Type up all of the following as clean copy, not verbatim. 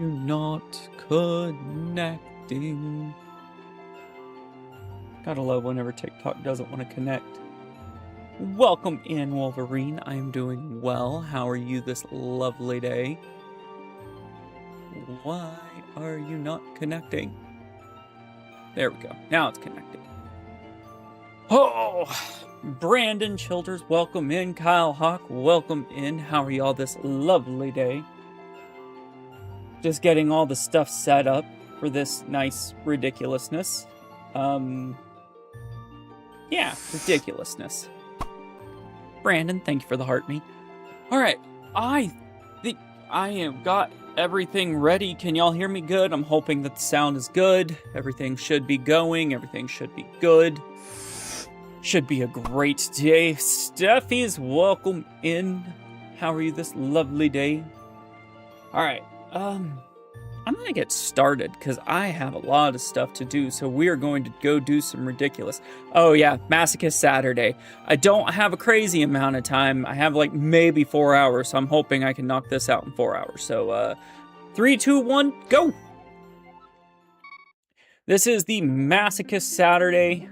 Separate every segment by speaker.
Speaker 1: You not connecting. Gotta love whenever TikTok doesn't want to connect. Welcome in, Wolverine. I am doing well. How are you this lovely day? Why are you not connecting? There we go. Now it's connected. Oh, Brandon Childers, welcome in. Kyle Hawk, welcome in. How are y'all this lovely day? Just getting all the stuff set up for this nice ridiculousness. Yeah, ridiculousness. Brandon, thank you for the heart me. Alright, I think I have got everything ready. Can y'all hear me good? I'm hoping that the sound is good. Everything should be going. Everything should be good. Should be a great day. Steffi's welcome in. How are you this lovely day? Alright, I'm gonna get started because I have a lot of stuff to do, so we are going to go do some ridiculous. Oh yeah, Masochist Saturday. I don't have a crazy amount of time. I have like maybe 4 hours, so I'm hoping I can knock this out in 4 hours. So 3, 2, 1, go! This is the Masochist Saturday,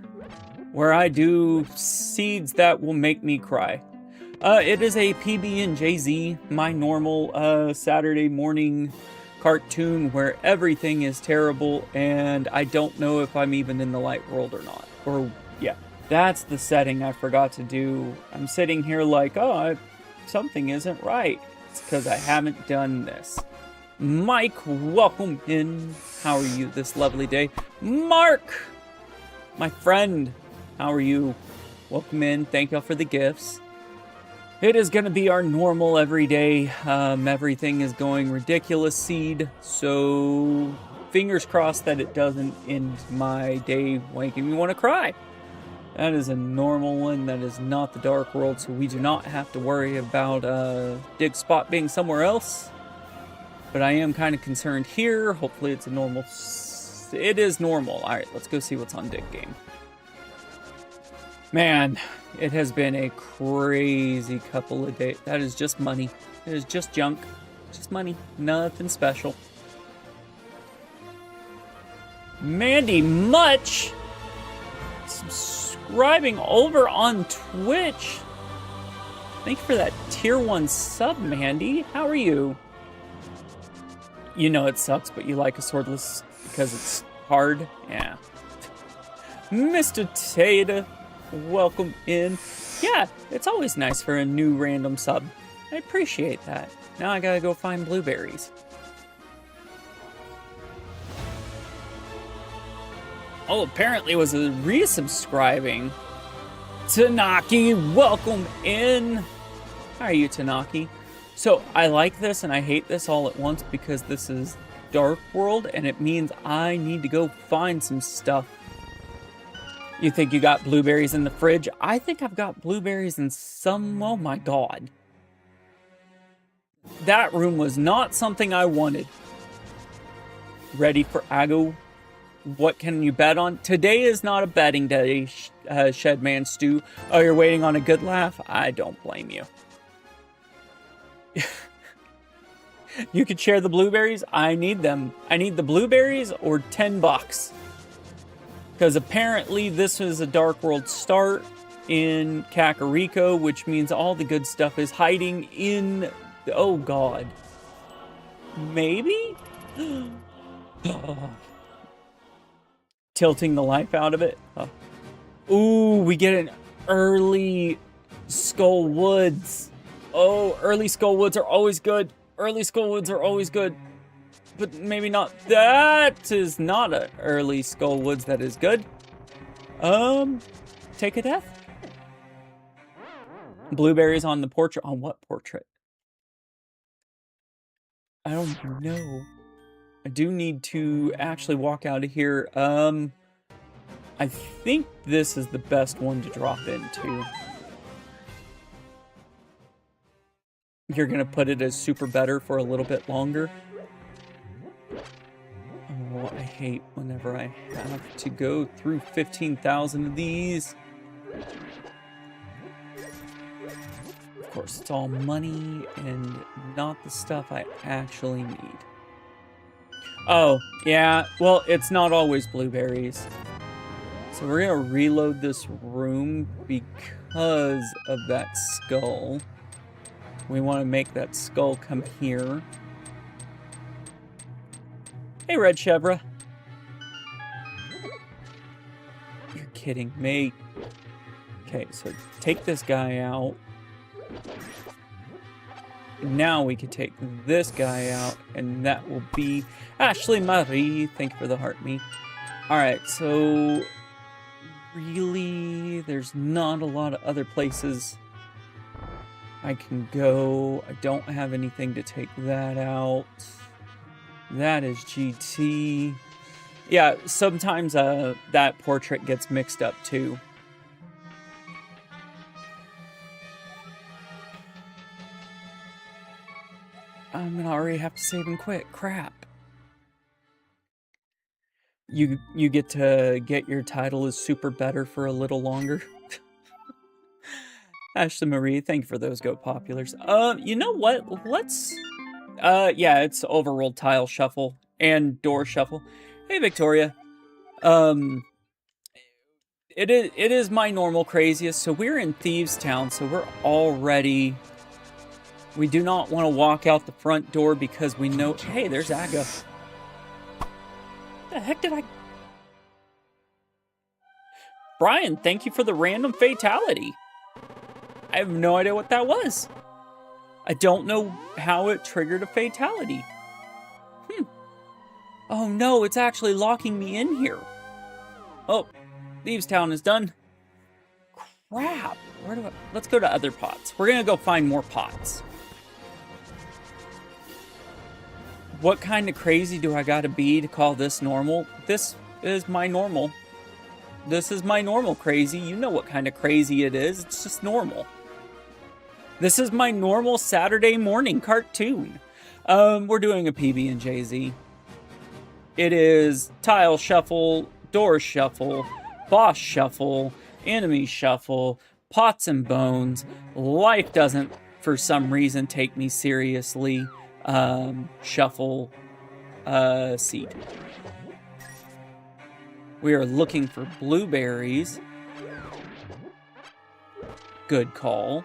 Speaker 1: where I do seeds that will make me cry. It is a PB&JZ, my normal Saturday morning cartoon where everything is terrible and I don't know if I'm even in the light world or not. Or, yeah, that's the setting I forgot to do. I'm sitting here like, something isn't right. It's because I haven't done this. Mike, welcome in. How are you this lovely day? Mark, my friend, how are you? Welcome in. Thank y'all for the gifts. It is going to be our normal everyday. Everything is going ridiculous seed, so fingers crossed that it doesn't end my day making me want to cry. That is a normal one. That is not the Dark World, so we do not have to worry about Dig Spot being somewhere else. But I am kind of concerned here. Hopefully it's a normal... It is normal. Alright, let's go see what's on Dig Game. Man, it has been a crazy couple of days. That is just money. It is just junk. Just money. Nothing special. Mandy Much subscribing over on Twitch. Thank you for that tier 1 sub, Mandy. How are you? You know it sucks, but you like a swordless because it's hard? Yeah. Mr. Tata, welcome in. Yeah, it's always nice for a new random sub. I appreciate that. Now I gotta go find blueberries. Oh, apparently it was a resubscribing. Tanaki, welcome in. How are you, Tanaki? So, I like this and I hate this all at once because this is Dark World and it means I need to go find some stuff. You think you got blueberries in the fridge? I think I've got blueberries in some... Oh my god. That room was not something I wanted. Ready for Ago? What can you bet on? Today is not a betting day, Shedman Stew. Oh, you're waiting on a good laugh? I don't blame you. You could share the blueberries? I need them. I need the blueberries or $10. Because apparently this is a Dark World start in Kakariko, which means all the good stuff is hiding in... Oh, God. Maybe? Tilting the life out of it. Ooh, we get an early Skull Woods. Oh, early Skull Woods are always good. Early Skull Woods are always good. But maybe not. That is not an early Skull Woods that is good. Take a death? Blueberries on the portrait. On what portrait? I don't know. I do need to actually walk out of here. I think this is the best one to drop into. You're gonna put it as super better for a little bit longer. Oh, I hate whenever I have to go through 15,000 of these. course, it's all money and not the stuff I actually need. Oh, yeah. Well, it's not always blueberries. So we're going to reload this room because of that skull. We want to make that skull come here. Hey, Red Chevra. You're kidding me. Okay, so take this guy out. Now we can take this guy out, and that will be Ashley Marie. Thank you for the heart me. Alright, so really, there's not a lot of other places I can go. I don't have anything to take that out. That is GT. Yeah, sometimes that portrait gets mixed up too. I'm gonna already have to save and quit. Crap. You get to get your title as super better for a little longer. Ashley Marie, thank you for those Go Populars. You know what? Let's yeah, it's overrolled tile shuffle and door shuffle. Hey Victoria. It is my normal craziest. So we're in Thieves Town, so we're already. We do not want to walk out the front door because we know. Hey, there's Aga. The heck did I? Brian, thank you for the random fatality. I have no idea what that was. I don't know how it triggered a fatality. Oh no, it's actually locking me in here. Oh, Thieves Town is done. Crap. Where do I... Let's go to other pots. We're gonna go find more pots. What kind of crazy do I gotta be to call this normal? This is my normal. This is my normal crazy. You know what kind of crazy it is. It's just normal. This is my normal Saturday morning cartoon. We're doing a PB&JZ. It is tile shuffle, door shuffle, boss shuffle, enemy shuffle, pots and bones. Life doesn't, for some reason, take me seriously. Shuffle, seed. We are looking for blueberries. Good call.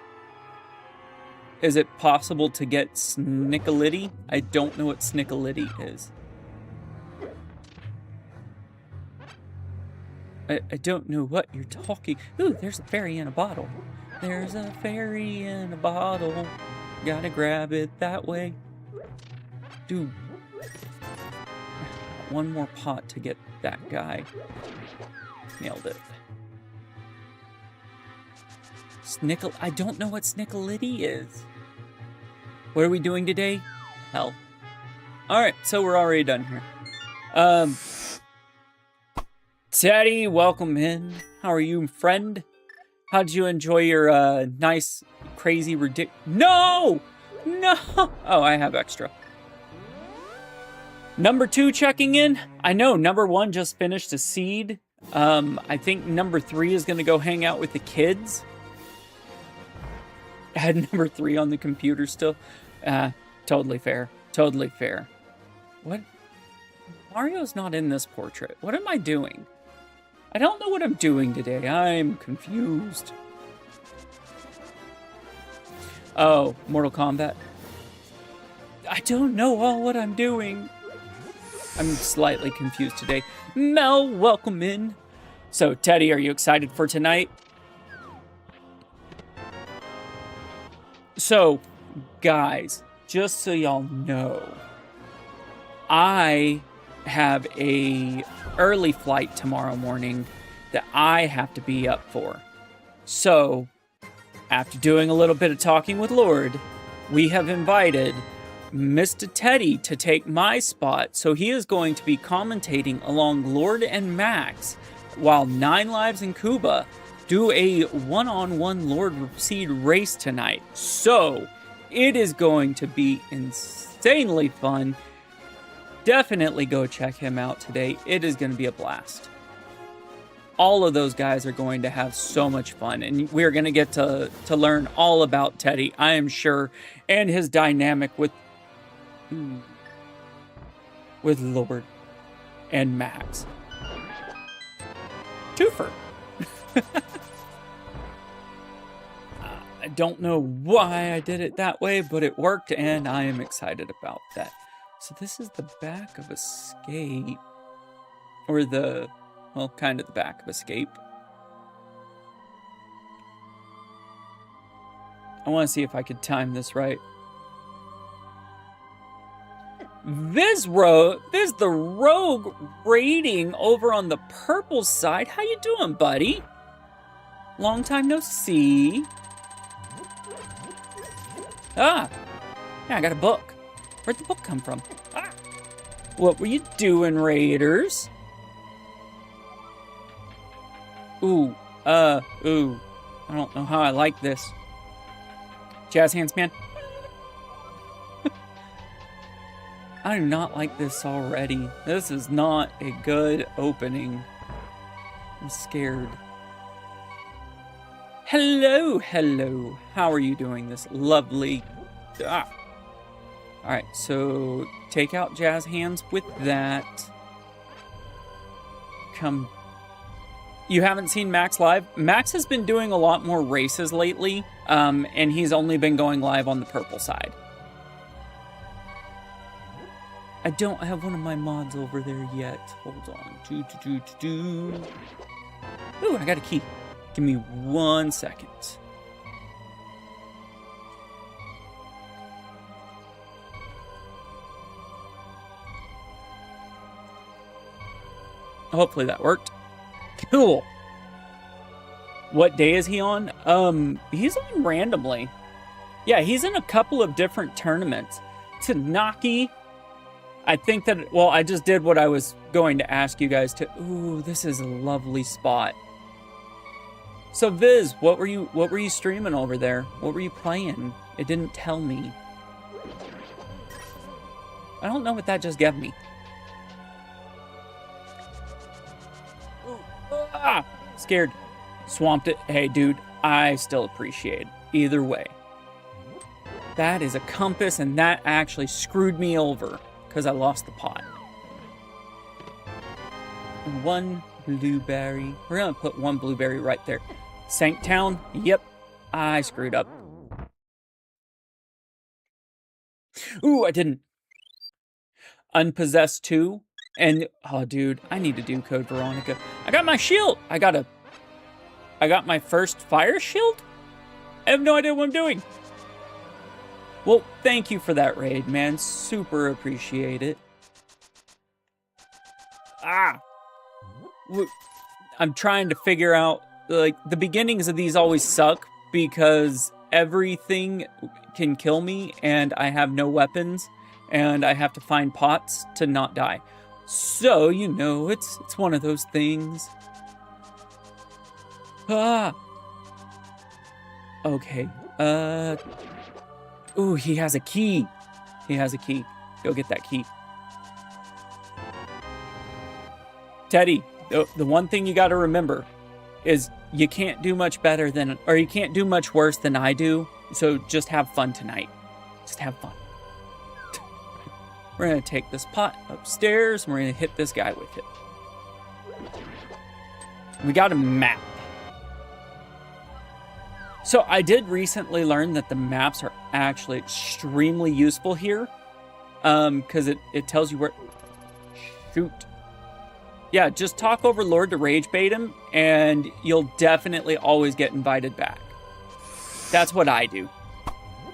Speaker 1: Is it possible to get Snickality? I don't know what Snickality is. I don't know what you're talking. Ooh, there's a fairy in a bottle. There's a fairy in a bottle. Gotta grab it that way. Dude. One more pot to get that guy. Nailed it. I don't know what Snickality is. What are we doing today? Hell. Alright, so we're already done here. Teddy, welcome in. How are you, friend? How'd you enjoy your, nice, crazy, ridiculous... No! No! Oh, I have extra. Number 2 checking in. I know, number 1 just finished a seed. I think number 3 is gonna go hang out with the kids. I had number 3 on the computer still. Totally fair. Totally fair. What? Mario's not in this portrait. What am I doing? I don't know what I'm doing today. I'm confused. Oh, Mortal Kombat. I don't know what I'm doing. I'm slightly confused today. Mel, welcome in. So, Teddy, are you excited for tonight? So, guys, just so y'all know, I have a early flight tomorrow morning that I have to be up for. So, after doing a little bit of talking with Lord, we have invited Mr. Teddy to take my spot. So he is going to be commentating along Lord and Max while 9 Lives in Cuba do a one-on-one Lord Seed race tonight. So, it is going to be insanely fun. Definitely go check him out today. It is going to be a blast. All of those guys are going to have so much fun, and we're going to get to learn all about Teddy, I am sure, and his dynamic with... with Lord and Max. Twofer. I don't know why I did it that way, but it worked, and I am excited about that. So this is the back of Escape. Or well, kind of the back of Escape. I want to see if I could time this right. This the Rogue raiding over on the purple side. How you doing, buddy? Long time no see. Ah, yeah, I got a book. Where'd the book come from? Ah, what were you doing, Raiders? Ooh, I don't know how I like this. Jazz hands, man. I do not like this already. This is not a good opening. I'm scared. Hello, hello. How are you doing this lovely... Ah. Alright, so take out Jazz hands with that. Come... You haven't seen Max live? Max has been doing a lot more races lately, and he's only been going live on the purple side. I don't have one of my mods over there yet. Hold on. Ooh, I got a key. Give me 1 second. Hopefully that worked. Cool. What day is he on? He's on randomly. Yeah, he's in a couple of different tournaments. Tanaki. I think that, well, I just did what I was going to ask you guys to. Ooh, this is a lovely spot. So Viz, what were you streaming over there? What were you playing? It didn't tell me. I don't know what that just gave me. Ooh, ah, scared. Swamped it. Hey, dude, I still appreciate it. Either way. That is a compass, and that actually screwed me over because I lost the pot. And 1 blueberry. We're going to put 1 blueberry right there. Sanktown? Yep. I screwed up. Ooh, I didn't. Unpossessed 2. And, oh, dude, I need to do Code Veronica. I got my shield. I got my first fire shield? I have no idea what I'm doing. Well, thank you for that raid, man. Super appreciate it. Ah! I'm trying to figure out, like, the beginnings of these always suck because everything can kill me and I have no weapons and I have to find pots to not die. So, you know, it's one of those things. Ah! Okay, ooh, he has a key. He has a key. Go get that key. Teddy, the one thing you got to remember is you can't do much better than, or you can't do much worse than I do. So just have fun tonight. Just have fun. We're going to take this pot upstairs and we're going to hit this guy with it. We got a map. So I did recently learn that the maps are actually extremely useful here. Because it tells you where... Shoot. Yeah, just talk over Lord to rage bait him, and you'll definitely always get invited back. That's what I do.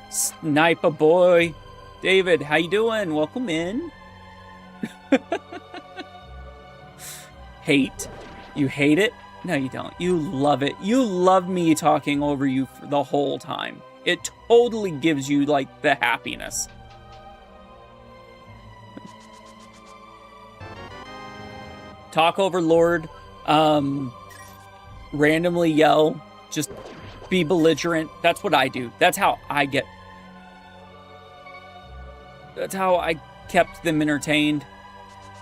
Speaker 1: Sniper boy. David, how you doing? Welcome in. Hate. You hate it? No, you don't. You love it. You love me talking over you for the whole time. It totally gives you, like, the happiness. Talk over Lord. Randomly yell. Just be belligerent. That's what I do. That's how I get... That's how I kept them entertained.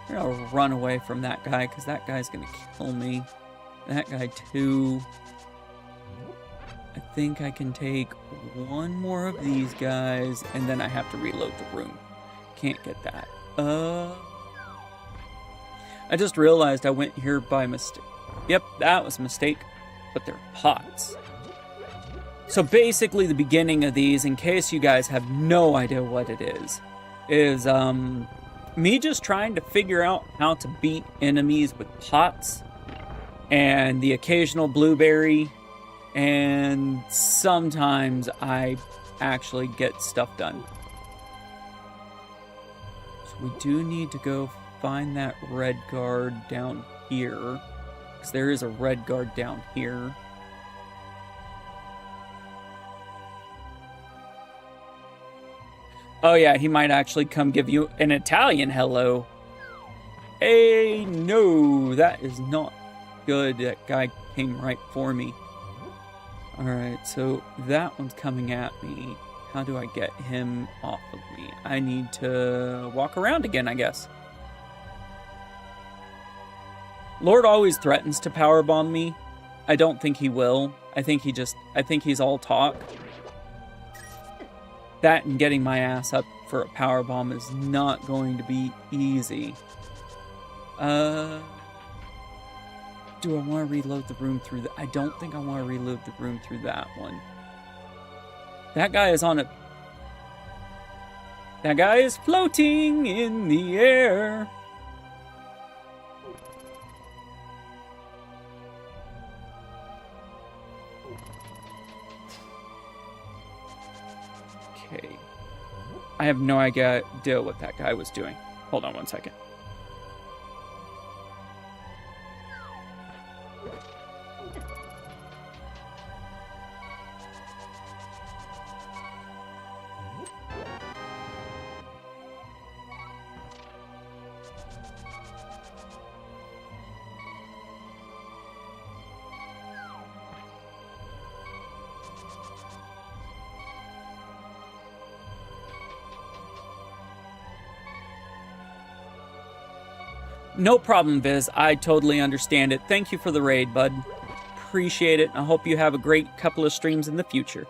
Speaker 1: I'm gonna run away from that guy, because that guy's gonna kill me. That guy too. I think I can take 1 more of these guys, and then I have to reload the room. Can't get that. I just realized I went here by mistake. Yep, that was a mistake, but they're pots. So basically the beginning of these, in case you guys have no idea what it is me just trying to figure out how to beat enemies with pots and the occasional blueberry, and sometimes I actually get stuff done. So we do need to go find that red guard down here, because there is a red guard down here. Oh yeah, he might actually come give you an Italian hello. Hey, no, that is not good. That guy came right for me. Alright, so that one's coming at me. How do I get him off of me? I need to walk around again, I guess. Lord always threatens to powerbomb me. I don't think he will. I think he's all talk. That and getting my ass up for a powerbomb is not going to be easy. Do I want to reload the room through that? I don't think I want to reload the room through that one. That guy is on a... That guy is floating in the air. Okay. I have no idea what that guy was doing. Hold on one second. No problem, Viz. I totally understand it. Thank you for the raid, bud. Appreciate it. I hope you have a great couple of streams in the future.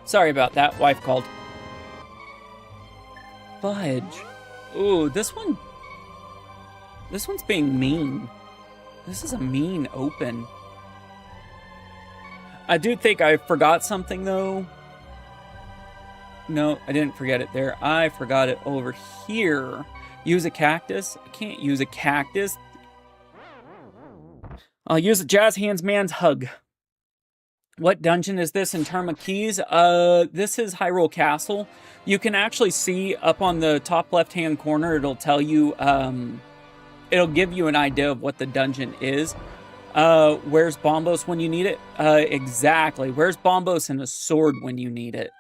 Speaker 1: Sorry about that. Wife called. Fudge. Ooh, this one's being mean. This is a mean open. I do think I forgot something, though. No, I didn't forget it there. I forgot it over here. Use a cactus? I can't use a cactus. I'll use a Jazz Hands Man's Hug. What dungeon is this in terms of keys? This is Hyrule Castle. You can actually see up on the top left-hand corner, it'll tell you, it'll give you an idea of what the dungeon is. Where's Bombos when you need it? Exactly. Where's Bombos and a sword when you need it?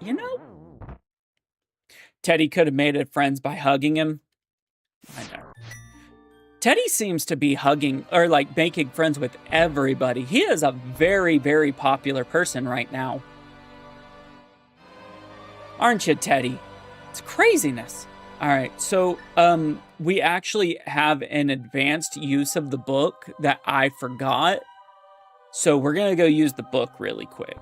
Speaker 1: You know, Teddy could have made it friends by hugging him. I know. Teddy seems to be hugging, or like making friends with everybody. He is a very, very popular person right now. Aren't you, Teddy? It's craziness. All right, so we actually have an advanced use of the book that I forgot. So we're going to go use the book really quick.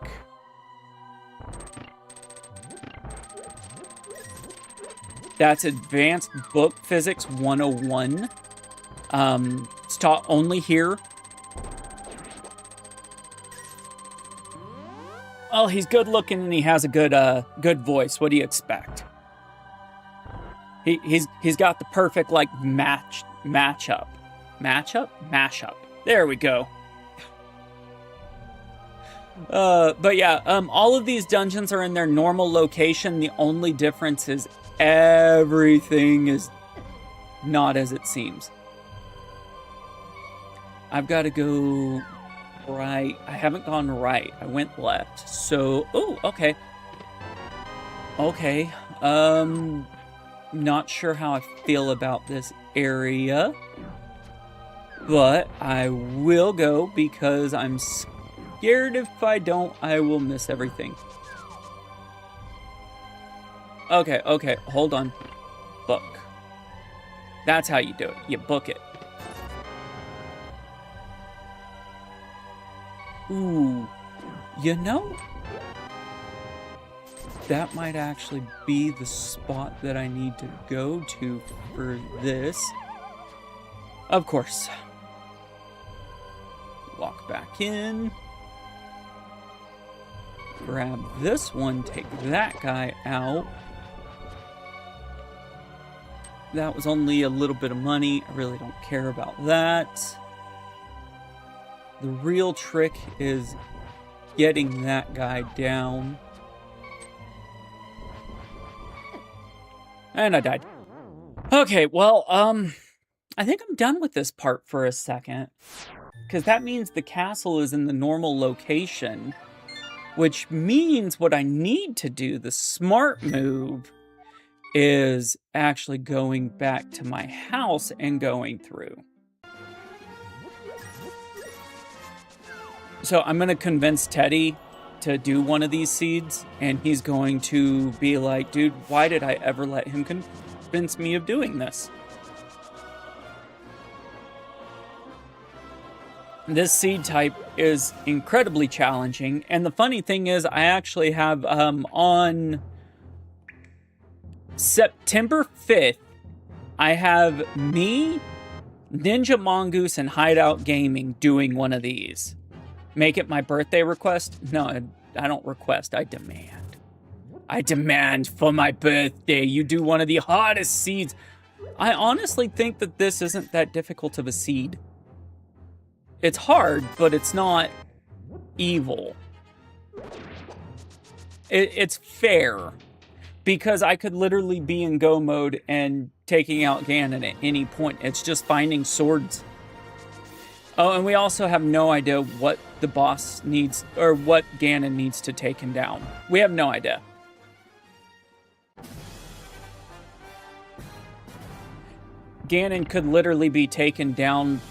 Speaker 1: That's Advanced Book Physics 101. It's taught only here. Oh, he's good looking and he has a good voice. What do you expect? He's got the perfect like mashup. There we go. But yeah, all of these dungeons are in their normal location. The only difference is everything is not as it seems. I've got to go right. I haven't gone right. I went left. So, oh, okay. Okay. Not sure how I feel about this area, but I will go because I'm scared if I don't, I will miss everything. Okay, hold on. Book. That's how you do it. You book it. Ooh, you know, that might actually be the spot that I need to go to for this. Of course. Walk back in. Grab this one, take that guy out. That was only a little bit of money. I really don't care about that. The real trick is getting that guy down. And I died. Okay, well, I think I'm done with this part for a second. Because that means the castle is in the normal location. Which means what I need to do, the smart move, is actually going back to my house and going through. So I'm going to convince Teddy to do one of these seeds, and he's going to be like, dude, why did I ever let him convince me of doing this? This seed type is incredibly challenging, and the funny thing is I actually have on September 5th, I have me, Ninja Mongoose, and Hideout Gaming doing one of these. Make it my birthday request? No, I don't request, I demand. I demand for my birthday you do one of the hardest seeds. I honestly think that this isn't that difficult of a seed. It's hard, but it's not evil. It's fair. Because I could literally be in go mode and taking out Ganon at any point. It's just finding swords. Oh, and we also have no idea what the boss needs, or what Ganon needs to take him down. We have no idea. Ganon could literally be taken down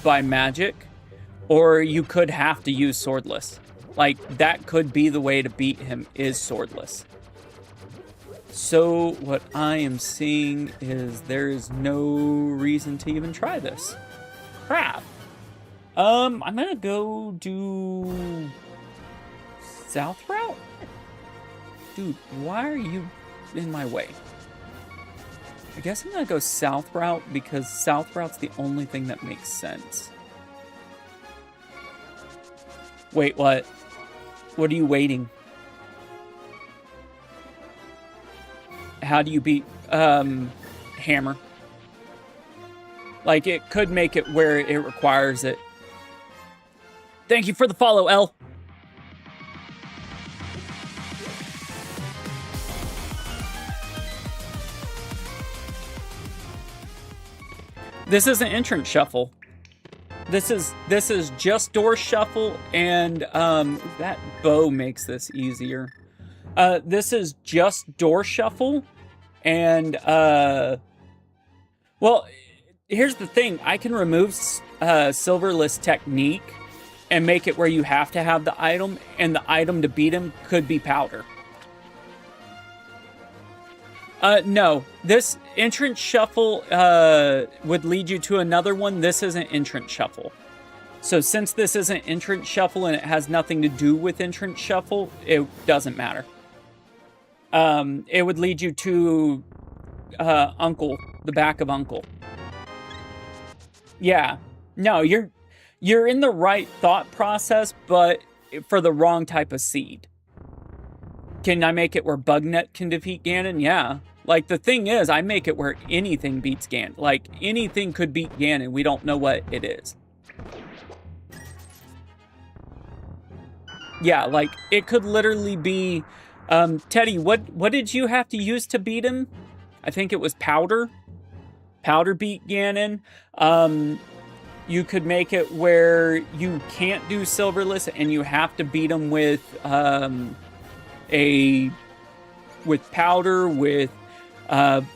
Speaker 1: by magic, or you could have to use swordless. Like, that could be the way to beat him, is swordless. So, what I am seeing is there is no reason to even try this. Crap. I'm gonna go do south route? Dude, why are you in my way? I guess I'm gonna go south route because south route's the only thing that makes sense. Wait, what? What are you waiting? How do you beat Hammer? Like, it could make it where it requires it. Thank you for the follow, L. This is an entrance shuffle. This is just door shuffle, and that bow makes this easier. This is just door shuffle, and well, here's the thing: I can remove Silverless Technique and make it where you have to have the item, and the item to beat him could be powder. No, this entrance shuffle would lead you to another one. This isn't entrance shuffle. So since this isn't entrance shuffle and it has nothing to do with entrance shuffle, it doesn't matter. It would lead you to Uncle, the back of Uncle. Yeah, no, you're in the right thought process, but for the wrong type of seed. Can I make it where Bugnet can defeat Ganon? Yeah. Like, the thing is, I make it where anything beats Ganon. Like, anything could beat Ganon. We don't know what it is. Yeah, like, it could literally be... Teddy, what did you have to use to beat him? I think it was Powder. Powder beat Ganon. You could make it where you can't do Silverless and you have to beat him with Powder, with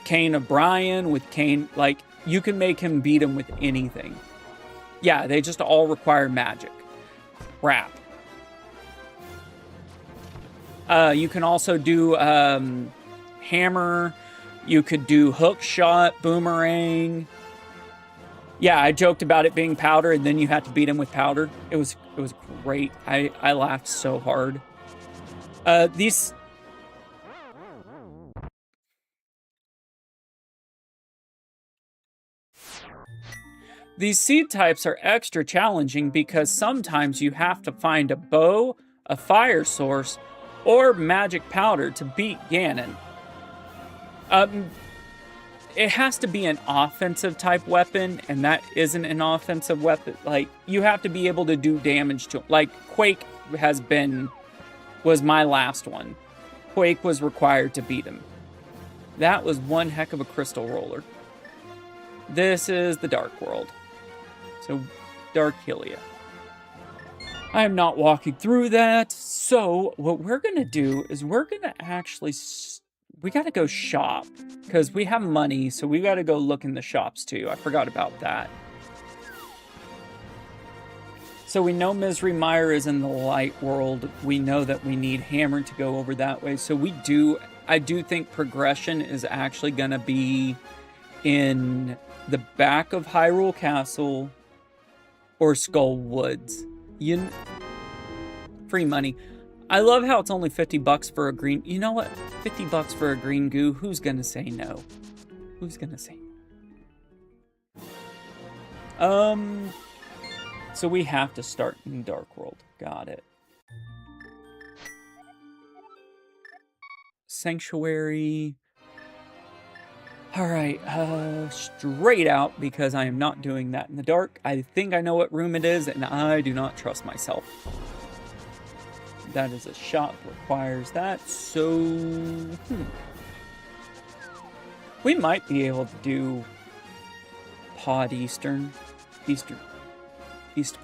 Speaker 1: Kane O'Brien, with Kane. Like, you can make him beat him with anything. Yeah, they just all require magic. Crap. You can also do Hammer. You could do Hook Shot, Boomerang. Yeah, I joked about it being Powder, and then you had to beat him with Powder. It was great. I laughed so hard. These seed types are extra challenging because sometimes you have to find a bow, a fire source, or magic powder to beat Ganon. It has to be an offensive type weapon, and that isn't an offensive weapon. Like, you have to be able to do damage to him. Like, Quake was my last one. Quake was required to beat him. That was one heck of a crystal roller. This is the Dark World. So, Dark Hylia. I am not walking through that. So, what we're going to do is we're going to actually... we got to go shop. Because we have money, so we got to go look in the shops, too. I forgot about that. So, we know Misery Mire is in the Light World. We know that we need Hammer to go over that way. So, I do think progression is actually going to be in the back of Hyrule Castle or Skull Woods. Free money. I love how it's only $50 for a green... You know what? $50 for a green goo. Who's gonna say no? Who's gonna say no? So we have to start in Dark World. Got it. Sanctuary. Alright, straight out, because I am not doing that in the dark. I think I know what room it is, and I do not trust myself. That is a shop, requires that, so... We might be able to do Pod East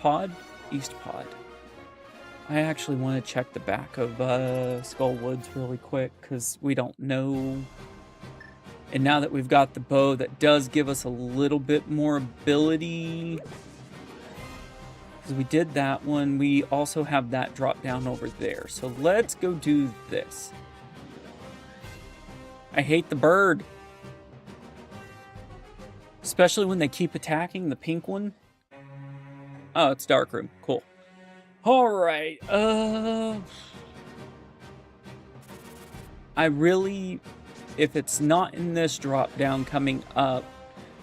Speaker 1: Pod? East Pod. I actually want to check the back of Skull Woods really quick, because we don't know. And now that we've got the bow, that does give us a little bit more ability. Because we did that one, we also have that drop down over there. So let's go do this. I hate the bird. Especially when they keep attacking the pink one. Oh, it's Dark Room. Cool. All right. I really, if it's not in this drop down coming up,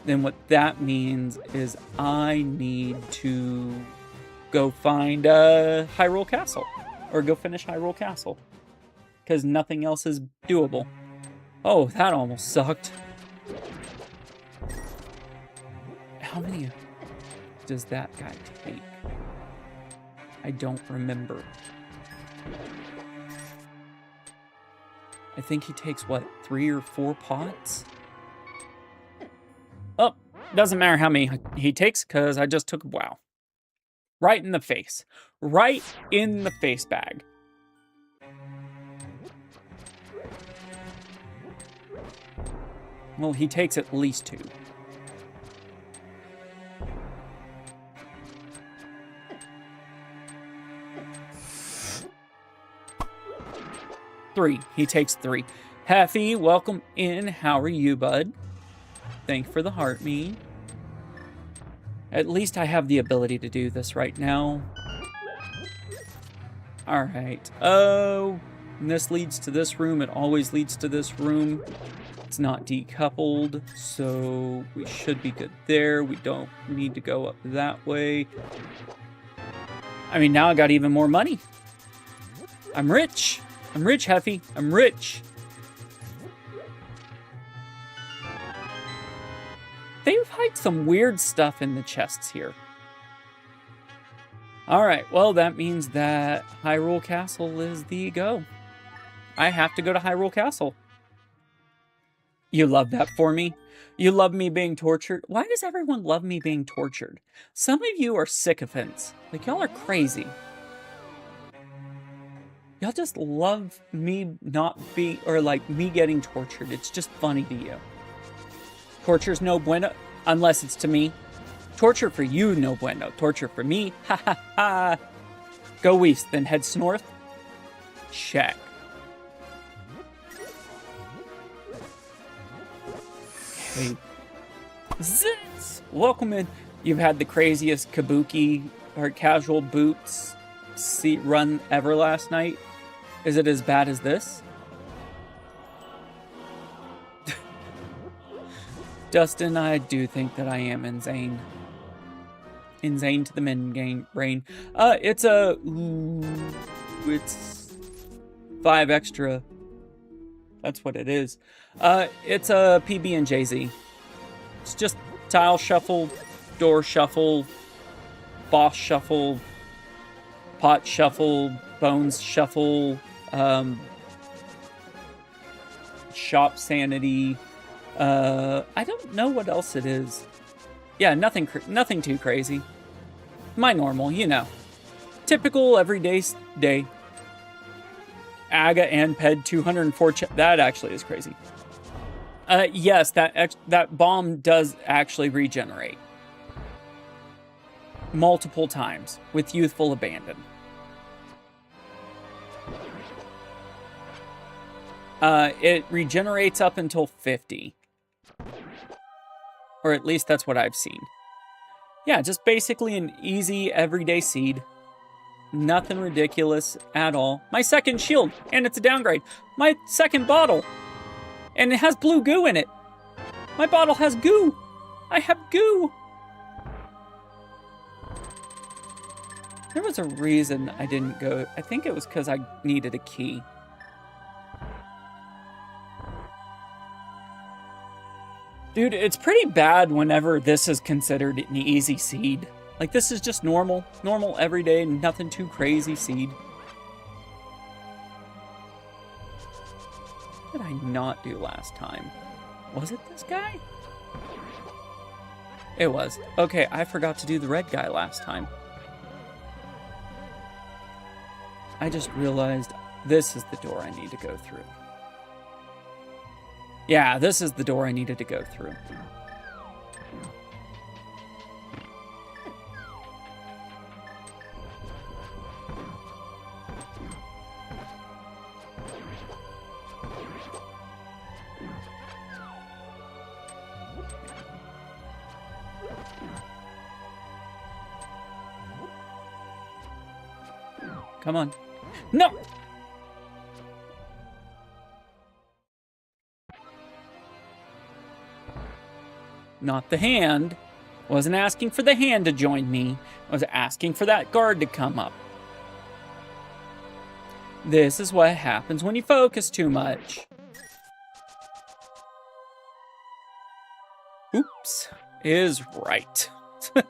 Speaker 1: then what that means is I need to go find Hyrule Castle, or go finish Hyrule Castle, because nothing else is doable. Oh, that almost sucked. How many does that guy take? I don't remember. I think he takes, what, 3 or 4 pots? Oh, doesn't matter how many he takes, because I just took, wow. Right in the face. Right in the face bag. Well, he takes at least 2. Three. He takes 3. Heffy, welcome in. How are you, bud? Thank you for the heart me. At least I have the ability to do this right now. Alright. Oh, this leads to this room. It always leads to this room. It's not decoupled, so we should be good there. We don't need to go up that way. I mean, now I got even more money. I'm rich. I'm rich, Heffy. I'm rich. They hide some weird stuff in the chests here. Alright, well, that means that Hyrule Castle is the go. I have to go to Hyrule Castle. You love that for me? You love me being tortured? Why does everyone love me being tortured? Some of you are sycophants. Like, y'all are crazy. Y'all just love me not being, or like me getting tortured. It's just funny to you. Torture's no bueno, unless it's to me. Torture for you, no bueno. Torture for me, ha ha ha. Go east, then head north. Check. Hey. Zits! Welcome in. You've had the craziest kabuki or casual boots run ever last night. Is it as bad as this? Dustin, I do think that I am insane. Insane to the men brain. It's 5 extra. That's what it is. It's a PB and JZ. It's just tile shuffle, door shuffle, boss shuffle, pot shuffle, bones shuffle, shop sanity. I don't know what else it is. Yeah, nothing too crazy. My normal, you know. Typical everyday day. Aga and Ped 204. That actually is crazy. Yes, that bomb does actually regenerate. Multiple times with youthful abandon. It regenerates up until 50. Or at least that's what I've seen. Yeah, just basically an easy everyday seed. Nothing ridiculous at all. My second shield, and it's a downgrade. My second bottle, and it has blue goo in it. My bottle has goo. I have goo. There was a reason I didn't go. I think it was because I needed a key. Dude, it's pretty bad whenever this is considered an easy seed. Like, this is just normal everyday, nothing too crazy seed. What did I not do last time? Was it this guy? It was. Okay, I forgot to do the red guy last time. I just realized this is the door I need to go through. Yeah, this is the door I needed to go through. Come on. No! Not the hand. Wasn't asking for the hand to join me. I was asking for that guard to come up. This is what happens when you focus too much. Oops. Is right. I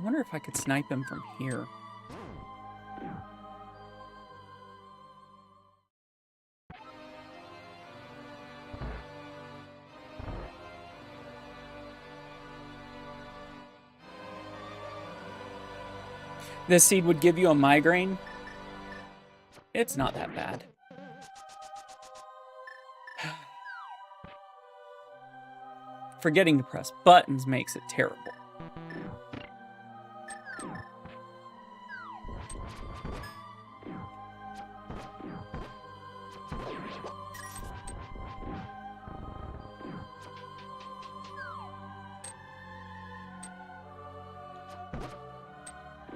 Speaker 1: wonder if I could snipe him from here. This seed would give you a migraine. It's not that bad. Forgetting to press buttons makes it terrible.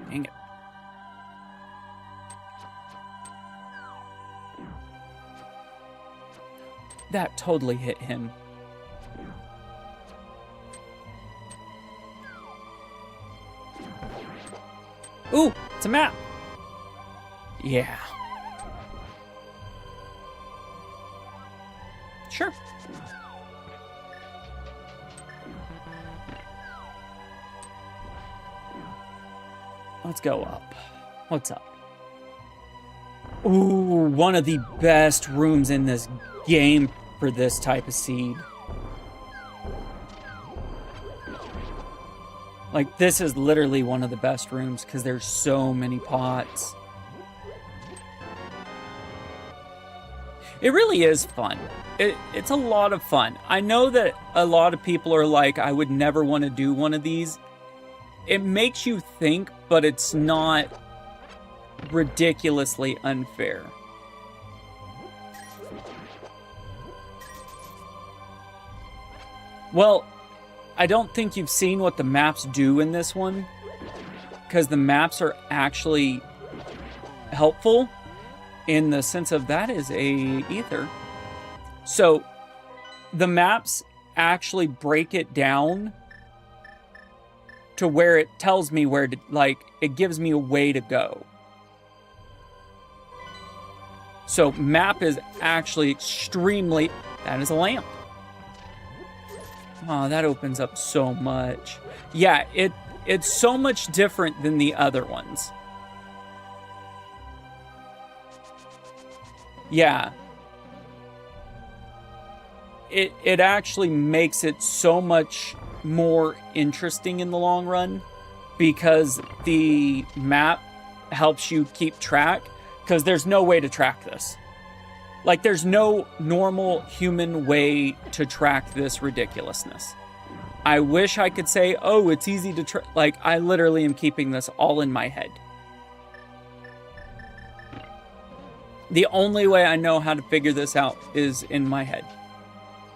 Speaker 1: Dang it. That totally hit him. Ooh, it's a map. Yeah. Sure. Let's go up. What's up? Ooh, one of the best rooms in this game for this type of seed. Like, this is literally one of the best rooms because there's so many pots. It really is fun. It's a lot of fun. I know that a lot of people are like, I would never want to do one of these. It makes you think, but it's not ridiculously unfair. Well, I don't think you've seen what the maps do in this one, because the maps are actually helpful in the sense of that is a ether. So the maps actually break it down to where it tells me where to, like, it gives me a way to go. So map is actually extremely, that is a lamp. Oh, that opens up so much. Yeah, it's so much different than the other ones. Yeah. It actually makes it so much more interesting in the long run because the map helps you keep track, because there's no way to track this. Like, there's no normal human way to track this ridiculousness. I wish I could say, oh, it's easy to track. Like, I literally am keeping this all in my head. The only way I know how to figure this out is in my head.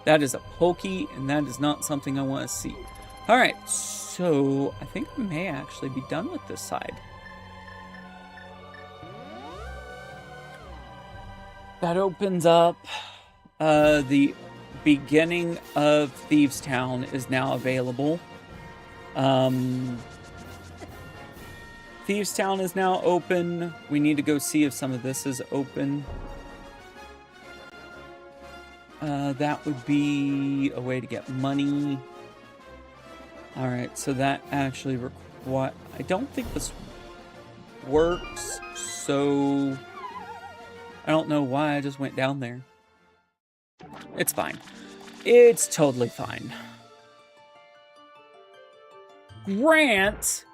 Speaker 1: That is a pokey, and that is not something I want to see. All right, so I think I may actually be done with this side. That opens up. The beginning of Thieves Town is now available. Thieves Town is now open. We need to go see if some of this is open. That would be a way to get money. All right, so that actually requires... I don't think this works, so... I don't know why I just went down there. It's fine. It's totally fine. Grant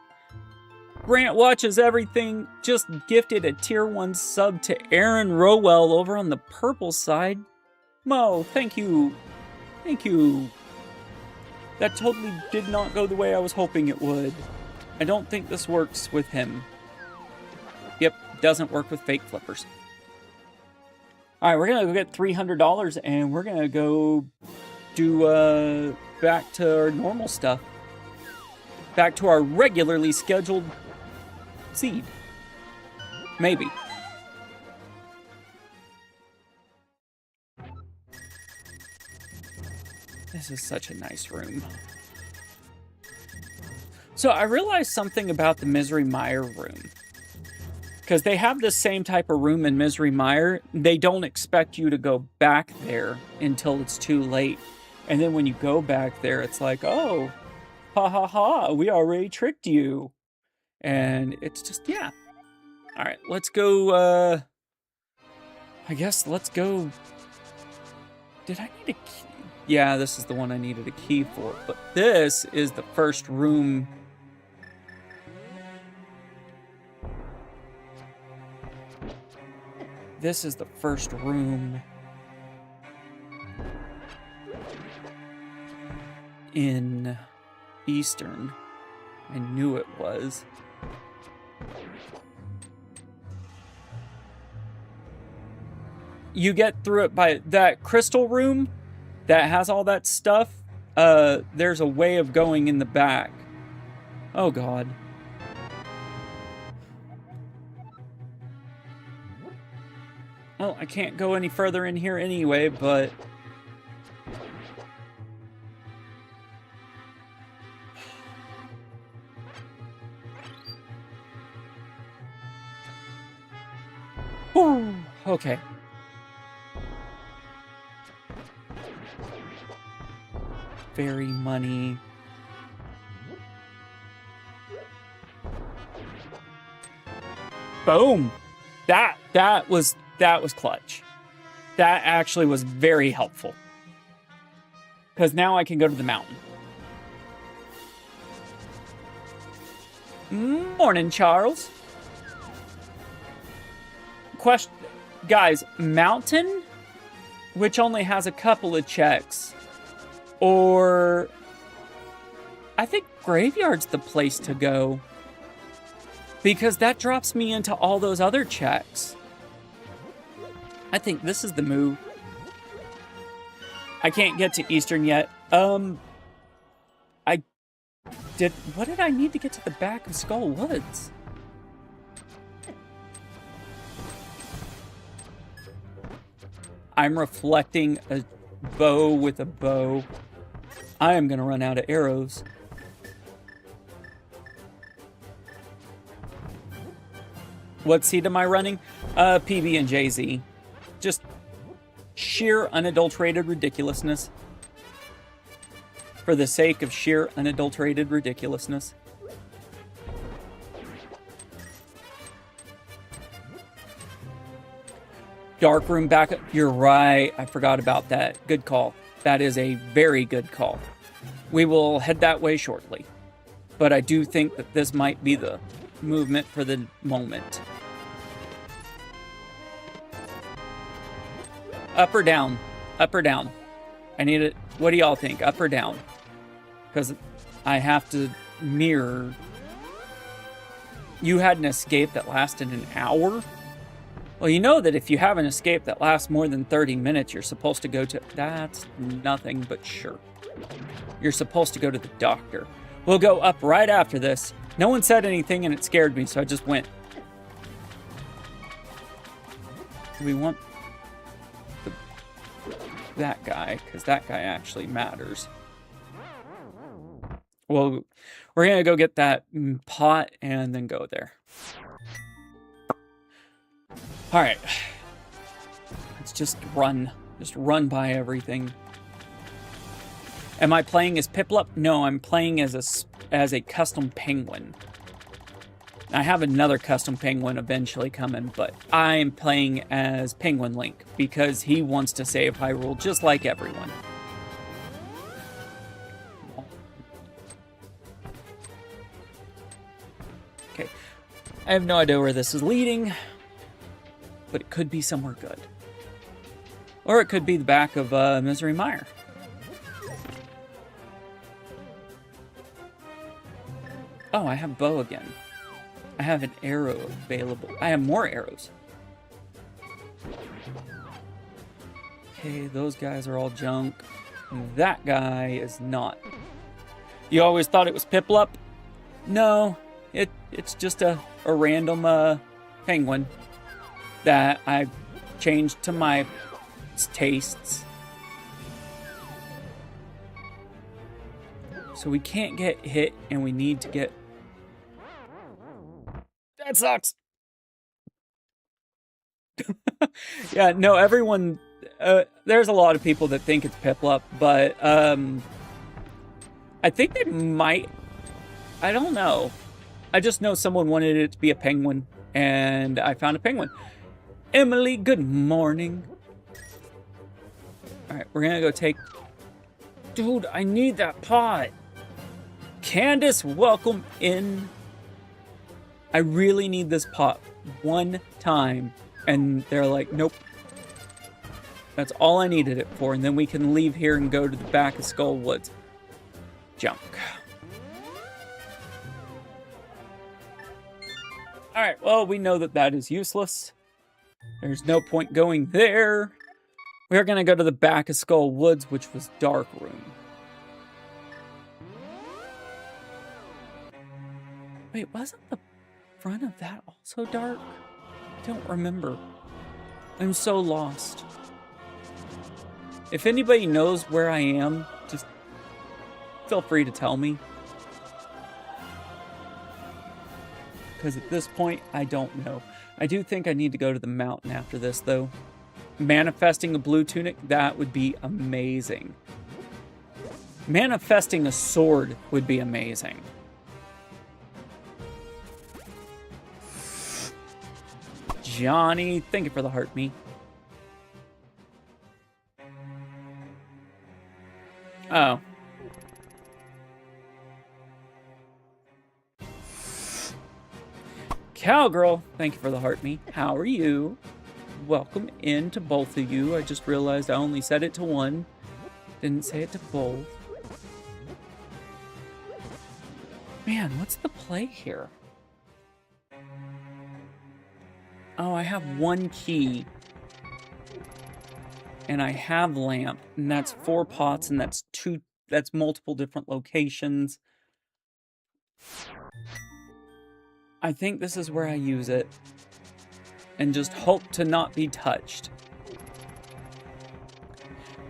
Speaker 1: watches everything. Just gifted a tier 1 sub to Aaron Rowell over on the purple side. Mo, thank you. Thank you. That totally did not go the way I was hoping it would. I don't think this works with him. Yep, doesn't work with fake flippers. All right, we're going to go get $300, and we're going to go do back to our normal stuff. back to our regularly scheduled seed. Maybe. This is such a nice room. So I realized something about the Misery Mire room. Because they have the same type of room in Misery Mire. They don't expect you to go back there until it's too late. And then when you go back there, it's like, oh, ha ha ha, we already tricked you. And it's just, yeah. All right, let's go, I guess let's go. Did I need a key? Yeah, this is the one I needed a key for. But this is the first room. This is the first room in Eastern. I knew it was. You get through it by that crystal room that has all that stuff. There's a way of going in the back. Oh, God. Well, I can't go any further in here anyway, but... Ooh, okay. Fairy money. Boom! That was clutch. That actually was very helpful. Because now I can go to the mountain. Morning, Charles. Question, guys, mountain, which only has a couple of checks, or I think graveyard's the place to go, because that drops me into all those other checks. I think this is the move. I can't get to Eastern yet. What did I need to get to the back of Skull Woods? I'm reflecting a bow with a bow. I am going to run out of arrows. What seed am I running? PB and JZ. Just sheer unadulterated ridiculousness. For the sake of sheer unadulterated ridiculousness. Dark room backup. You're right. I forgot about that. Good call. That is a very good call. We will head that way shortly. But I do think that this might be the movement for the moment. Up or down? Up or down? I need it. What do y'all think? Up or down? Because I have to mirror. You had an escape that lasted an hour? Well, you know that if you have an escape that lasts more than 30 minutes, you're supposed to go to... That's nothing but sure. You're supposed to go to the doctor. We'll go up right after this. No one said anything and it scared me, so I just went. We want that guy, because that guy actually matters. Well, we're going to go get that pot and then go there. All right. Let's just run. Just run by everything. Am I playing as Piplup? No, I'm playing as a custom penguin. I have another custom penguin eventually coming, but I'm playing as Penguin Link because he wants to save Hyrule just like everyone. Okay. I have no idea where this is leading, but it could be somewhere good. Or it could be the back of Misery Mire. Oh, I have bow again. I have an arrow available. I have more arrows. Okay, those guys are all junk. That guy is not. You always thought it was Piplup? No, it's just a random penguin that I've changed to my tastes. So we can't get hit, and we need to get... That sucks! Yeah, no, everyone... there's a lot of people that think it's Piplup, but I think they might... I don't know. I just know someone wanted it to be a penguin, and I found a penguin. Emily, good morning. All right, we're gonna go take... Dude, I need that pot. Candace, welcome in. I really need this pot one time. And they're like, nope. That's all I needed it for. And then we can leave here and go to the back of Skull Woods. Junk. All right, well, we know that that is useless. There's no point going there. We're going to go to the back of Skull Woods, which was Dark Room. Wait, wasn't the front of that also dark? I don't remember. I'm so lost. If anybody knows where I am, just feel free to tell me. Because at this point, I don't know. I do think I need to go to the mountain after this, though. Manifesting a blue tunic, that would be amazing. Manifesting a sword would be amazing. Johnny, thank you for the heart me. Oh. Cowgirl, thank you for the heart me. How are you? Welcome in to both of you. I just realized I only said it to one. Didn't say it to both. Man, what's the play here? Oh, I have one key. And I have lamp. And that's 4 pots, and that's multiple different locations. I think this is where I use it. And just hope to not be touched.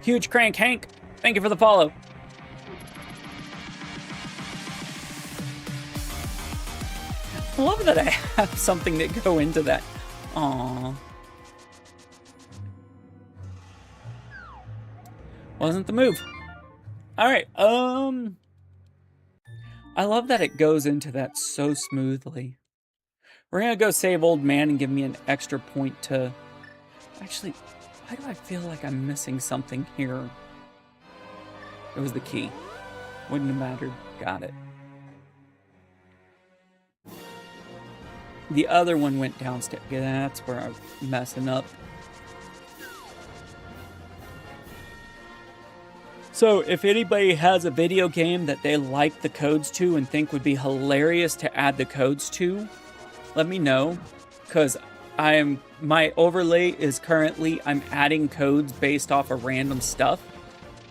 Speaker 1: Huge Crank Hank, thank you for the follow. I love that I have something to go into that. Aww. Wasn't the move. Alright, I love that it goes into that so smoothly. We're gonna go save old man and give me an extra point to... Actually, why do I feel like I'm missing something here? It was the key. Wouldn't have mattered. Got it. The other one went downstairs. Yeah, that's where I'm messing up. So, if anybody has a video game that they like the codes to and think would be hilarious to add the codes to, let me know. Because my overlay is currently, I'm adding codes based off of random stuff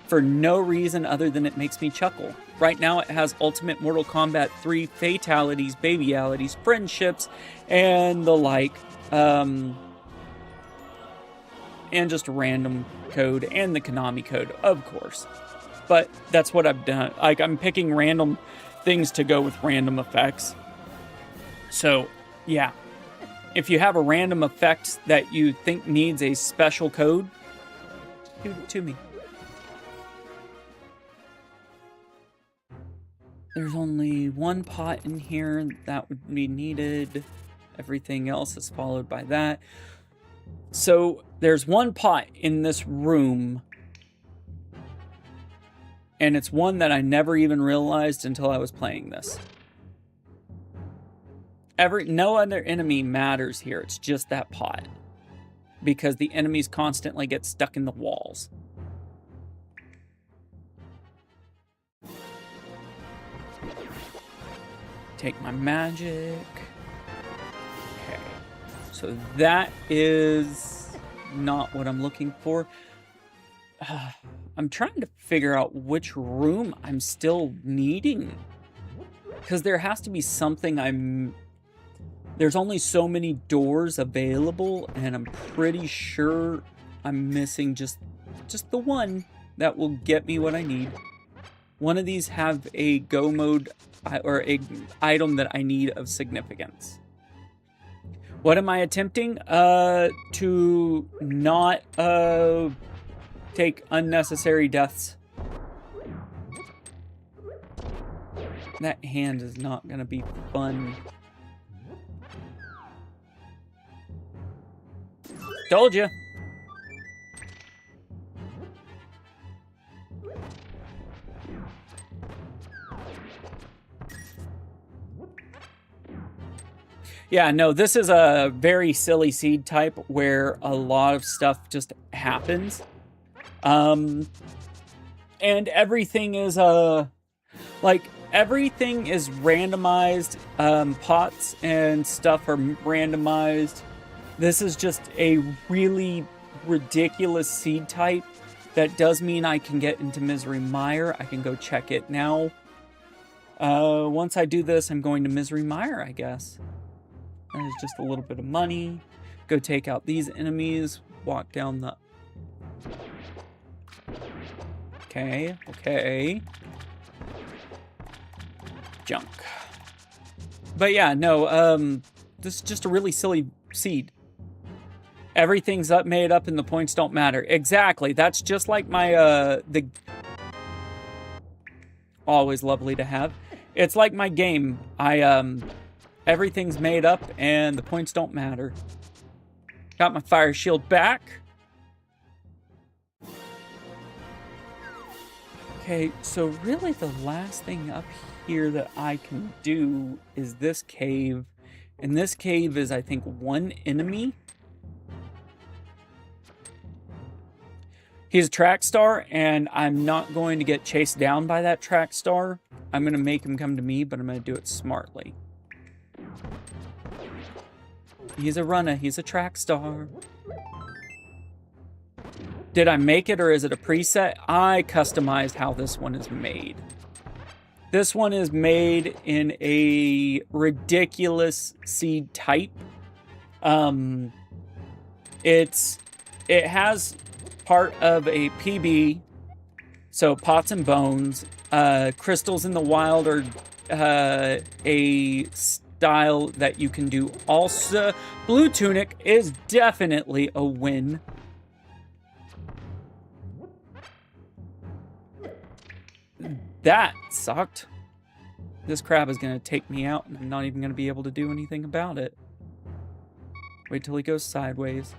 Speaker 1: for no reason other than it makes me chuckle. Right now it has Ultimate Mortal Kombat 3 fatalities, babyalities, friendships, and the like. And just a random code and the Konami code, of course. But that's what I've done. Like, I'm picking random things to go with random effects. So, yeah. If you have a random effect that you think needs a special code, give it to me. There's only one pot in here that would be needed. Everything else is followed by that. So there's one pot in this room. And it's one that I never even realized until I was playing this. No other enemy matters here. It's just that pot. Because the enemies constantly get stuck in the walls. Take my magic. Okay. So that is not what I'm looking for. I'm trying to figure out which room I'm still needing. Because there has to be something there's only so many doors available, and I'm pretty sure I'm missing just the one that will get me what I need. One of these have a go mode or a item that I need of significance. What am I attempting? To not take unnecessary deaths. That hand is not gonna be fun. Told you. Yeah, no, this is a very silly seed type where a lot of stuff just happens. And everything is everything is randomized. Pots and stuff are randomized. This is just a really ridiculous seed type that does mean I can get into Misery Mire. I can go check it now. Once I do this, I'm going to Misery Mire, I guess. That is just a little bit of money. Go take out these enemies. Walk down the... Okay. Junk. But yeah, no, this is just a really silly seed. Everything's made up and the points don't matter. Exactly. That's just like my, always lovely to have. It's like my game. Everything's made up and the points don't matter. Got my fire shield back. Okay, so really the last thing up here that I can do is this cave. And this cave is, I think, one enemy. He's a track star, and I'm not going to get chased down by that track star. I'm going to make him come to me, but I'm going to do it smartly. He's a runner. He's a track star. Did I make it or is it a preset? I customized how this one is made. This one is made in a ridiculous seed type. It has part of a PB, so pots and bones. Crystals in the wild are a style that you can do. Also, blue tunic is definitely a win. That sucked. This crab is going to take me out, and I'm not even going to be able to do anything about it. Wait till he goes sideways.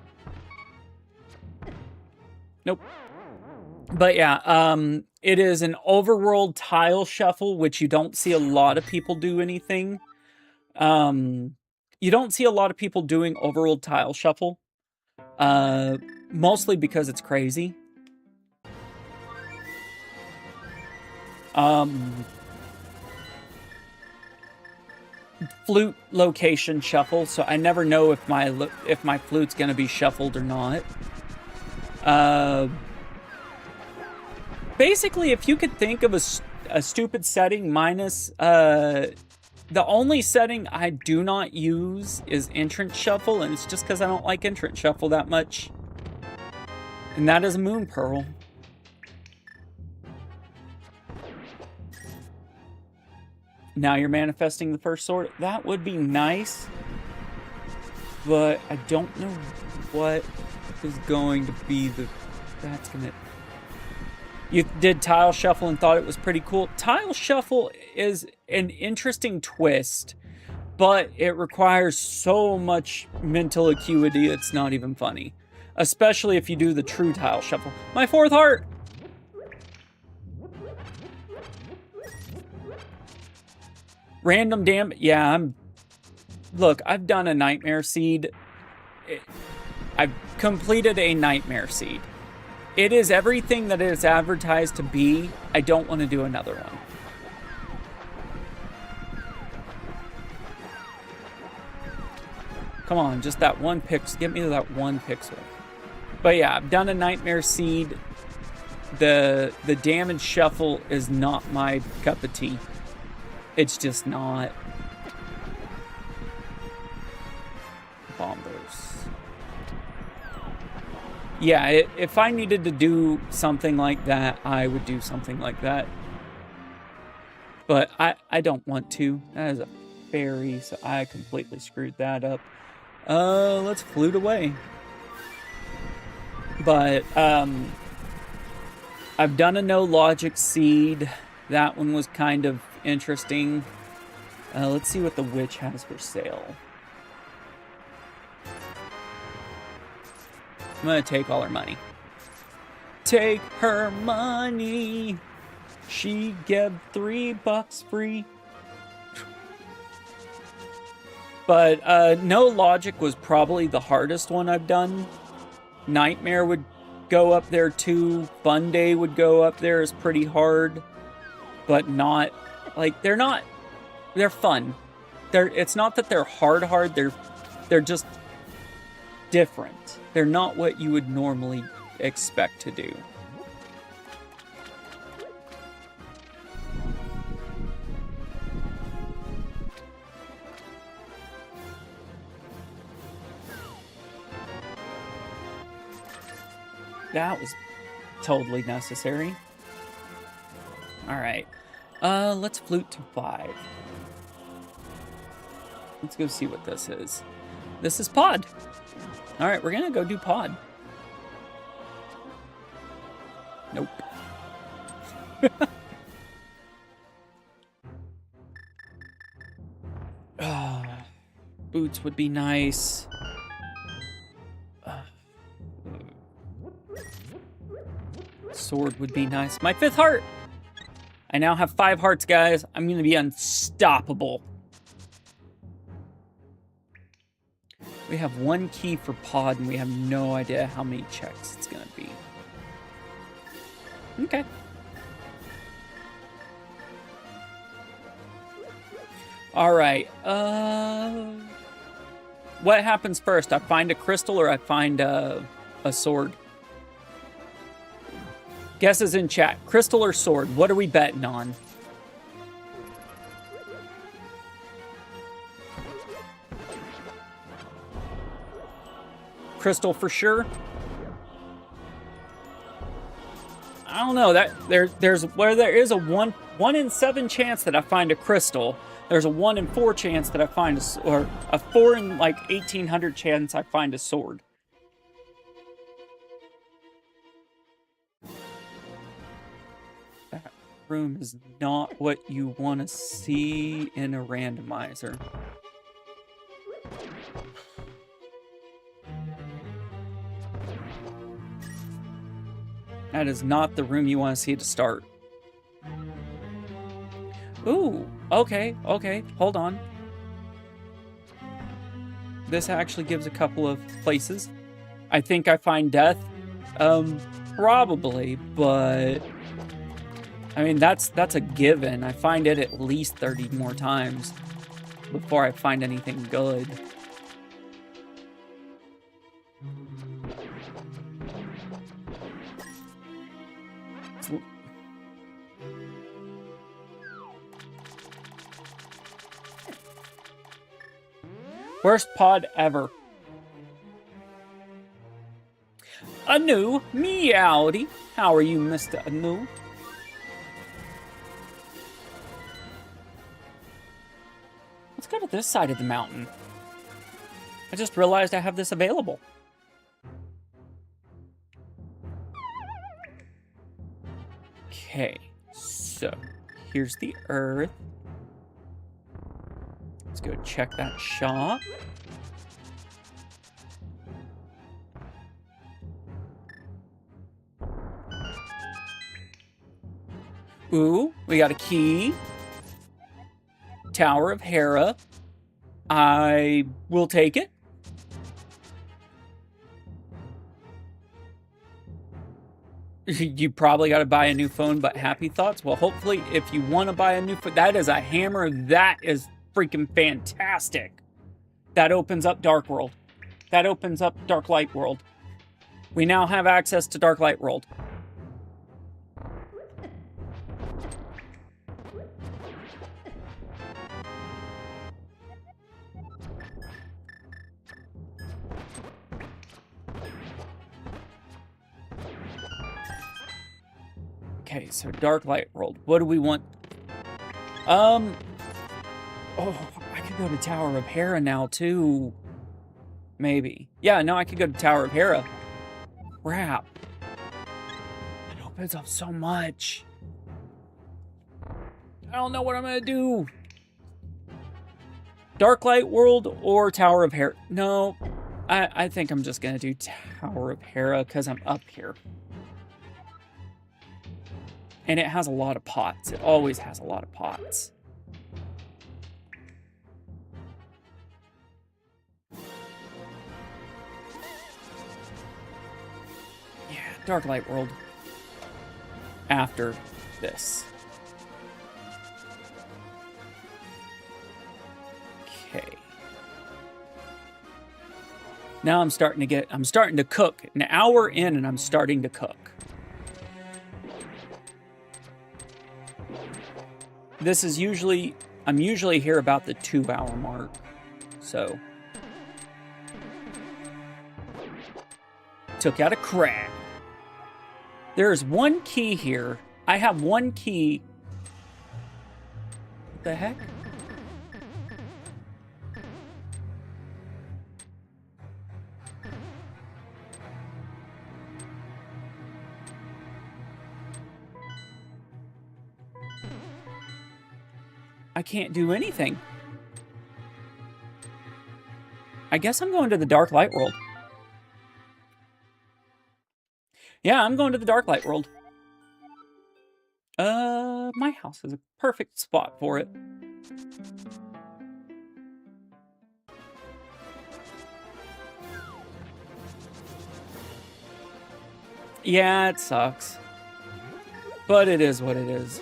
Speaker 1: Nope. But yeah, it is an overworld tile shuffle, which you don't see a lot of people do anything. You don't see a lot of people doing overworld tile shuffle. Mostly because it's crazy. Flute location shuffle, so I never know if my flute's gonna be shuffled or not. Basically, if you could think of a stupid setting minus the only setting I do not use is entrance shuffle, and it's just because I don't like entrance shuffle that much. And that is a moon pearl. Now you're manifesting the first sword. That would be nice. But I don't know what is going to be that's gonna... You did tile shuffle and thought it was pretty cool. Tile shuffle is an interesting twist, but it requires so much mental acuity it's not even funny. Especially if you do the true tile shuffle. My fourth heart! Random damage. Yeah, Look, I've done a Nightmare Seed. I've completed a Nightmare Seed. It is everything that it is advertised to be. I don't want to do another one. Come on, just that one pixel. Get me to that one pixel. But yeah, I've done a Nightmare Seed. The damage shuffle is not my cup of tea. It's just not. Bombers. Yeah, if I needed to do something like that, I would do something like that. But I don't want to. That is a fairy, so I completely screwed that up. Let's flute away. But, I've done a no logic seed. That one was kind of interesting. Let's see what the witch has for sale. I'm gonna take all her money. Take her money. She gave $3 free. But no logic was probably the hardest one I've done. Nightmare would go up there too. Fun Day would go up there as pretty hard, but not like they're fun. It's not that they're hard. They're just different. They're not what you would normally expect to do. That was totally necessary. All right. Let's flute to 5. Let's go see what this is. This is pod. All right, we're gonna go do pod. Nope. Boots would be nice. Sword would be nice. My 5th heart! I now have 5 hearts, guys. I'm gonna be unstoppable. We have 1 key for pod, and we have no idea how many checks it's gonna be. Okay. Alright, what happens first? I find a crystal or I find a sword? Guesses in chat. Crystal or sword? What are we betting on? Crystal for sure. I don't know. There's where there is a 1 in 7 chance that I find a crystal. There's a 1 in 4 chance that I find or a 4 in like 1,800 chance I find a sword. That room is not what you want to see in a randomizer. That is not the room you want to see to start. Ooh, okay, hold on. This actually gives a couple of places. I think I find death. Probably, but I mean, that's a given. I find it at least 30 more times before I find anything good. Worst pod ever. Anu, meowdy. How are you, Mr. Anu? Let's go to this side of the mountain. I just realized I have this available. Okay, so here's the earth. Let's go check that shop. Ooh, we got a key. Tower of Hera. I will take it. You probably got to buy a new phone, but happy thoughts? Well, hopefully, if you want to buy a new phone, that is a hammer. That is freaking fantastic. That opens up Dark World. That opens up Dark Light World. We now have access to Dark Light World. Okay, so Dark Light World. What do we want? Oh, I could go to Tower of Hera now, too. Maybe. Yeah, no, I could go to Tower of Hera. Crap. It opens up so much. I don't know what I'm gonna do. Dark Light World or Tower of Hera? No, I think I'm just gonna do Tower of Hera because I'm up here. And it has a lot of pots. It always has a lot of pots. Yeah, Dark Light World. After this. Okay. Now I'm starting to cook. An hour in and I'm starting to cook. This is I'm usually here about the 2-hour mark. So. Took out a crab. There's one key here. I have one key. What the heck? I can't do anything. I guess I'm going to the Dark Light World. Yeah, I'm going to the Dark Light World. My house is a perfect spot for it. Yeah, it sucks. But it is what it is.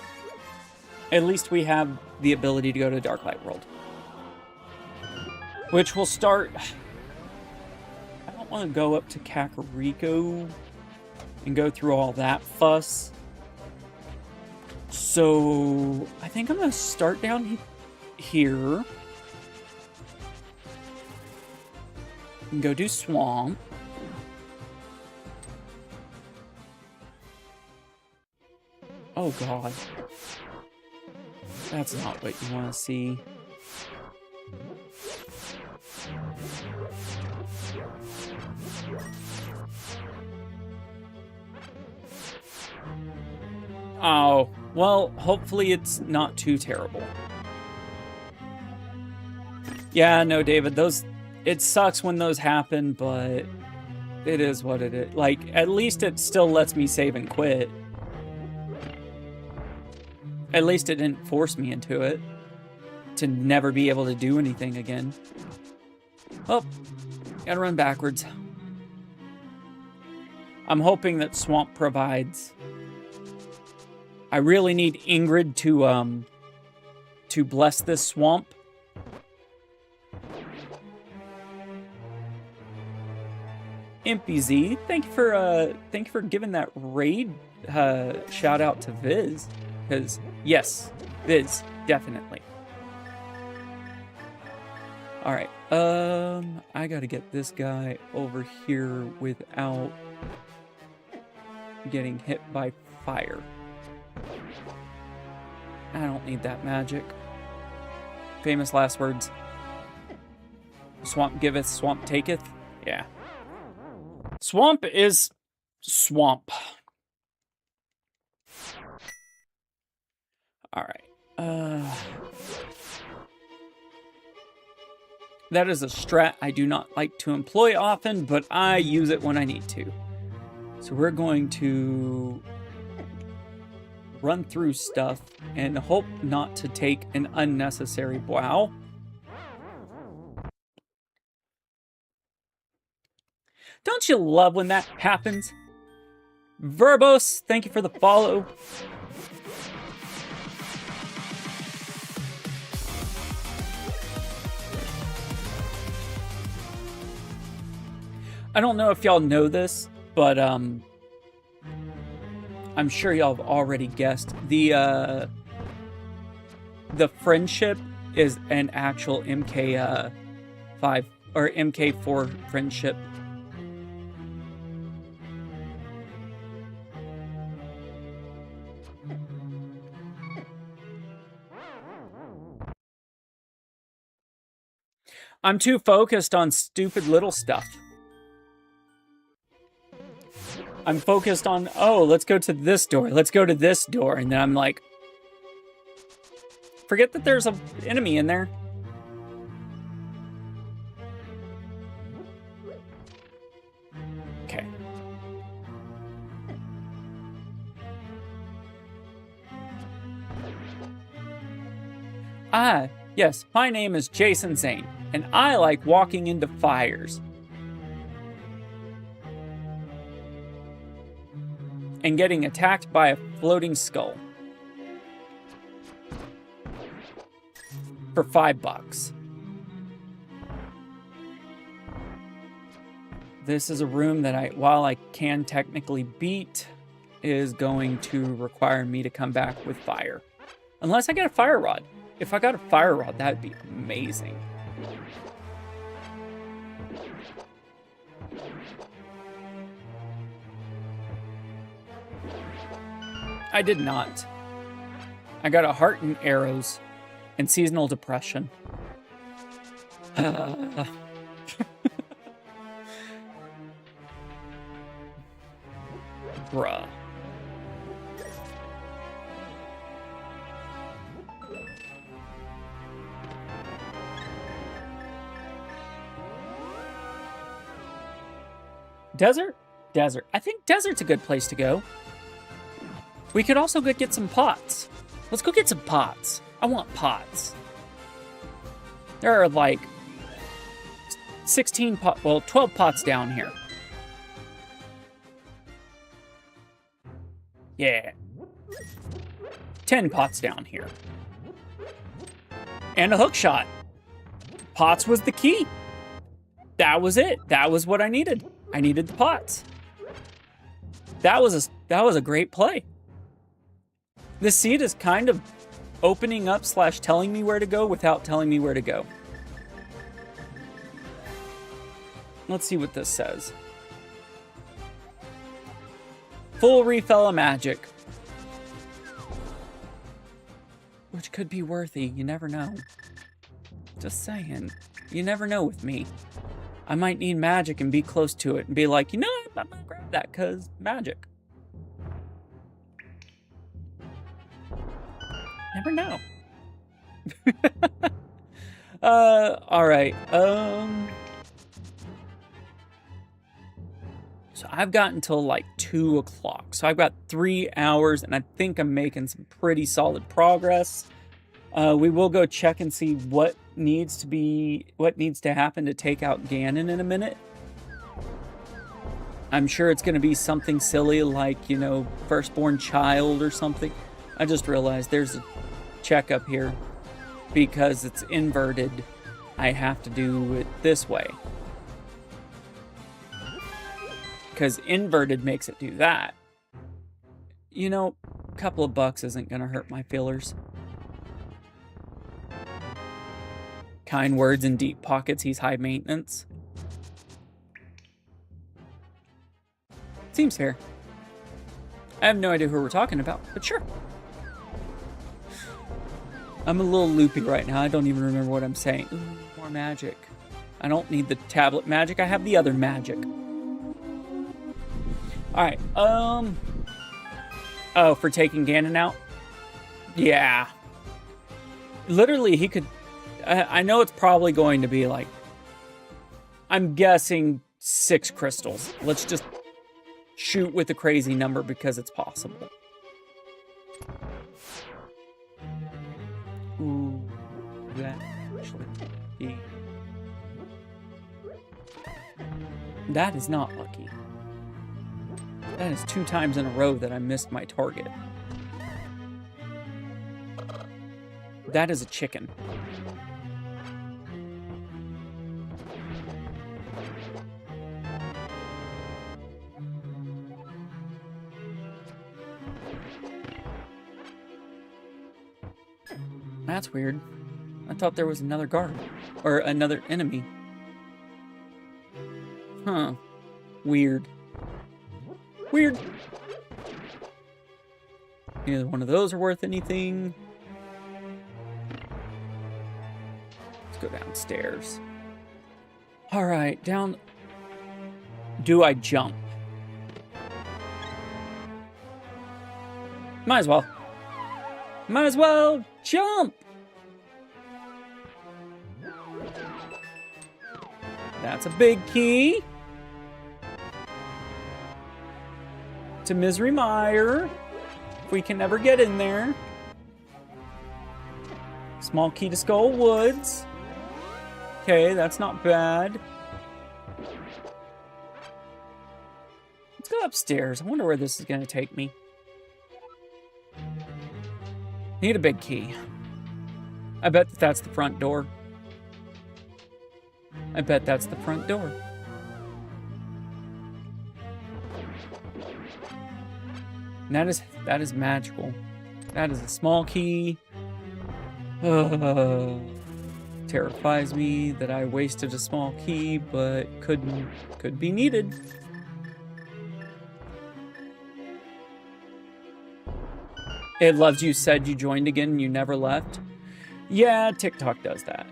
Speaker 1: At least we have the ability to go to Dark Light World. Which will start... I don't want to go up to Kakariko and go through all that fuss. So I think I'm going to start down here. And go do Swamp. Oh god. That's not what you want to see. Oh, well, hopefully it's not too terrible. Yeah, no, David, it sucks when those happen, but it is what it is. Like, at least it still lets me save and quit. At least it didn't force me into it. To never be able to do anything again. Oh, gotta run backwards. I'm hoping that Swamp provides. I really need Ingrid to bless this Swamp. Impy Z, thank you for giving that raid shout out to Viz. Because yes, Viz, definitely. Alright, I gotta get this guy over here without getting hit by fire. I don't need that magic. Famous last words. Swamp giveth, swamp taketh. Yeah. Swamp is swamp. Alright. That is a strat I do not like to employ often, but I use it when I need to. So we're going to run through stuff and hope not to take an unnecessary wow. Don't you love when that happens? Verbos, thank you for the follow. I don't know if y'all know this, but I'm sure y'all have already guessed. The friendship is an actual MK5 or MK4 friendship. I'm too focused on stupid little stuff. I'm focused on, oh, let's go to this door. Let's go to this door. And then I'm like, forget that there's an enemy in there. Okay. Ah, yes, my name is Jason Zane, and I like walking into fires. And getting attacked by a floating skull. For $5. This is a room that while I can technically beat, is going to require me to come back with fire. Unless I get a fire rod. If I got a fire rod, that would be amazing. I did not. I got a heart and arrows and seasonal depression. Bruh. Desert? Desert. I think desert's a good place to go. We could also go get some pots. Let's go get some pots. I want pots. There are like 12 pots down here. Yeah. 10 pots down here. And a hook shot. Pots was the key. That was it. That was what I needed. I needed the pots. That was a great play. This seed is kind of opening up / telling me where to go without telling me where to go. Let's see what this says. Full refill of magic. Which could be worthy, you never know. Just saying. You never know with me. I might need magic and be close to it and be like, you know, I'm gonna grab that because magic. Never know. All right. So I've got until like 2 o'clock. So I've got 3 hours, and I think I'm making some pretty solid progress. We will go check and see what needs to happen to take out Ganon in a minute. I'm sure it's going to be something silly like, you know, firstborn child or something. I just realized there's a checkup here. Because it's inverted, I have to do it this way. Because inverted makes it do that. You know, a couple of bucks isn't going to hurt my feelers. Kind words and deep pockets, he's high maintenance. Seems fair. I have no idea who we're talking about, but sure. I'm a little loopy right now. I don't even remember what I'm saying. Ooh, more magic. I don't need the tablet magic. I have the other magic. Alright, oh, for taking Ganon out? Yeah. Literally, he could... I know it's probably going to be like... I'm guessing 6 crystals. Let's just shoot with a crazy number because it's possible. Ooh, that actually be... That is not lucky. That is 2 times in a row that I missed my target. That is a chicken. That's weird. I thought there was another guard. Or another enemy. Huh. Weird. Weird. Neither one of those are worth anything. Let's go downstairs. All right, down. Do I jump? Might as well. Might as well jump. That's a big key. To Misery Mire. If we can ever get in there. Small key to Skull Woods. Okay, that's not bad. Let's go upstairs. I wonder where this is going to take me. Need a big key. I bet that's the front door. I bet that's the front door. And that is magical. That is a small key. Terrifies me that I wasted a small key, but could be needed. It loves you said you joined again and you never left. Yeah, TikTok does that.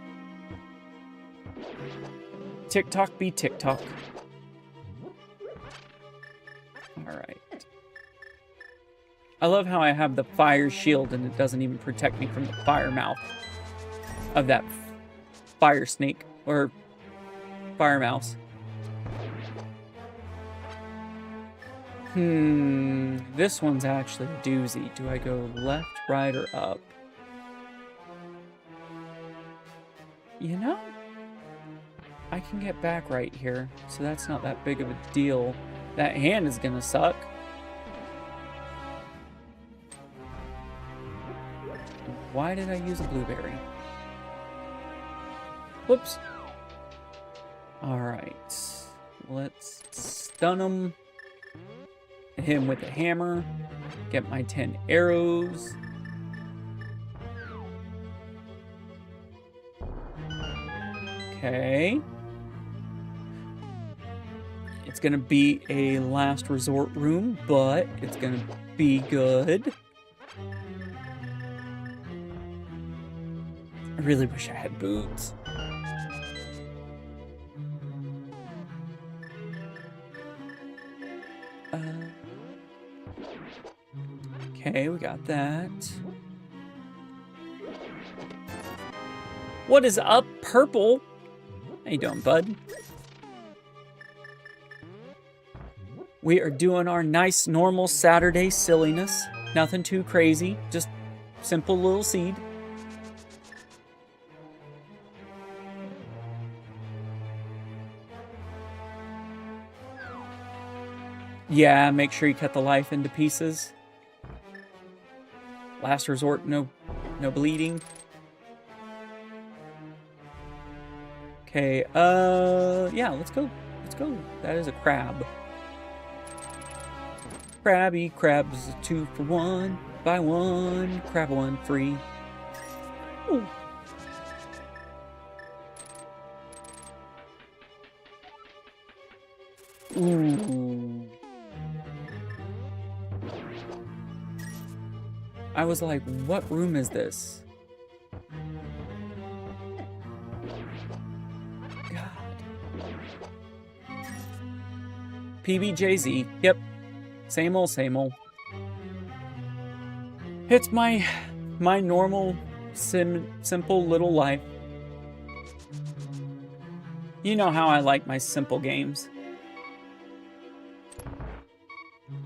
Speaker 1: TikTok be TikTok. Alright. I love how I have the fire shield and it doesn't even protect me from the fire mouth of that fire snake or fire mouse. This one's actually a doozy. Do I go left, right, or up? You know, I can get back right here, so that's not that big of a deal. That hand is gonna suck. Why did I use a blueberry? Whoops. Alright. Let's stun him. Hit him with a hammer. Get my 10 arrows. Okay. It's gonna be a last resort room, but it's gonna be good. I really wish I had boots. Okay, we got that. What is up, Purple? How you doing, bud? We are doing our nice, normal Saturday silliness. Nothing too crazy, just simple little seed. Yeah, make sure you cut the life into pieces. Last resort, no bleeding. Okay, yeah, let's go. Let's go. That is a crab. Krabby Krabs, a 2 for 1. Buy 1, crab 1 free. Ooh. Ooh. I was like, what room is this? God. PBJZ. Yep. Same old, same old. It's my normal, simple little life. You know how I like my simple games.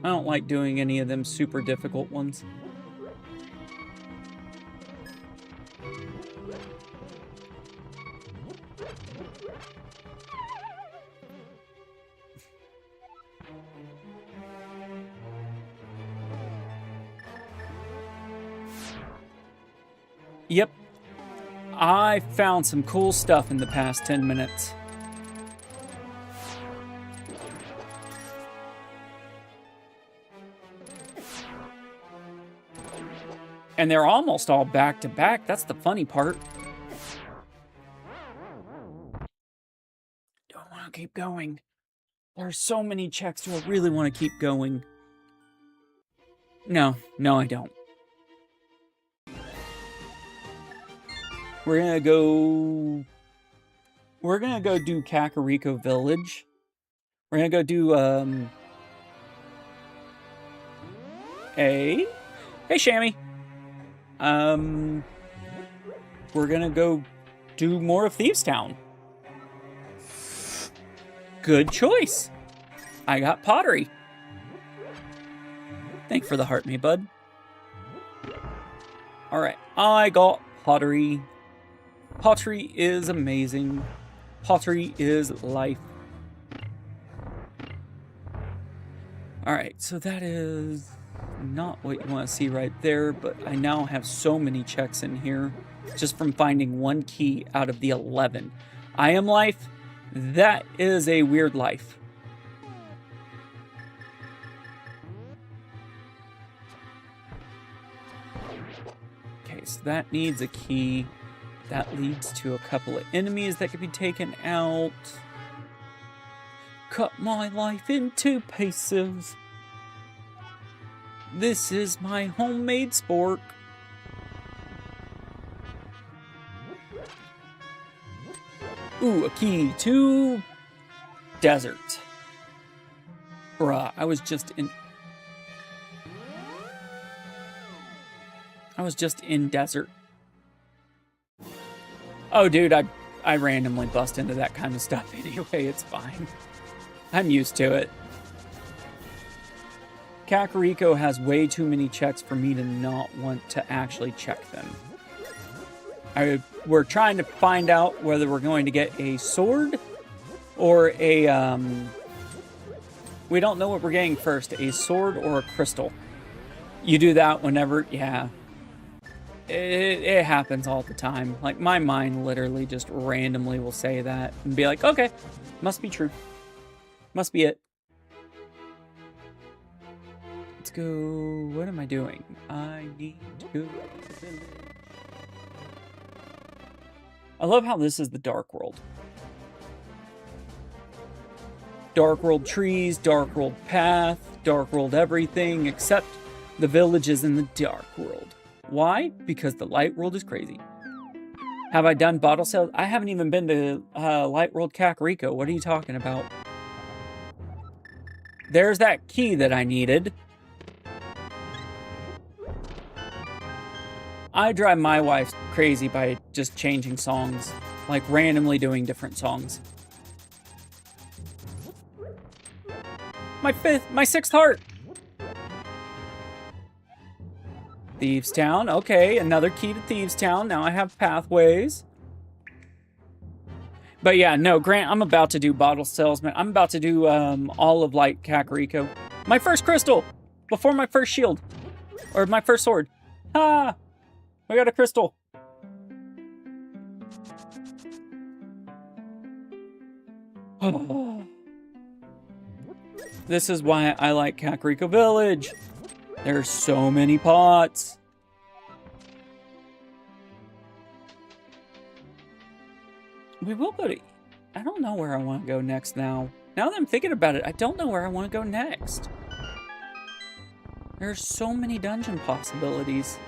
Speaker 1: I don't like doing any of them super difficult ones. Yep. I found some cool stuff in the past 10 minutes. And they're almost all back to back. That's the funny part. Do I want to keep going? There are so many checks. Do I really want to keep going? No, I don't. We're we're gonna go do Kakariko Village. We're gonna go do, Hey, Shammy. We're gonna go do more of Thieves Town. Good choice. I got pottery. Thanks for the heart, me bud. All right, I got pottery. Pottery is amazing. Pottery is life. All right, so that is not what you want to see right there, but I now have so many checks in here just from finding one key out of the 11. I am life. That is a weird life. Okay, so that needs a key. That leads to a couple of enemies that could be taken out. Cut my life into pieces. This is my homemade spork. Ooh, a key to desert. Bruh, I was just in desert. Oh, dude, I randomly bust into that kind of stuff anyway. It's fine. I'm used to it. Kakariko has way too many checks for me to not want to actually check them. We're trying to find out whether we're going to get a sword or a, we don't know what we're getting first, a sword or a crystal. You do that whenever, yeah. It happens all the time. Like, my mind literally just randomly will say that and be like, okay, must be true. Must be it. Let's go. What am I doing? I need to go to the village. I love how this is the Dark World. Dark World trees, Dark World path, Dark World everything, except the village is in the Dark World. Why? Because the Light World is crazy. Have I done bottle sales? I haven't even been to Light World Kakariko. What are you talking about? There's that key that I needed. I drive my wife crazy by just changing songs. Like, randomly doing different songs. My sixth heart! Thieves Town, okay, another key to Thieves Town. Now I have pathways. But yeah, no, Grant, I'm about to do Bottle Salesman. I'm about to do all of Light Kakariko. My first crystal! Before my first shield. Or my first sword. Ah! I got a crystal. This is why I like Kakariko Village. There's so many pots. We will go to... I don't know where I want to go next now. Now that I'm thinking about it, I don't know where I want to go next. There's so many dungeon possibilities.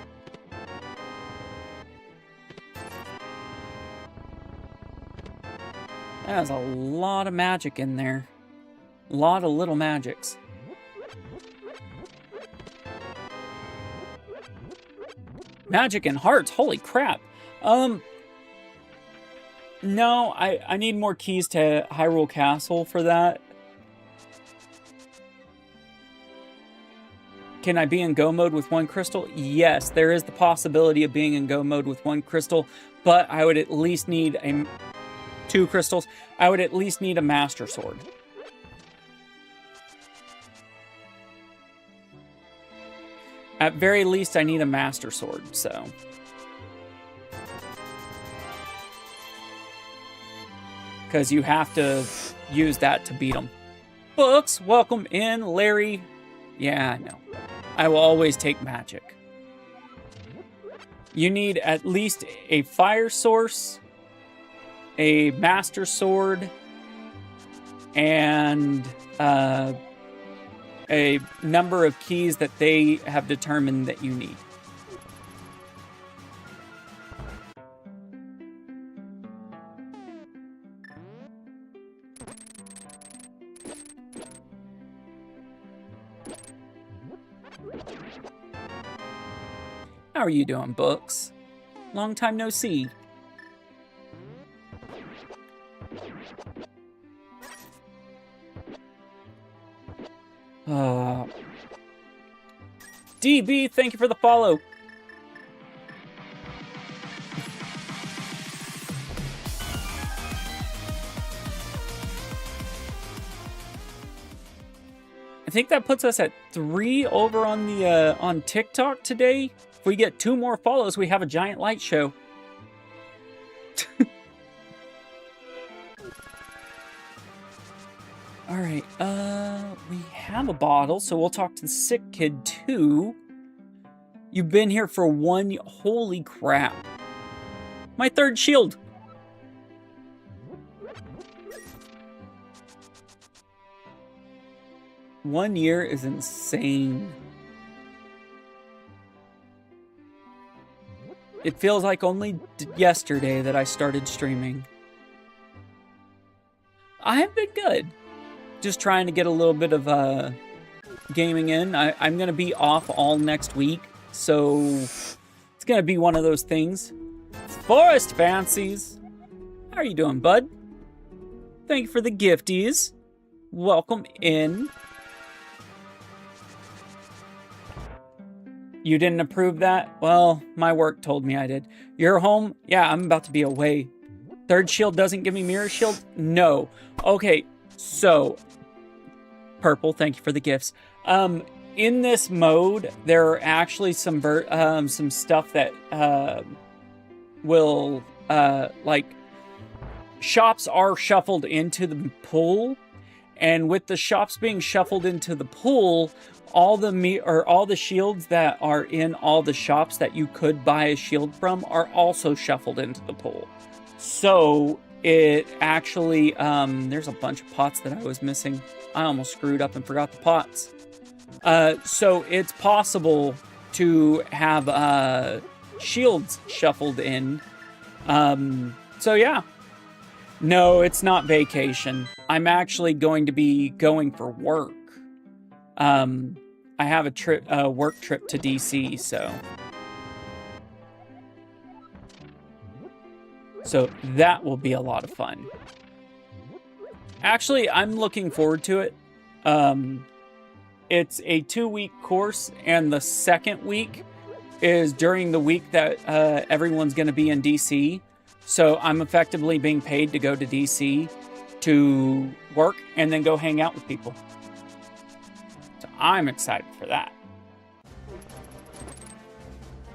Speaker 1: There's a lot of magic in there. A lot of little magics. Magic and hearts, holy crap. No, I need more keys to Hyrule Castle for that. Can I be in go mode with one crystal? Yes, there is the possibility of being in go mode with one crystal, but I would at least need two crystals. I would at least need a Master Sword. At very least, I need a Master Sword, so... Because you have to use that to beat them. Books, welcome in, Larry. Yeah, I know. I will always take magic. You need at least a fire source, a Master Sword, and a number of keys that they have determined that you need. How are you doing, Books? Long time no see. DB, thank you for the follow. I think that puts us at 3 over on the on TikTok today. If we get 2 more follows, we have a giant light show. All right, we have a bottle, so we'll talk to the sick kid too. You've been here for 1... Holy crap. My 3rd shield. One year is insane. It feels like only yesterday that I started streaming. I have been good. Just trying to get a little bit of gaming in. I'm going to be off all next week, so it's going to be one of those things. Forest Fancies. How are you doing, bud? Thank you for the gifties. Welcome in. You didn't approve that? Well, my work told me I did. You're home? Yeah, I'm about to be away. 3rd shield doesn't give me mirror shield? No. Okay, so... Purple, thank you for the gifts. In this mode, there are actually some stuff that will... like, shops are shuffled into the pool. And with the shops being shuffled into the pool... all the shields that are in all the shops that you could buy a shield from are also shuffled into the pool. So it actually, there's a bunch of pots that I was missing. I almost screwed up and forgot the pots. So it's possible to have shields shuffled in. So yeah. No, it's not vacation. I'm actually going to be going for work. I have a work trip to DC, so that will be a lot of fun. Actually, I'm looking forward to it. It's a 2-week course, and the 2nd week is during the week that everyone's going to be in DC. So I'm effectively being paid to go to DC to work and then go hang out with people. So I'm excited for that.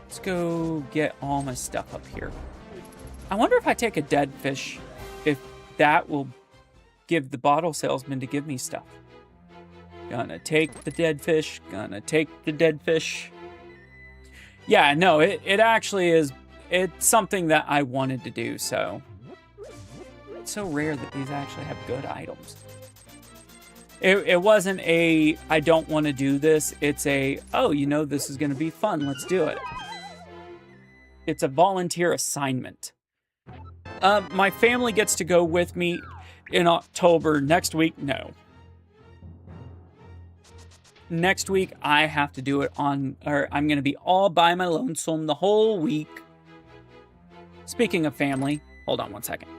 Speaker 1: Let's go get all my stuff up here. I wonder if I take a dead fish, if that will give the bottle salesman to give me stuff. Gonna take the dead fish, gonna take the dead fish. Yeah, no, it actually is, it's something that I wanted to do, so. It's so rare that these actually have good items. It wasn't a, I don't want to do this. It's a, oh, you know, this is going to be fun. Let's do it. It's a volunteer assignment. My family gets to go with me in October. Next week, no. Next week, I have to do it I'm going to be all by my lonesome the whole week. Speaking of family, hold on one second.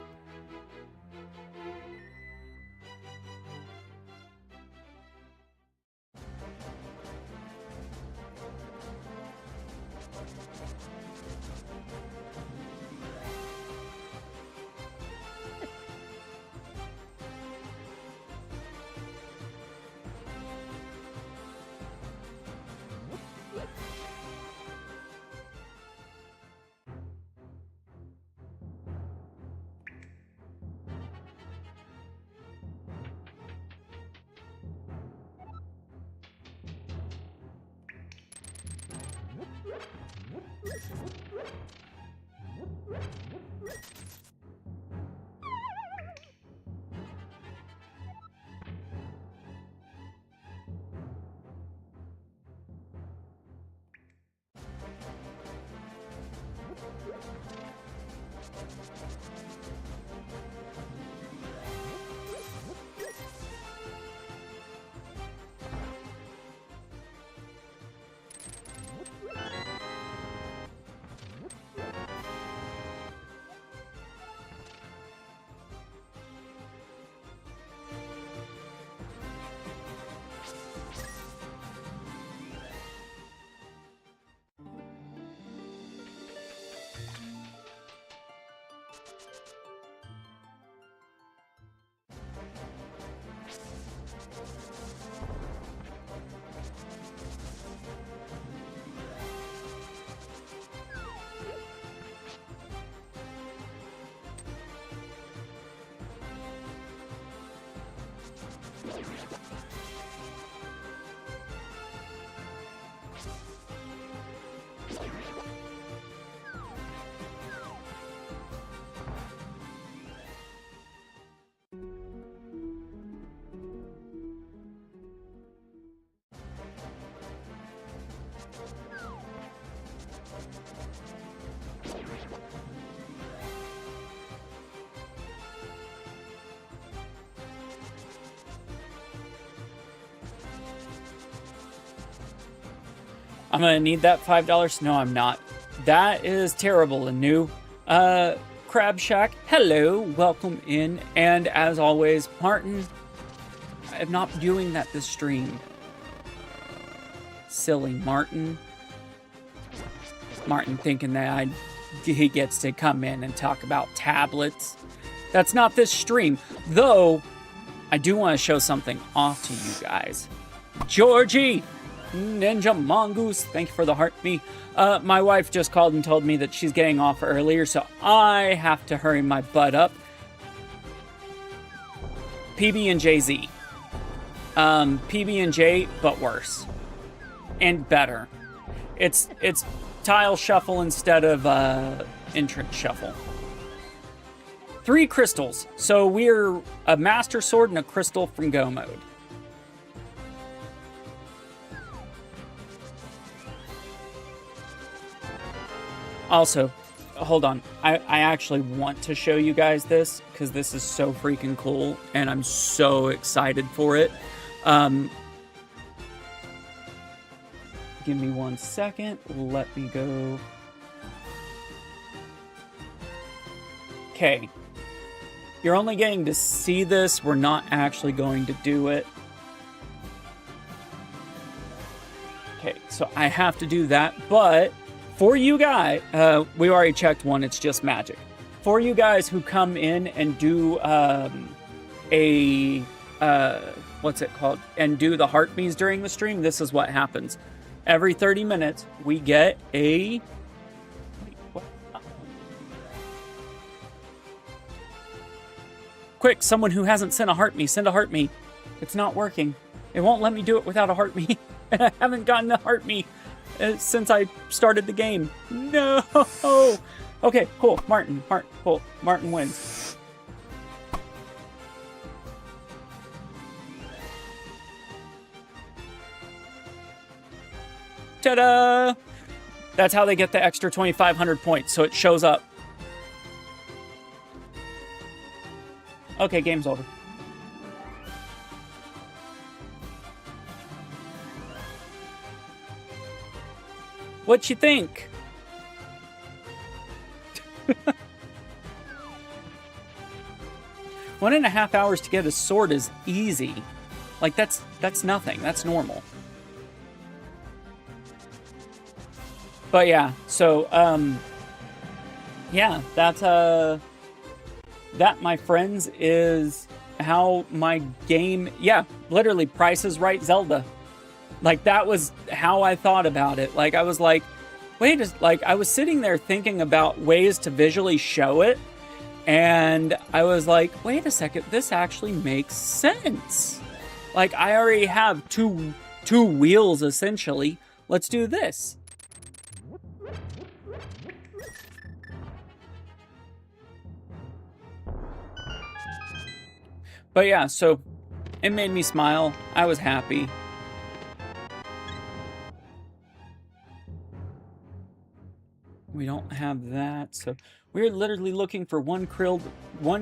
Speaker 1: I'm gonna need that $5. No, I'm not. That is terrible and new. Crab Shack, hello, welcome in. And as always, Martin, I'm not doing that this stream. Silly Martin. Martin thinking that he gets to come in and talk about tablets. That's not this stream. Though, I do want to show something off to you guys. Georgie! Ninja Mongoose, thank you for the heart me. My wife just called and told me that she's getting off earlier, so I have to hurry my butt up. PB&JZ. PB&J, but worse. And better. It's tile shuffle instead of entrance shuffle. 3 crystals. So we're a Master Sword and a crystal from Go mode. Also, hold on. I actually want to show you guys this because this is so freaking cool and I'm so excited for it. Give me 1 second. Let me go. Okay. You're only getting to see this. We're not actually going to do it. Okay, so I have to do that, but for you guys, we already checked one, it's just magic. For you guys who come in and do what's it called? And do the heart bees during the stream, this is what happens. Every 30 minutes, we get a... Quick, someone who hasn't sent a heart me, send a heart me. It's not working. It won't let me do it without a heart me. And I haven't gotten a heart me since I started the game. No! Okay, cool. Cool. Martin wins. Ta-da! That's how they get the extra 2,500 points, so it shows up. Okay, game's over. What you think? 1.5 hours to get a sword is easy. Like, that's nothing. That's normal. But yeah, so, yeah, that's, that, my friends, is how my game, yeah, literally Price is Right Zelda. Like, that was how I thought about it. Like, I was like, wait, I was sitting there thinking about ways to visually show it. And I was like, wait a second, this actually makes sense. Like, I already have two wheels, essentially. Let's do this. But yeah, so it made me smile. I was happy. We don't have that, so we're literally looking for one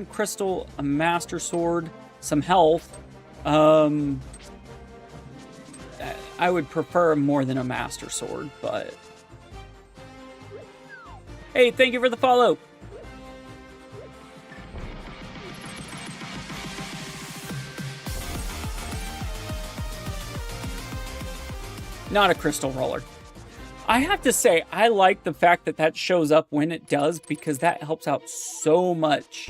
Speaker 1: crystal, a Master Sword, some health. I would prefer more than a Master Sword, but... Hey, thank you for the follow! Not a crystal roller. I have to say, I like the fact that that shows up when it does, because that helps out so much.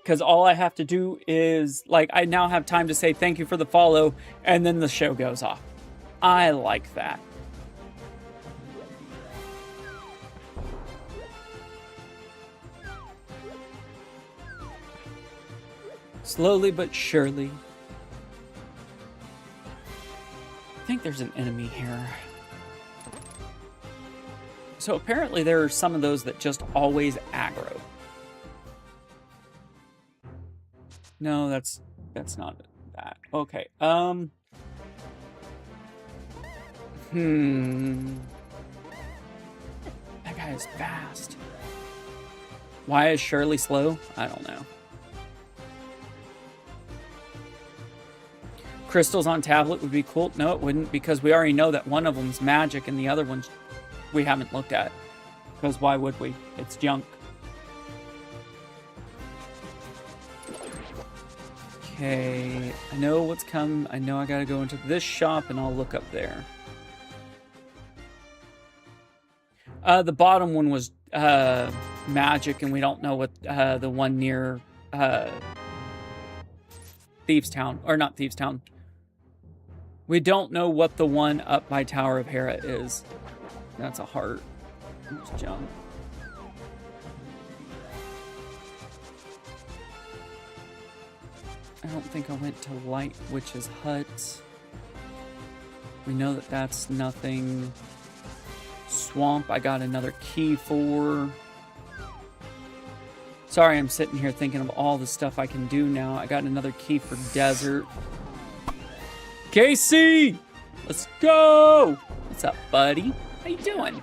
Speaker 1: Because all I have to do is, like, I now have time to say thank you for the follow, and then the show goes off. I like that. Slowly but surely. I think there's an enemy here. So apparently there are some of those that just always aggro. No, that's not that. Okay. That guy is fast. Why is Shirley slow? I don't know. Crystals on tablet would be cool. No, it wouldn't, because we already know that one of them's magic and the other one's we haven't looked at. Because why would we? It's junk. Okay, I know what's come. I know I gotta go into this shop and I'll look up there. The bottom one was magic, and we don't know what the one near Thieves Town, or not Thieves Town. We don't know what the one up by Tower of Hera is. That's a heart. Let's jump. I don't think I went to Light Witch's hut. We know that that's nothing. Swamp, I got another key for. Sorry, I'm sitting here thinking of all the stuff I can do now. I got another key for desert. Casey! Let's go! What's up, buddy? How you doing?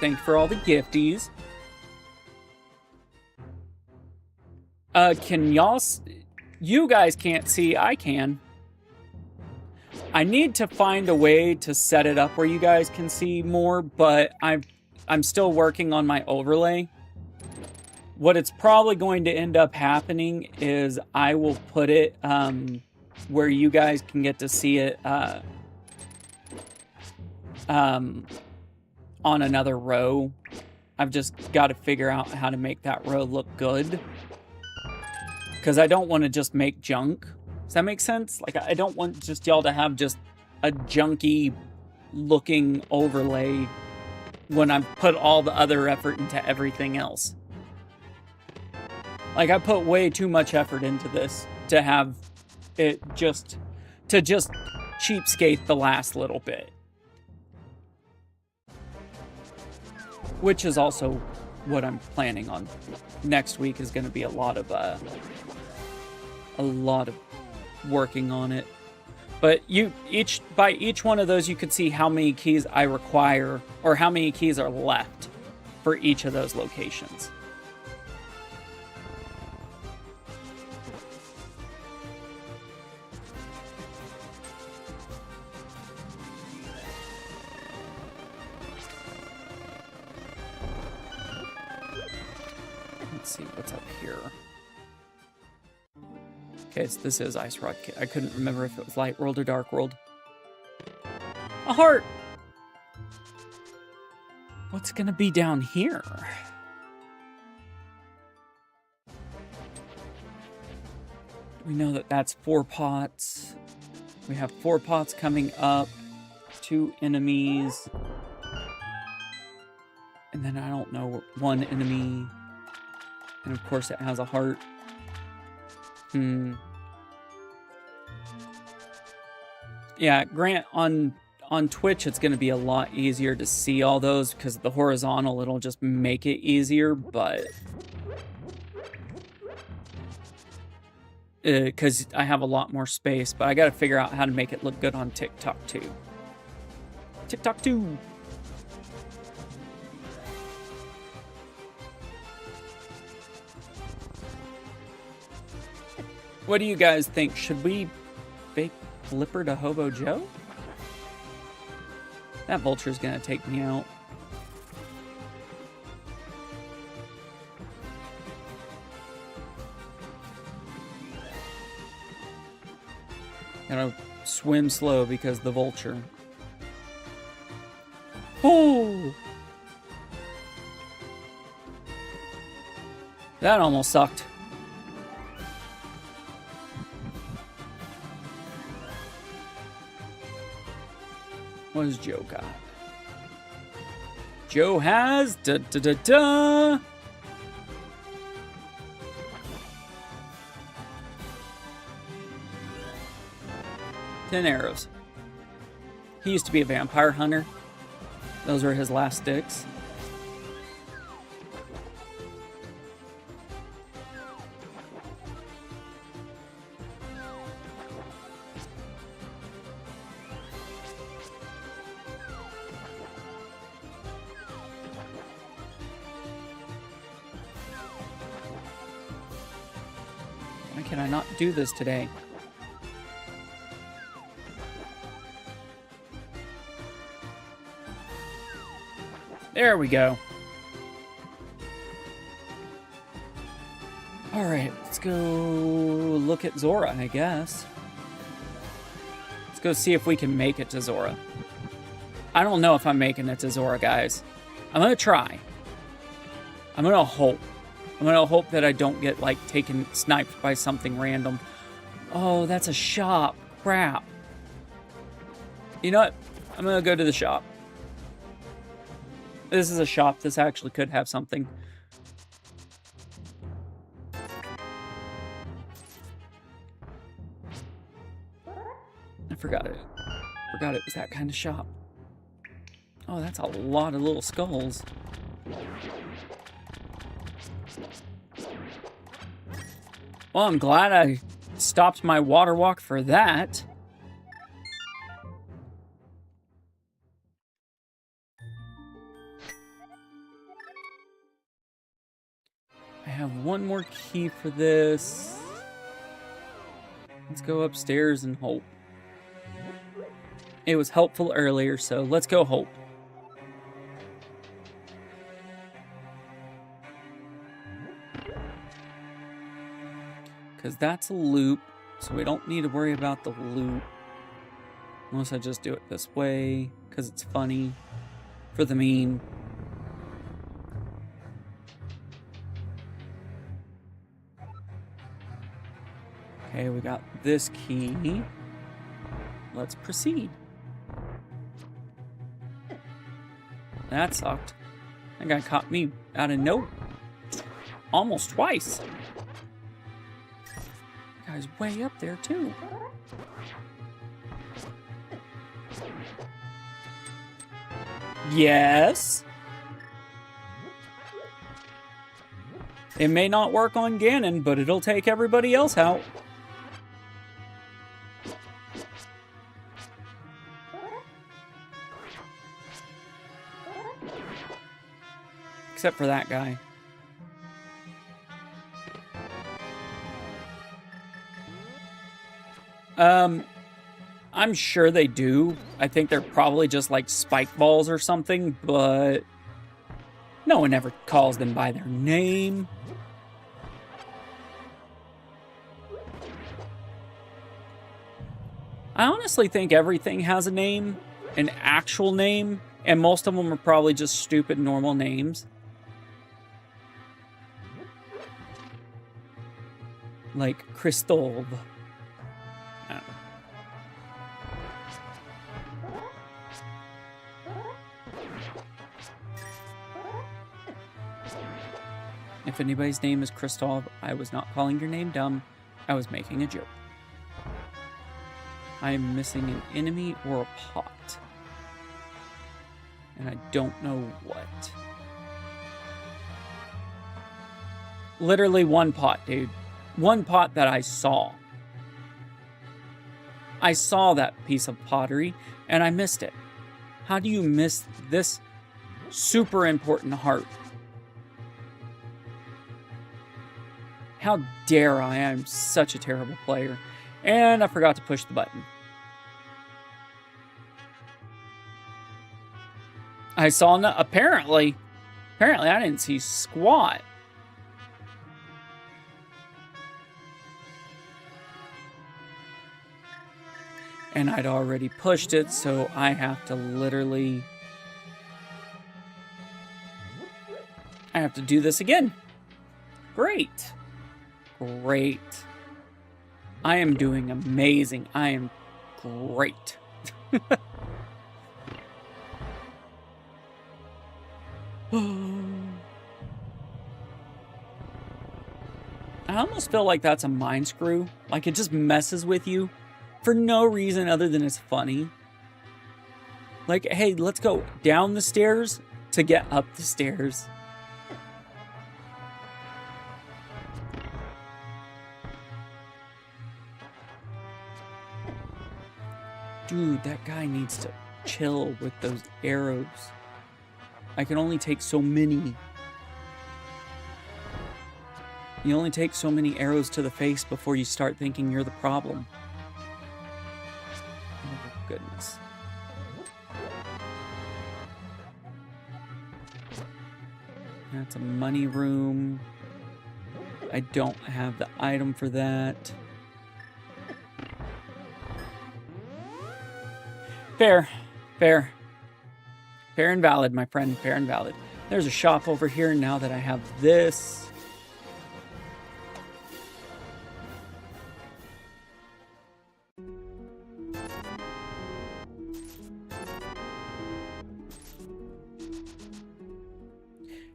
Speaker 1: Thanks for all the gifties. Can y'all... You guys can't see, I can. I need to find a way to set it up where you guys can see more, but I'm still working on my overlay. What it's probably going to end up happening is I will put it where you guys can get to see it on another row. I've just got to figure out how to make that row look good. Because I don't want to just make junk. Does that make sense? Like, I don't want just y'all to have just a junky looking overlay when I've put all the other effort into everything else. Like, I put way too much effort into this to have it just cheapskate the last little bit. Which is also what I'm planning on. Next week is going to be a lot of working on it. But by each one of those, you could see how many keys I require, or how many keys are left for each of those locations. Let's see what's up here. Okay, so this is Ice Rock. I couldn't remember if it was Light World or Dark World. A heart! What's gonna be down here? We know that that's 4 pots. We have 4 pots coming up. 2 enemies. And then I don't know, 1 enemy. And of course it has a heart. Yeah, Grant, on Twitch, it's going to be a lot easier to see all those because the horizontal, it'll just make it easier, but... Because I have a lot more space, but I got to figure out how to make it look good on TikTok, too. TikTok, too! What do you guys think? Should we bake Flipper to Hobo Joe? That vulture's gonna take me out. Gotta swim slow because the vulture. Oh! That almost sucked. What has Joe got? Joe has 10 arrows. He used to be a vampire hunter. Those were his last sticks. Why can I not do this today? There we go. All right, let's go look at Zora, I guess. Let's go see if we can make it to Zora. I don't know if I'm making it to Zora, guys. I'm gonna try. I'm gonna hope. I'm gonna hope that I don't get, like, sniped by something random. Oh, that's a shop. Crap. You know what? I'm gonna go to the shop. This is a shop. This actually could have something. I forgot it. Forgot it was that kind of shop. Oh, that's a lot of little skulls. Well, I'm glad I stopped my water walk for that. I have one more key for this. Let's go upstairs and hope. It was helpful earlier, so let's go hope. Because that's a loop, so we don't need to worry about the loop. Unless I just do it this way, because it's funny for the meme. Okay, we got this key. Let's proceed. That sucked. That guy caught me out of nowhere. Almost twice. That guy's way up there, too. Yes. It may not work on Ganon, but it'll take everybody else out. Except for that guy. I'm sure they do. I think they're probably just like spike balls or something, but no one ever calls them by their name. I honestly think everything has a name, an actual name, and most of them are probably just stupid normal names. Like Christophe. I don't know. If anybody's name is Christophe, I was not calling your name dumb. I was making a joke. I am missing an enemy or a pot. And I don't know what. Literally one pot, dude. One pot that I saw. I saw that piece of pottery, and I missed it. How do you miss this super important heart? How dare I? I'm such a terrible player. And I forgot to push the button. I saw no... Apparently I didn't see squat. And I'd already pushed it, so I have to literally... I have to do this again. Great. Great. I am doing amazing. I am great. I almost feel like that's a mind screw. Like it just messes with you For no reason other than it's funny. Like, hey, let's go down the stairs to get up the stairs. Dude, that guy needs to chill with those arrows. I can only take so many. You only take so many arrows to the face before you start thinking you're the problem. Oh, goodness. That's a money room. I don't have the item for that. Fair. Fair. Fair and valid, my friend. Fair and valid. There's a shop over here now that I have this.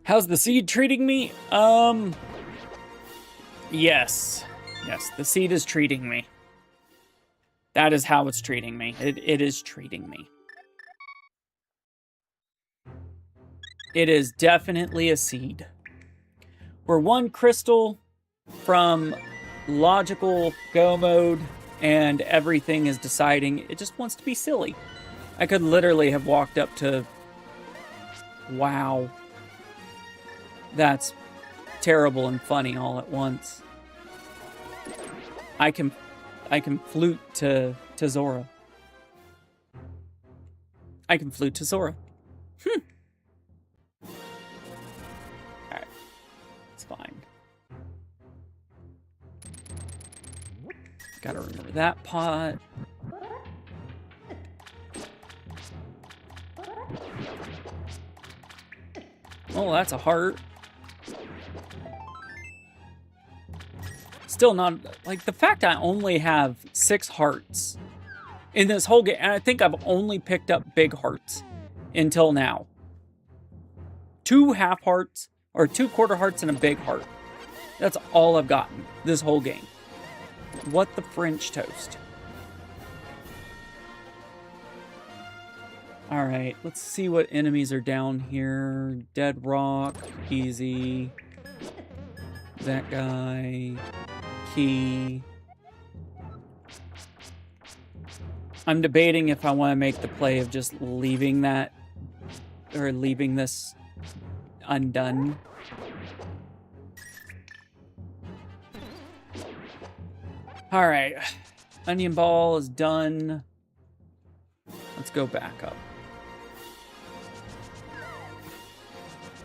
Speaker 1: How's the seed treating me? Yes. Yes, the seed is treating me. That is how it's treating me. It is treating me. It is definitely a seed. We're one crystal from logical go mode, and everything is deciding it just wants to be silly. I could literally have walked up to... Wow. That's terrible and funny all at once. I can flute to Zora. I can flute to Zora. Alright. It's fine. Gotta remember that pot. Oh, that's a heart. Still not, like, the fact I only have 6 hearts in this whole game, and I think I've only picked up big hearts until now. 2 half hearts, or 2 quarter hearts and a big heart. That's all I've gotten this whole game. What the French toast. Alright, let's see what enemies are down here. Dead rock, easy. That guy... Key. I'm debating if I want to make the play of just leaving that, or leaving this undone. All right, onion ball is done. Let's go back up.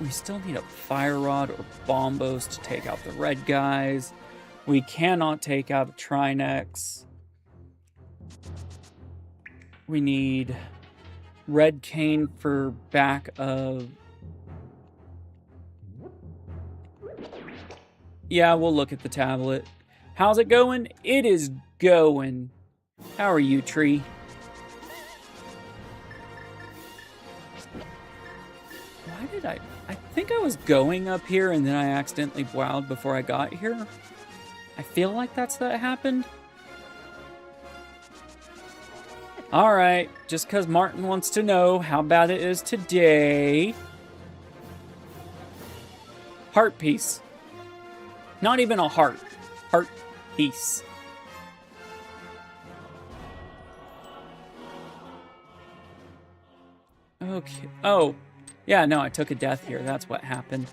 Speaker 1: We still need a fire rod or bombos to take out the red guys. We cannot take out a Trinex. We need red cane for back of... Yeah, we'll look at the tablet. How's it going? It is going. How are you, tree? Why did I think I was going up here and then I accidentally wowed before I got here. I feel like that's that happened. Alright, just because Martin wants to know how bad it is today. Heart piece. Not even a heart. Heart piece. Okay. Oh. Yeah, no, I took a death here. That's what happened.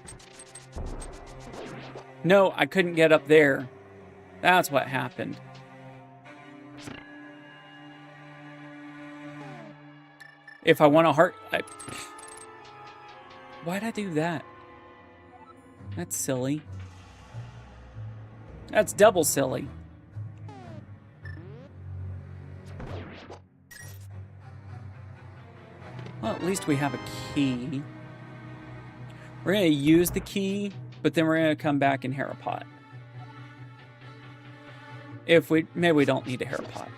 Speaker 1: No, I couldn't get up there. That's what happened. If I want a heart... Why'd I do that? That's silly. That's double silly. Well, at least we have a key. We're going to use the key, but then we're going to come back in Harapot. Maybe we don't need a Harapot.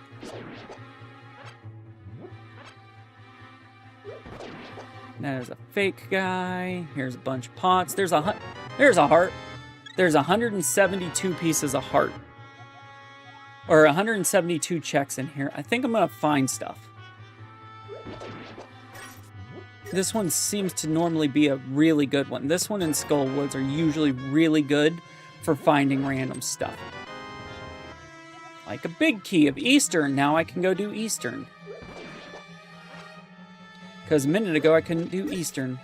Speaker 1: There's a fake guy. Here's a bunch of pots. There's a heart. There's 172 pieces of heart. Or 172 checks in here. I think I'm gonna find stuff. This one seems to normally be a really good one. This one and Skullwoods are usually really good for finding random stuff. Like a big key of Eastern. Now I can go do Eastern. Because a minute ago I couldn't do Eastern.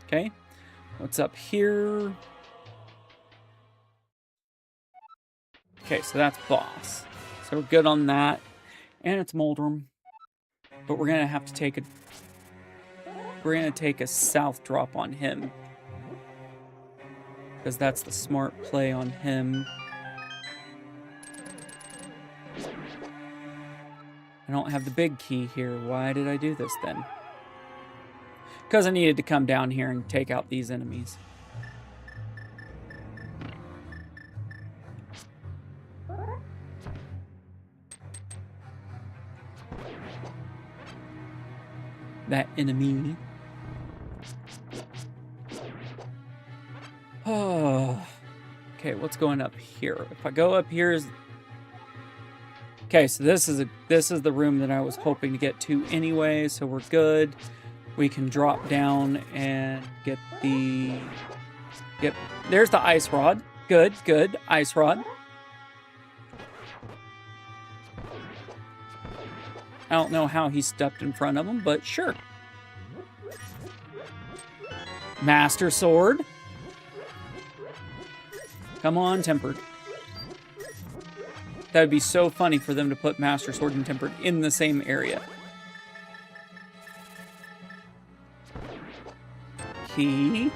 Speaker 1: Okay. What's up here? Okay, so that's boss. So we're good on that. And it's Moldrum. But we're gonna have to take a... We're gonna take a south drop on him. Because that's the smart play on him. I don't have the big key here. Why did I do this then? Because I needed to come down here and take out these enemies. That enemy. Oh. Okay, what's going up here? If I go up here is... Okay, so this is the room that I was hoping to get to anyway, so we're good. We can drop down and get the... Yep, there's the ice rod. Good, good, ice rod. I don't know how he stepped in front of him, but sure. Master Sword. Come on, Tempered. That would be so funny for them to put Master Sword and Tempered in the same area. Key.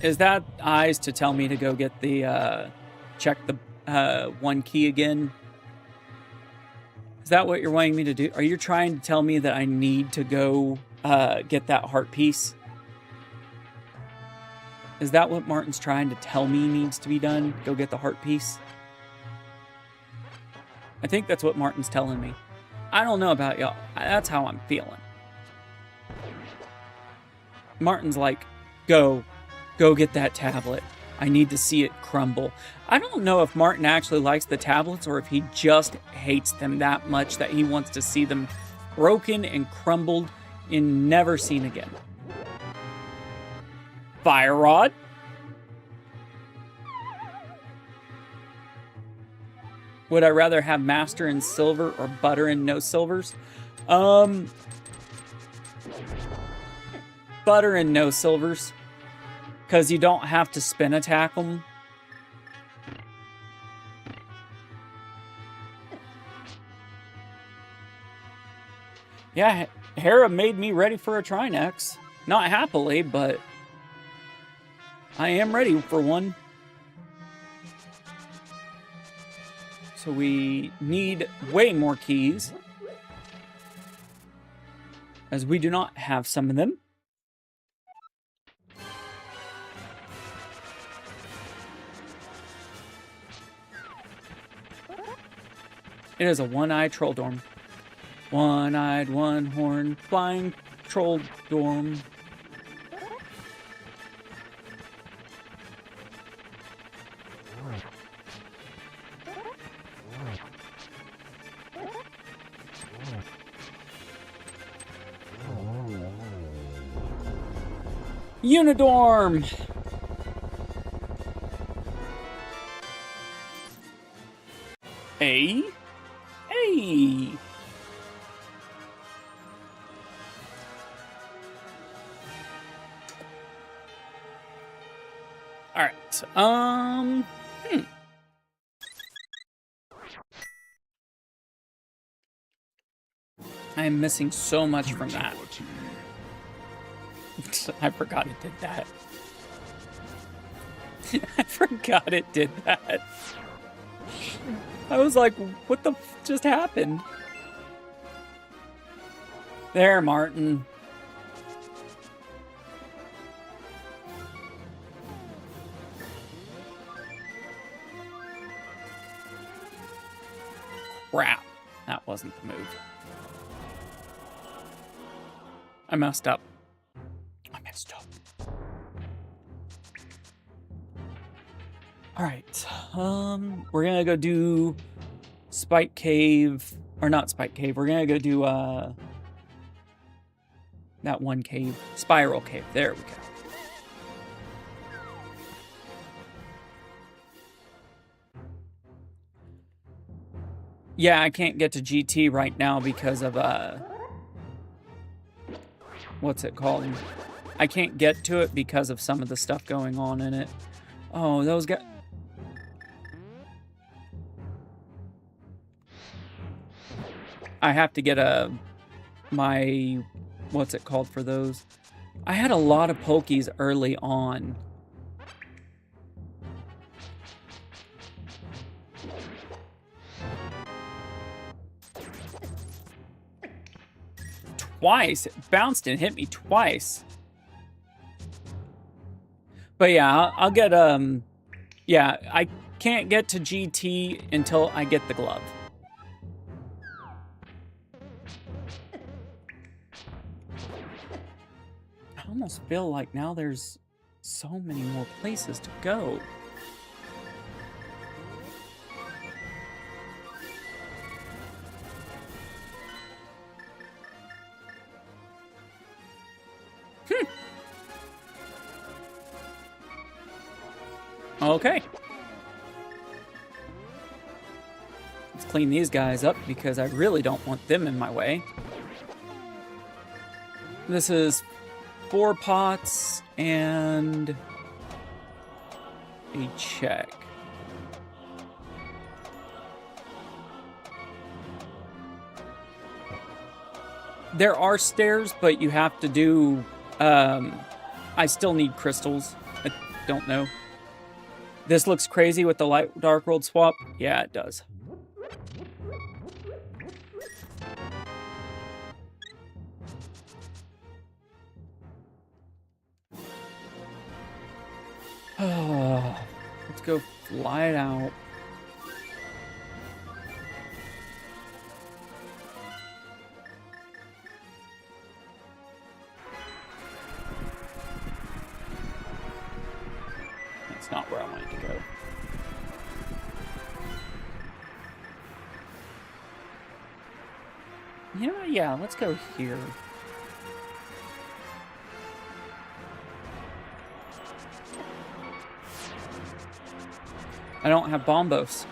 Speaker 1: Is that eyes to tell me to go get the, check the one key again? Is that what you're wanting me to do? Are you trying to tell me that I need to go get that heart piece? Is that what Martin's trying to tell me needs to be done? Go get the heart piece? I think that's what Martin's telling me. I don't know about y'all. That's how I'm feeling. Martin's like, go get that tablet. I need to see it crumble. I don't know if Martin actually likes the tablets or if he just hates them that much that he wants to see them broken and crumbled and never seen again. Fire Rod. Would I rather have Master and Silver or Butter and no Silvers? Butter and no Silvers. Because you don't have to spin attack them. Yeah, Hera made me ready for a Trinex. Not happily, but I am ready for one. So we need way more keys, as we do not have some of them. It is a one-eyed troll dorm. One-eyed, one-horn, flying troll dorm. Unidorm! Hey? Hey! Alright, I am missing so much from that. I forgot it did that. I forgot it did that. I was like, what the f just happened? There, Martin. Crap. That wasn't the move. I messed up. All right. We're gonna go do Spike Cave, or not Spike Cave. We're gonna go do that one cave, Spiral Cave. There we go. Yeah, I can't get to GT right now because of what's it called? I can't get to it because of some of the stuff going on in it. Oh, those guys. I have to get my, what's it called for those? I had a lot of Pokies early on. Twice. It bounced and hit me twice. But yeah, I'll get, yeah, I can't get to GT until I get the glove. I almost feel like now there's so many more places to go. Okay. Let's clean these guys up because I really don't want them in my way. This is 4 pots and a check. There are stairs, but you have to do, I still need crystals. I don't know. This looks crazy with the light dark world swap. Yeah, it does. Let's go fly it out. That's not where I wanted to go. You know what? Yeah, let's go here. I don't have bombos.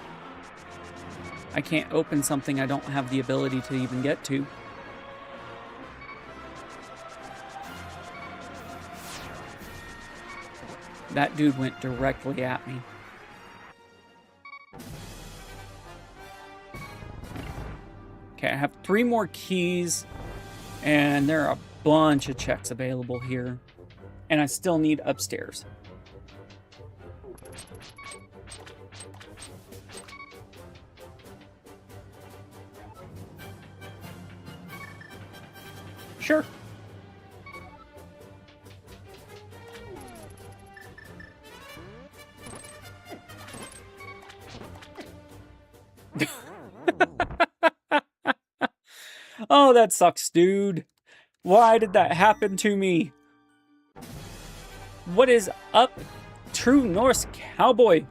Speaker 1: I can't open something I don't have the ability to even get to. That dude went directly at me. Okay, I have 3 more keys, and there are a bunch of checks available here. And I still need upstairs. Sure. Oh, that sucks, dude. Why did that happen to me? What is up, True Norse Cowboy?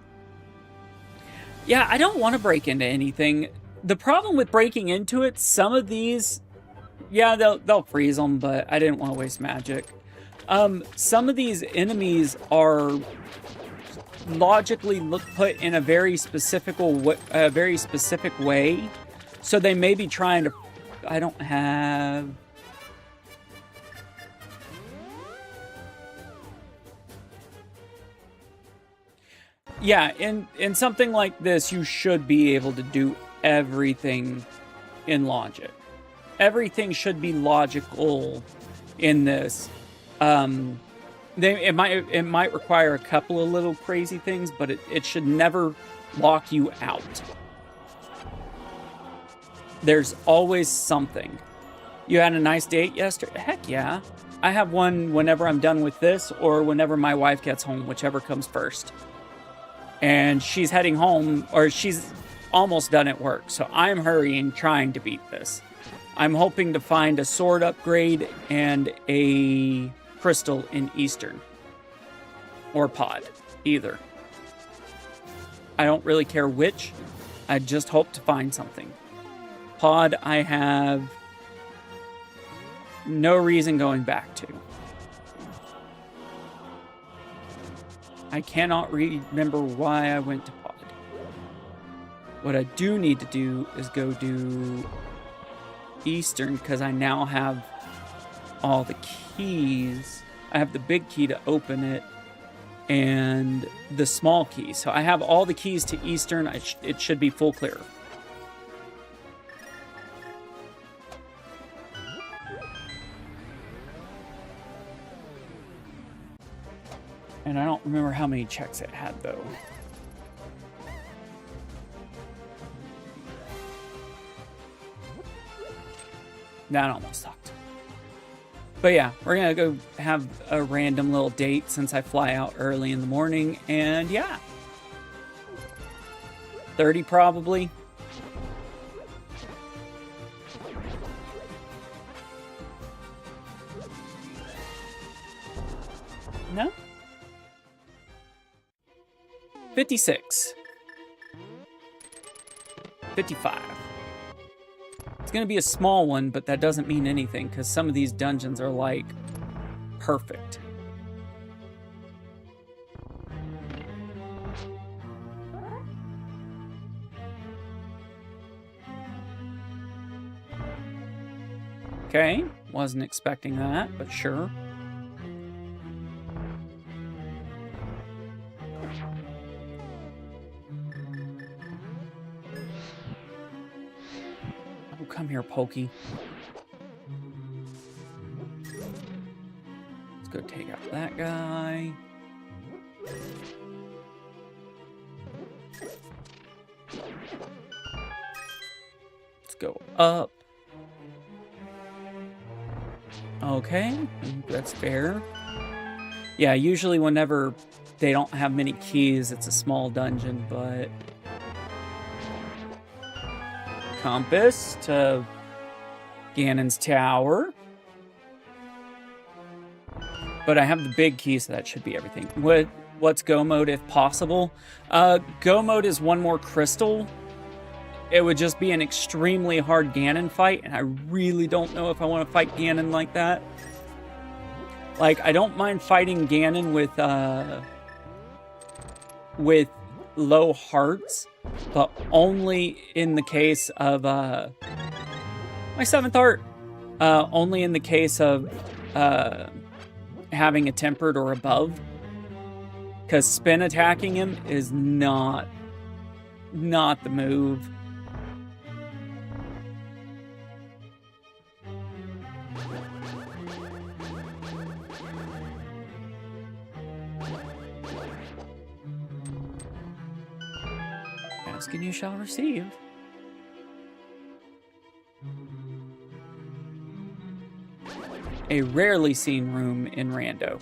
Speaker 1: Yeah, I don't want to break into anything. The problem with breaking into it, some of these, yeah, they'll freeze them, but I didn't want to waste magic. Some of these enemies are logically put in a very specific way, so they may be trying to. I don't have. Yeah, in something like this, you should be able to do everything in logic. Everything should be logical in this. It might require a couple of little crazy things, but it should never lock you out. There's always something. You had a nice date yesterday? Heck yeah. I have one whenever I'm done with this or whenever my wife gets home, whichever comes first. And she's heading home, or she's almost done at work, so I'm hurrying, trying to beat this. I'm hoping to find a sword upgrade and a crystal in Eastern. Or pod, either. I don't really care which. I just hope to find something. Pod, I have no reason going back to. I cannot remember why I went to pod. What I do need to do is go do Eastern, because I now have all the keys. I have the big key to open it and the small key. So I have all the keys to Eastern. It should be full clear. And I don't remember how many checks it had, though. That almost sucked. But yeah, we're going to go have a random little date since I fly out early in the morning. And yeah. 30 probably. No? 56. 55. It's going to be a small one, but that doesn't mean anything because some of these dungeons are like perfect. Okay, wasn't expecting that, but sure. Oh, come here, Pokey. Let's go take out that guy. Let's go up. Okay, that's fair. Yeah, usually whenever they don't have many keys, it's a small dungeon, but... Compass to Ganon's Tower. But I have the big key, so that should be everything. What's Go Mode if possible? Go Mode is one more crystal. It would just be an extremely hard Ganon fight, and I really don't know if I want to fight Ganon like that. Like, I don't mind fighting Ganon with low hearts, but only in the case of my 7th heart. Only in the case of having a tempered or above, because spin attacking him is not the move. Ask and you shall receive. A rarely seen room in Rando.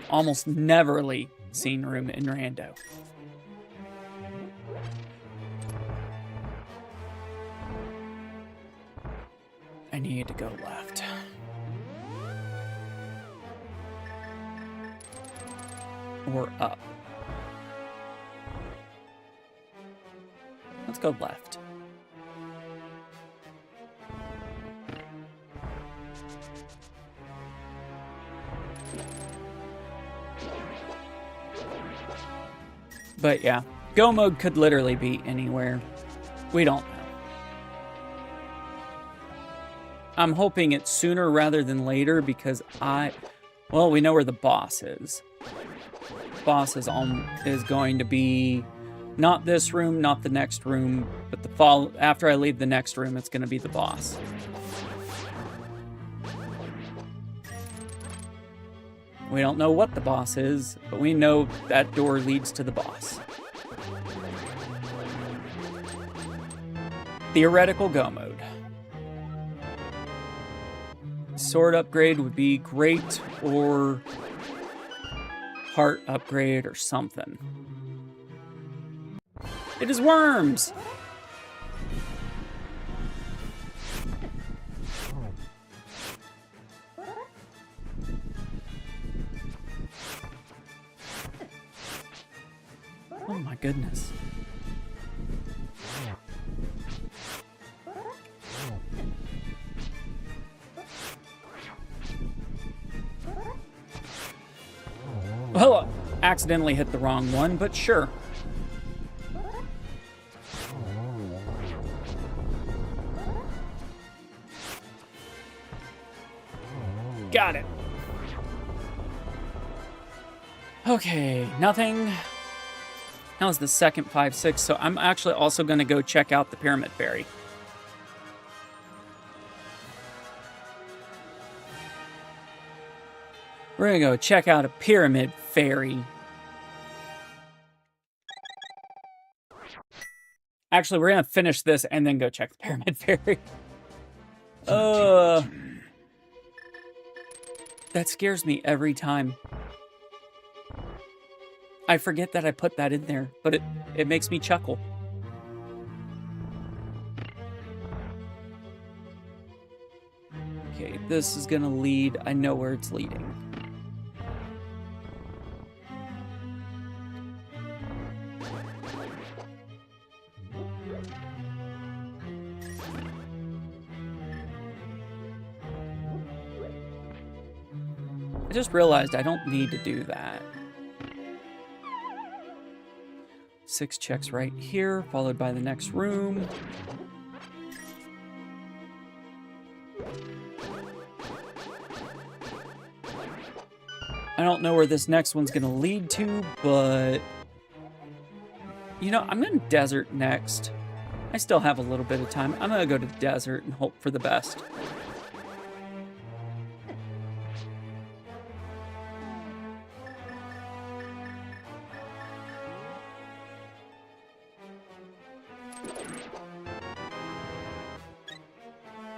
Speaker 1: Almost neverly seen room in Rando. I need to go left. Or up. Let's go left. But yeah, Go Mode could literally be anywhere. We don't know. I'm hoping it's sooner rather than later because well, we know where the boss is. Boss is going to be not this room, not the next room, but after I leave the next room, it's going to be the boss. We don't know what the boss is, but we know that door leads to the boss. Theoretical Go Mode. Sword upgrade would be great, or heart upgrade or something. It is worms! Oh my goodness. Well, accidentally hit the wrong one, but sure. Got it. Okay, nothing. That was the second 5-6, so I'm actually also going to go check out the Pyramid Fairy. We're going to go check out a Pyramid Fairy. Actually, we're going to finish this and then go check the Pyramid Fairy. That scares me every time. I forget that I put that in there, but it makes me chuckle. Okay, this is gonna lead. I know where it's leading. I just realized I don't need to do that. 6 checks right here, followed by the next room. I don't know where this next one's gonna lead to, but... You know, I'm gonna desert next. I still have a little bit of time. I'm gonna go to the desert and hope for the best.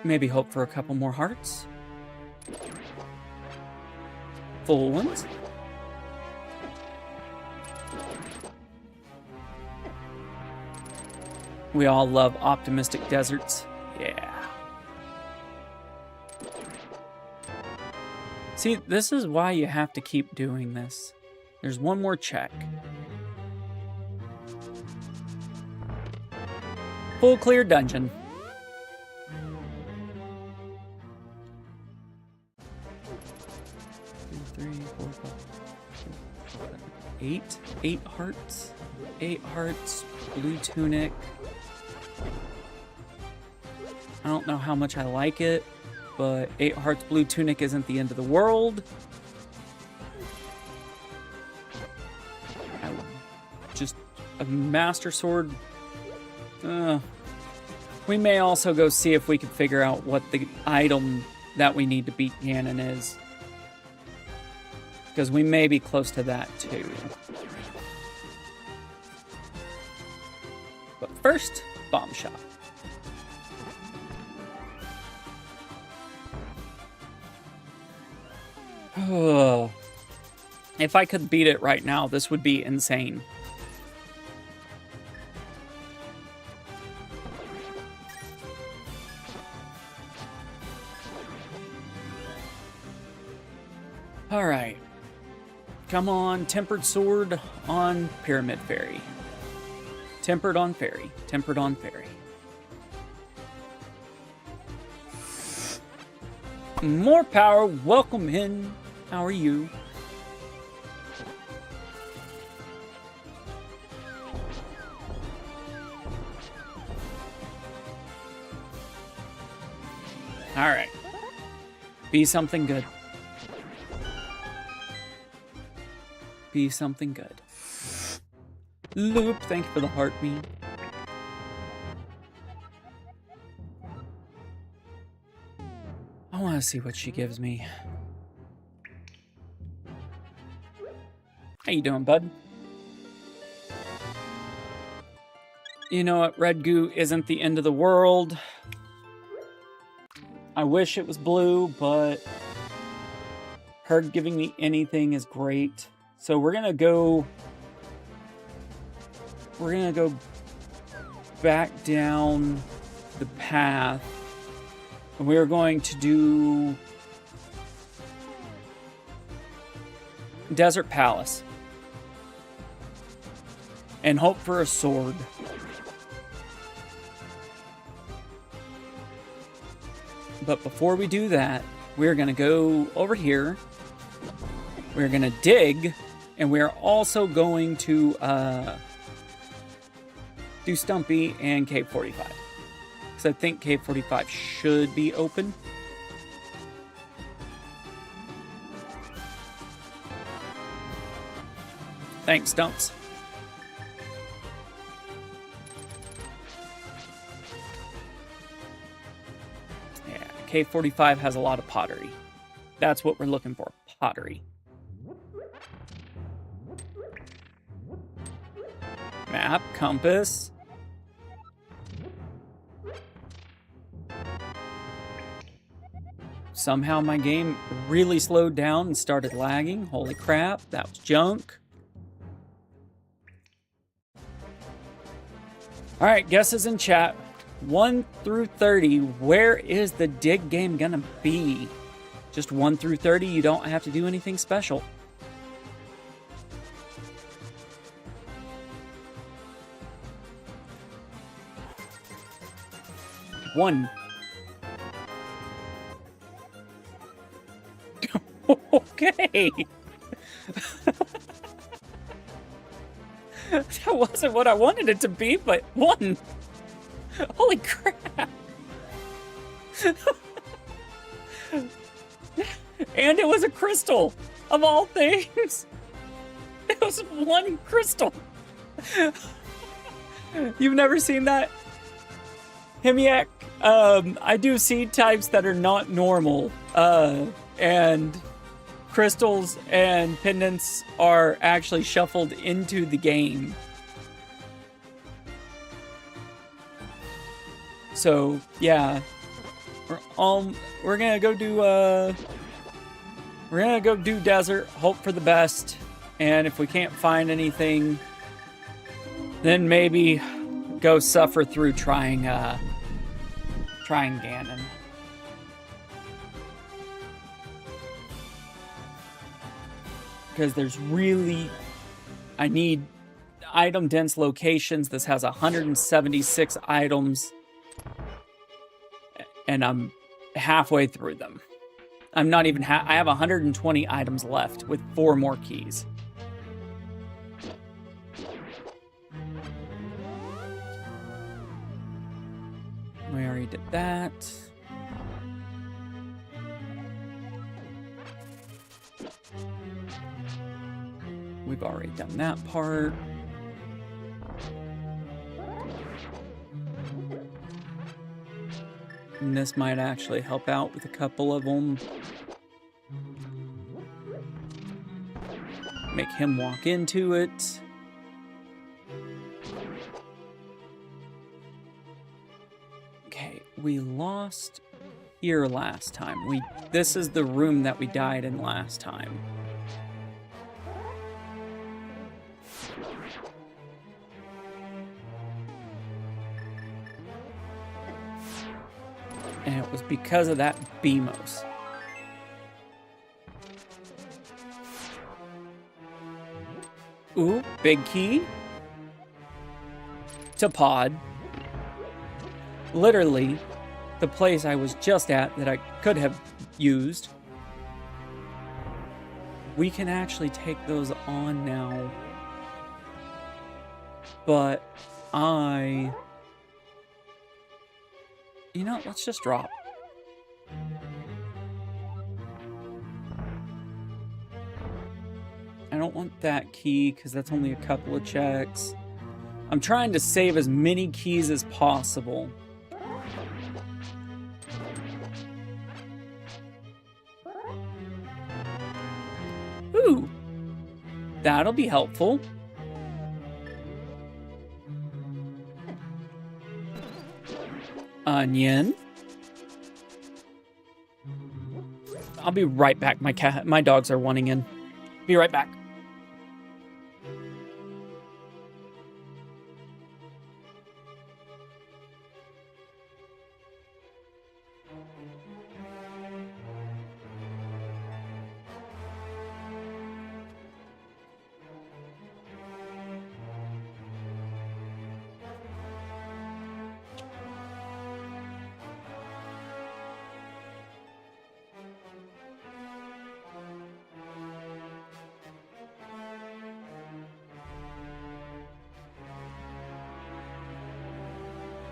Speaker 1: Maybe hope for a couple more hearts. Full ones. We all love optimistic deserts. Yeah. See, this is why you have to keep doing this. There's one more check. Full clear dungeon. Eight hearts. 8 hearts. Blue tunic. I don't know how much I like it, but 8 hearts blue tunic isn't the end of the world. Just a master sword. We may also go see if we can figure out what the item that we need to beat Ganon is. Because we may be close to that too. But first, bomb shot. If I could beat it right now, this would be insane. All right. Come on, Tempered Sword on Pyramid Fairy. Tempered on Fairy. Tempered on Fairy. More power. Welcome in. How are you? All right. Be something good. Be something good. Loop, thank you for the heartbeat. I want to see what she gives me. How you doing, bud? You know what? Red goo isn't the end of the world. I wish it was blue, but her giving me anything is great. So we're gonna go back down the path. And we're going to do Desert Palace. And hope for a sword. But before we do that, we're going to go over here. We're going to dig. And we're also going to do Stumpy and Cave 45. Because I think Cave 45 should be open. Thanks, Stumps. Yeah, Cave 45 has a lot of pottery. That's what we're looking for, pottery. Map, compass. Somehow my game really slowed down and started lagging. Holy crap, that was junk. All right, guesses in chat. 1 through 30, where is the dig game gonna be? Just 1 through 30, you don't have to do anything special. One. Okay. That wasn't what I wanted it to be, but 1. Holy crap. And it was a crystal, of all things. It was 1 crystal. You've never seen that? Hemiac, I do seed types that are not normal, and crystals and pendants are actually shuffled into the game. So, yeah. We're gonna go do desert, hope for the best, and if we can't find anything, then maybe go suffer through trying Ganon. Because there's really, I need item dense locations. This has 176 items, and I'm halfway through them. I'm not even I have 120 items left with 4 more keys. We already did that. We've already done that part. And this might actually help out with a couple of them. Make him walk into it. Okay, we lost here last time. This is the room that we died in last time. And it was because of that Beamos. Ooh, big key. To Pod. Literally, the place I was just at that I could have used. We can actually take those on now. But you know, let's just drop. I don't want that key because that's only a couple of checks. I'm trying to save as many keys as possible. Ooh, that'll be helpful. Onion. I'll be right back. My dogs are wanting in. Be right back.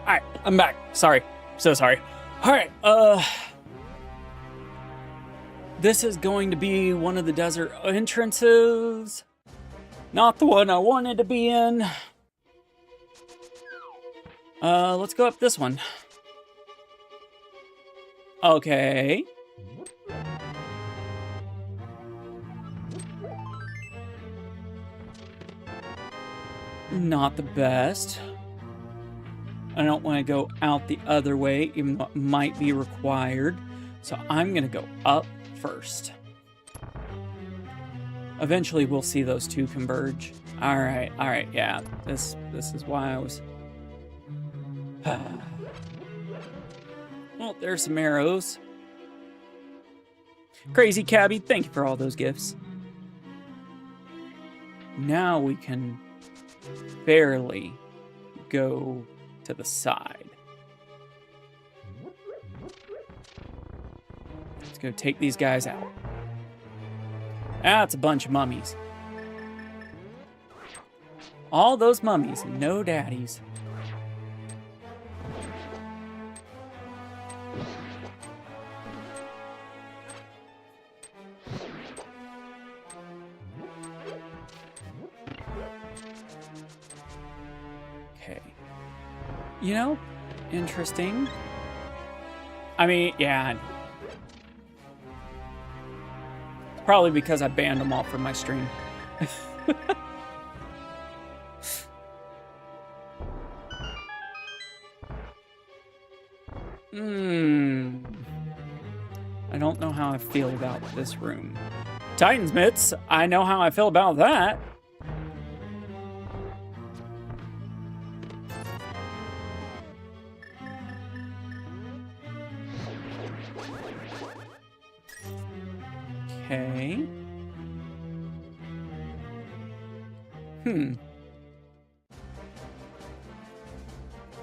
Speaker 1: Alright, I'm back. Sorry. So sorry. Alright, this is going to be one of the desert entrances. Not the one I wanted to be in. Let's go up this one. Okay. Not the best. I don't want to go out the other way, even though it might be required. So I'm going to go up first. Eventually, we'll see those two converge. All right, yeah. This is why I was... Well, there's some arrows. Crazy Cabbie, thank you for all those gifts. Now we can barely go to the side. Let's go take these guys out. That's a bunch of mummies. All those mummies, no daddies. Okay. You know, interesting. I mean, yeah. Probably because I banned them all from my stream. I don't know how I feel about this room. Titan's Mitts, I know how I feel about that. Okay.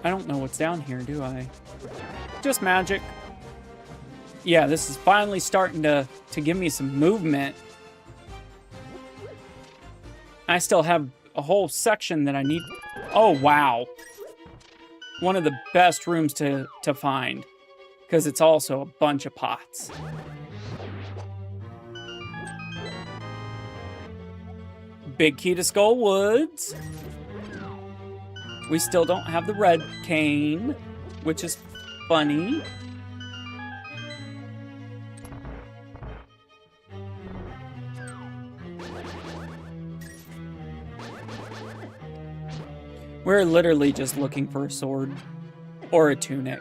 Speaker 1: I don't know what's down here, do I? Just magic. Yeah, this is finally starting to give me some movement. I still have a whole section that I need. Oh, wow. One of the best rooms to find, because it's also a bunch of pots. Big key to Skull Woods. We still don't have the red cane, which is funny. We're literally just looking for a sword or a tunic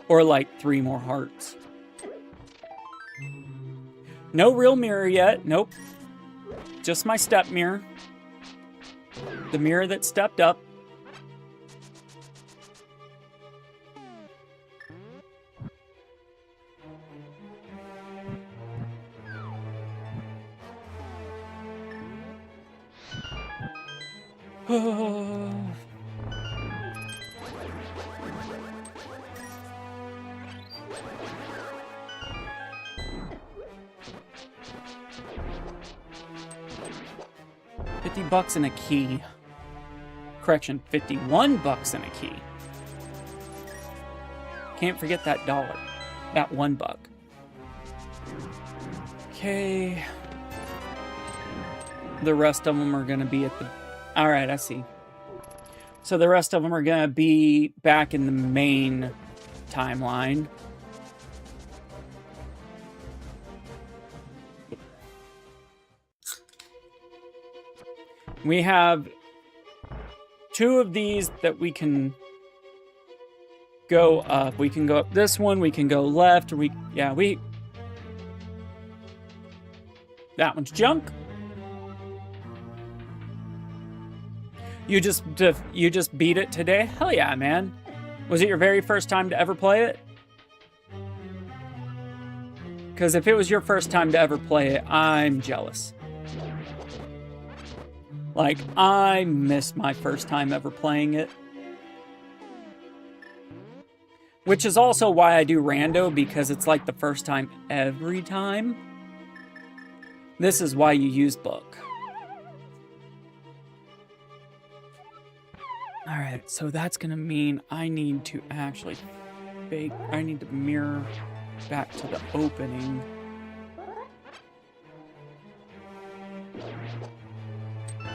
Speaker 1: or like 3 more hearts. No real mirror yet. Nope. Just my step mirror. The mirror that stepped up. $50 and a key. Correction, $51 and a key. Can't forget that dollar. That $1. Okay. The rest of them are going to be at the... All right, I see. So the rest of them are going to be back in the main timeline. We have 2 of these that we can go up. We can go up this one. We can go left. Or that one's junk. You just beat it today? Hell yeah, man. Was it your very first time to ever play it? Because if it was your first time to ever play it, I'm jealous. Like, I missed my first time ever playing it. Which is also why I do rando, because it's like the first time every time. This is why you use book. Alright, so that's gonna mean I need to actually I need to mirror back to the opening.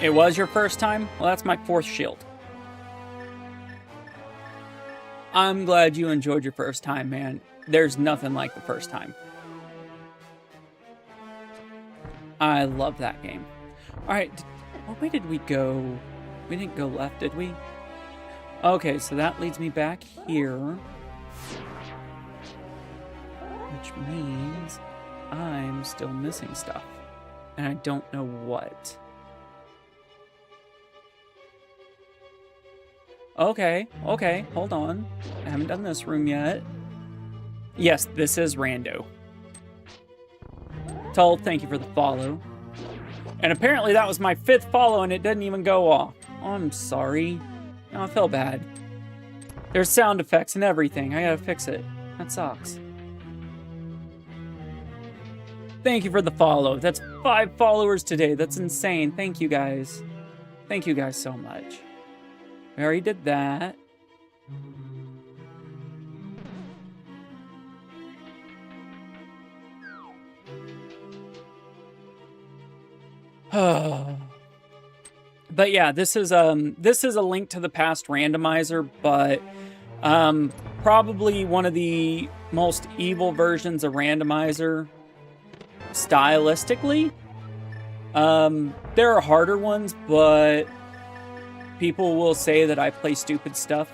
Speaker 1: It was your first time? Well, that's my 4th shield. I'm glad you enjoyed your first time, man. There's nothing like the first time. I love that game. Alright, what way did we go? We didn't go left, did we? Okay, so that leads me back here. Which means I'm still missing stuff. And I don't know what. Okay, hold on. I haven't done this room yet. Yes, this is Rando. Told, thank you for the follow. And apparently that was my 5th follow and it didn't even go off. Oh, I'm sorry. Oh, I feel bad. There's sound effects and everything. I gotta fix it. That sucks. Thank you for the follow. That's 5 followers today. That's insane. Thank you guys. Thank you guys so much. We already did that. But yeah, this is a Link to the Past randomizer, but probably one of the most evil versions of randomizer stylistically. There are harder ones, but people will say that I play stupid stuff,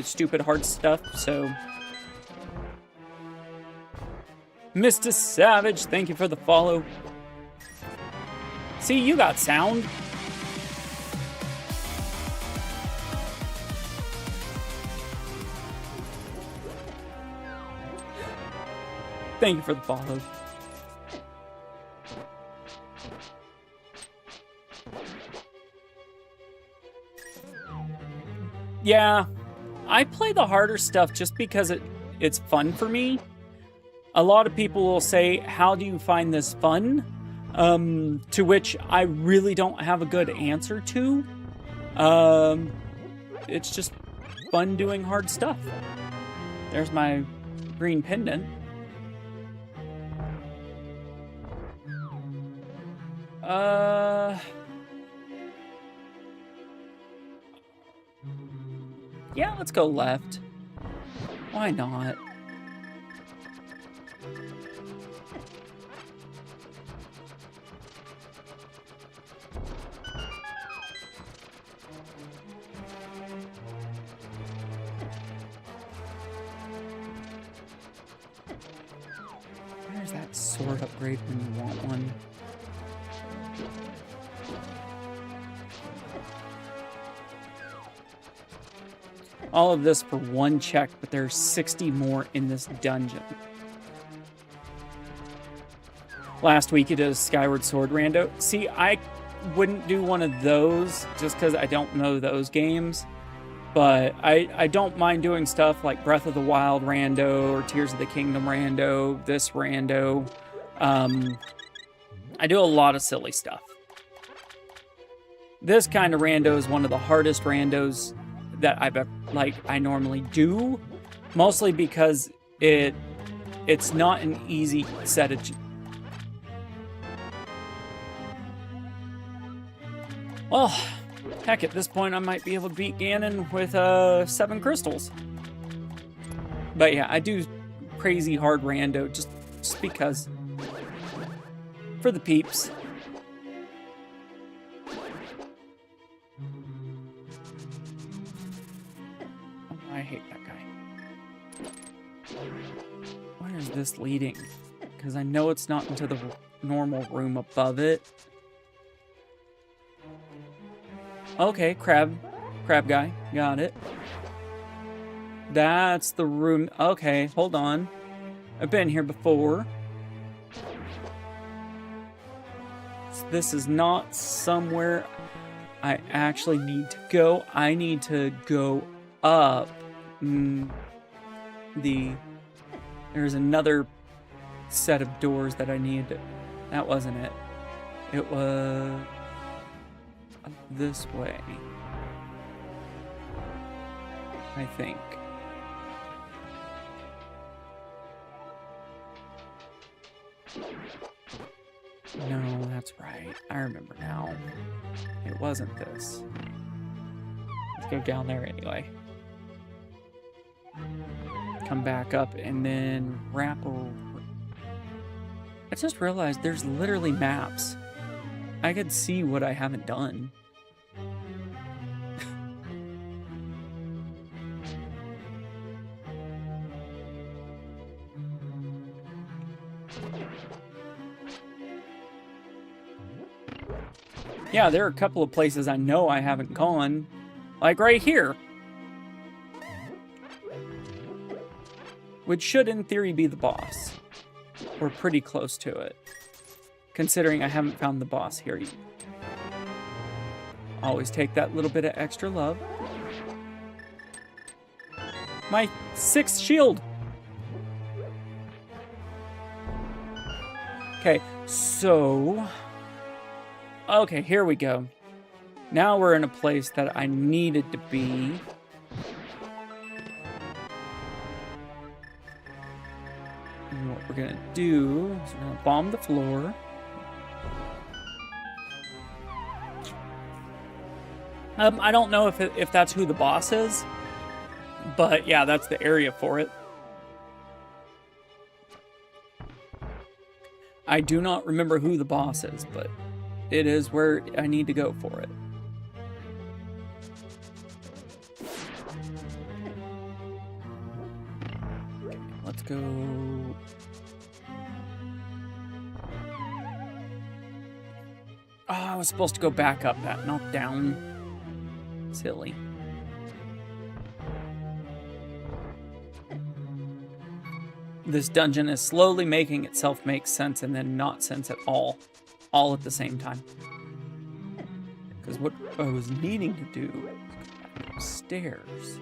Speaker 1: stupid hard stuff, so. Mr. Savage, thank you for the follow. See, you got sound. Thank you for the follow. Yeah, I play the harder stuff just because it's fun for me. A lot of people will say, how do you find this fun? To which I really don't have a good answer to. It's just fun doing hard stuff. There's my green pendant. Yeah, let's go left. Why not? Where's that sword upgrade when you want one? All of this for one check, but there's 60 more in this dungeon. Last week you did a Skyward Sword rando. See, I wouldn't do one of those just because I don't know those games. But I don't mind doing stuff like Breath of the Wild rando or Tears of the Kingdom rando, this rando. I do a lot of silly stuff. This kind of rando is one of the hardest randos that I normally do, mostly because it's not an easy set of. Well, heck, at this point I might be able to beat Ganon with 7 crystals. But yeah, I do crazy hard rando just because. For the peeps. I hate that guy. Where is this leading? Because I know it's not into the normal room above it. Okay, crab guy, got it. That's the room. Okay, hold on. I've been here before. So this is not somewhere I actually need to go. I need to go up. There's another set of doors that I needed to. That wasn't it. It was up this way. I think. No, that's right. I remember now. It wasn't this. Let's go down there anyway. Come back up and then wrap over. I just realized there's literally maps. I could see what I haven't done. Yeah, there are a couple of places I know I haven't gone. Like right here. Which should, in theory, be the boss. We're pretty close to it. Considering I haven't found the boss here yet. Always take that little bit of extra love. My 6th shield! Okay, so... Okay, here we go. Now we're in a place that I needed to be. And what we're gonna do is we're gonna bomb the floor. I don't know if that's who the boss is, but yeah, that's the area for it. I do not remember who the boss is, but it is where I need to go for it. Okay, let's go. Oh, I was supposed to go back up that, not down. Silly. This dungeon is slowly making itself make sense and then not sense at all at the same time. Because what I was needing to do was go upstairs.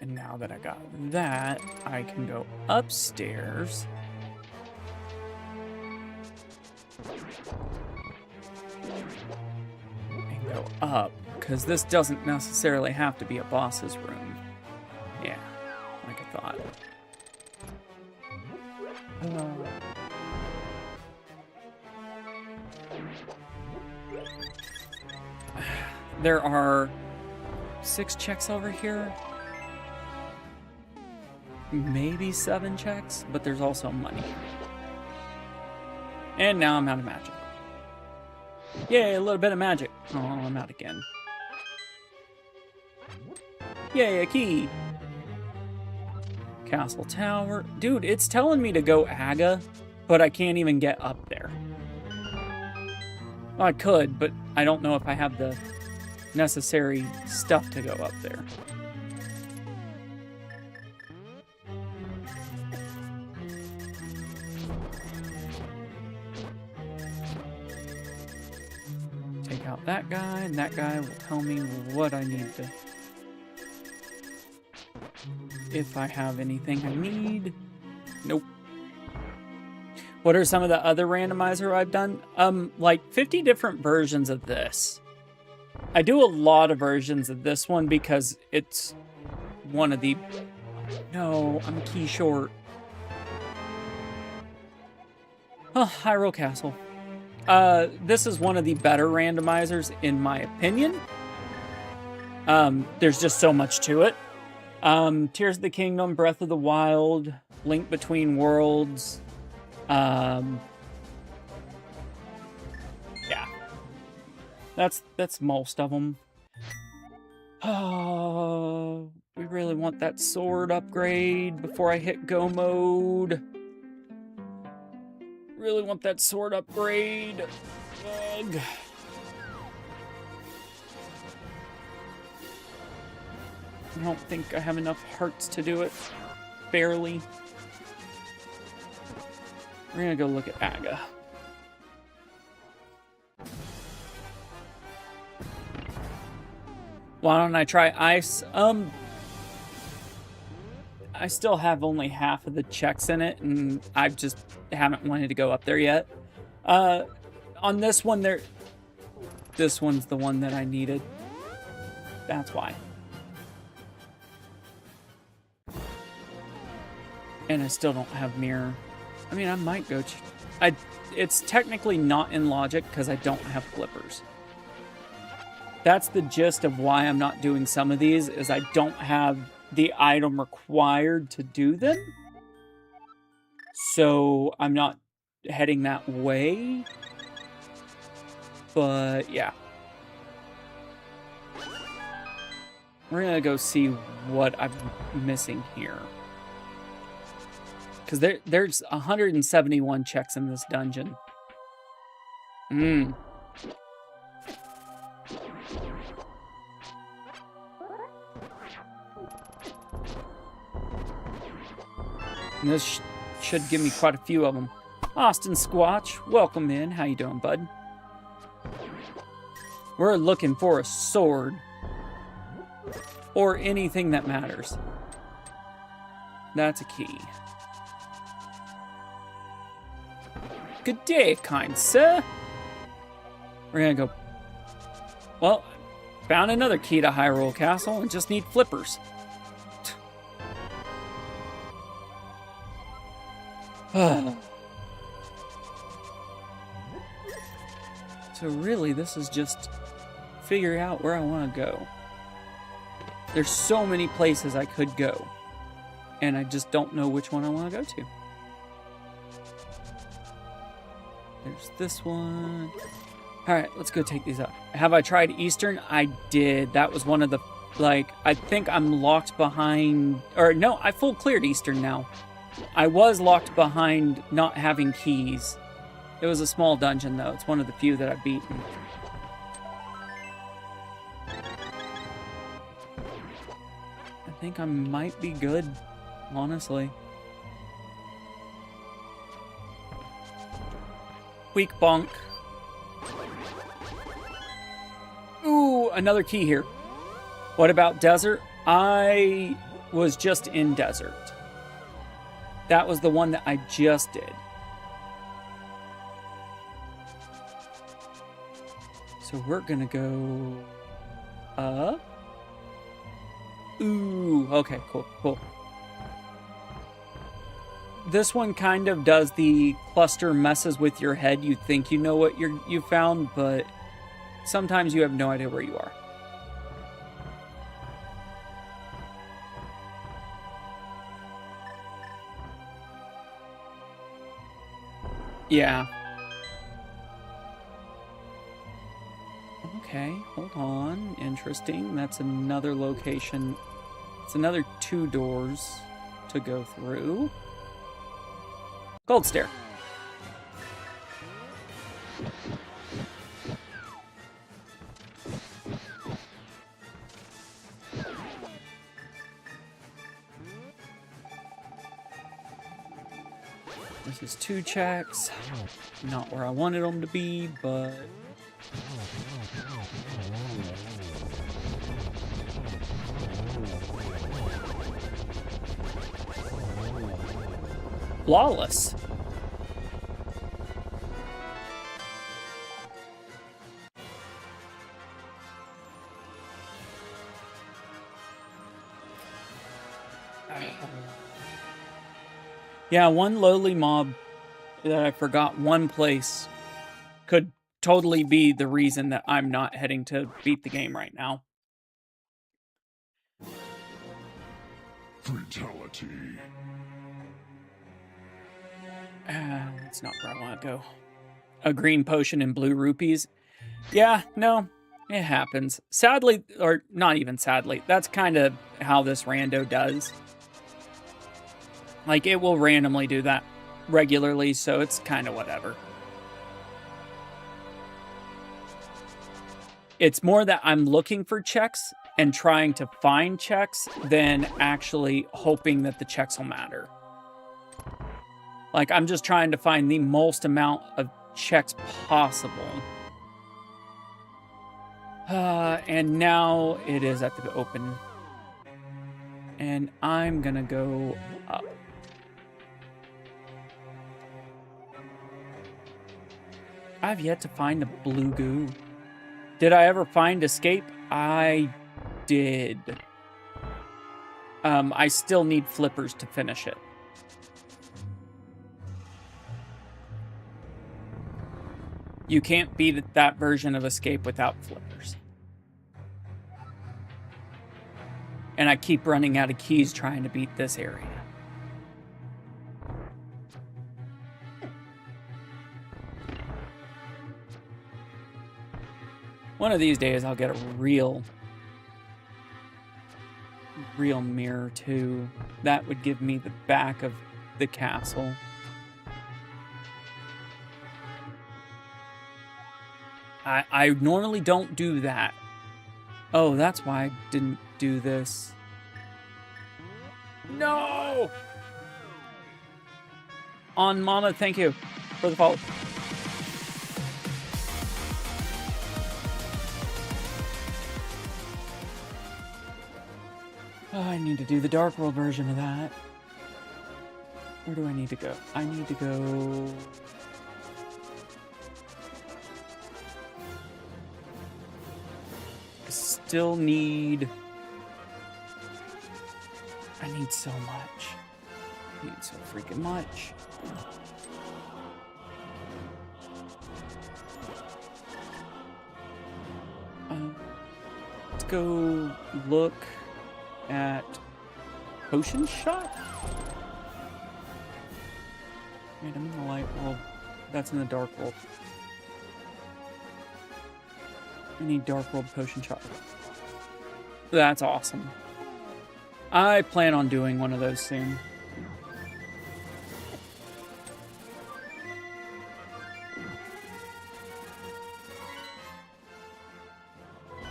Speaker 1: And now that I got that, I can go upstairs. And go up, because this doesn't necessarily have to be a boss's room. Yeah, like I thought. There are 6 checks over here. Maybe 7 checks, but there's also money. And now I'm out of magic. Yay, a little bit of magic. Oh, I'm out again. Yay, a key. Castle Tower. Dude, it's telling me to go Aga, but I can't even get up there. Well, I could, but I don't know if I have the necessary stuff to go up there. Take out that guy, and that guy will tell me what I need to... If I have anything I need. Nope. What are some of the other randomizer I've done? Like 50 different versions of this. I do a lot of versions of this one because it's one of the... No, I'm key short. Oh, Hyrule Castle. This is one of the better randomizers, in my opinion. There's just so much to it. Tears of the Kingdom, Breath of the Wild, Link Between Worlds. Yeah. That's most of them. Oh, we really want that sword upgrade before I hit go mode. Really want that sword upgrade. Ugh. I don't think I have enough hearts to do it. Barely. We're gonna go look at Aga. Why don't I try ice? I still have only half of the checks in it, and I just haven't wanted to go up there yet. On this one, this one's the one that I needed. That's why. And I still don't have mirror. I mean, I might go... It's technically not in logic because I don't have flippers. That's the gist of why I'm not doing some of these, is I don't have the item required to do them. So I'm not heading that way. But yeah. We're gonna go see what I'm missing here. Because there's 171 checks in this dungeon. And this should give me quite a few of them. Austin Squatch, welcome in. How you doing, bud? We're looking for a sword. Or anything that matters. That's a key. Good day, kind sir. We're gonna go... Well, found another key to Hyrule Castle and just need flippers. So really, this is just figure out where I want to go. There's so many places I could go, and I just don't know which one I want to go to. There's this one. All right, let's go take these out. Have I tried Eastern? I did. That was one of the, like, I think I'm locked behind, or no, I full cleared Eastern now. I was locked behind not having keys. It was a small dungeon, though. It's one of the few that I've beaten. I think I might be good, honestly. Weak bonk. Ooh, another key here. What about desert? I was just in desert. That was the one that I just did. So we're gonna go up. Ooh, okay, cool. This one kind of does the cluster messes with your head. You think you know what you found, but sometimes you have no idea where you are. Yeah. Okay, hold on. Interesting. That's another location. It's another 2 doors to go through. Gold Stair. This is 2 checks. Not where I wanted them to be, but... Flawless. Yeah, one lowly mob that I forgot one place could totally be the reason that I'm not heading to beat the game right now.
Speaker 2: Fatality.
Speaker 1: That's not where I want to go. A green potion and blue rupees. Yeah, no, it happens. Sadly, or not even sadly, that's kind of how this rando does. Like, it will randomly do that regularly, so it's kind of whatever. It's more that I'm looking for checks and trying to find checks than actually hoping that the checks will matter. Like, I'm just trying to find the most amount of checks possible. And now it is at the open. And I'm gonna go up. I've yet to find a blue goo. Did I ever find escape? I did. I still need flippers to finish it. You can't beat that version of escape without flippers. And I keep running out of keys trying to beat this area. One of these days I'll get a real mirror too. That would give me the back of the castle. I normally don't do that. Oh, that's why I didn't do this. No! On Mama, thank you for the follow. Oh, I need to do the Dark World version of that. Where do I need to go? I need to go... Still need... I need so much. I need so freaking much. Let's go look at Potion Shop? Wait, I'm in the light world. That's in the dark world. I need Dark World Potion Shop. That's awesome. I plan on doing one of those soon.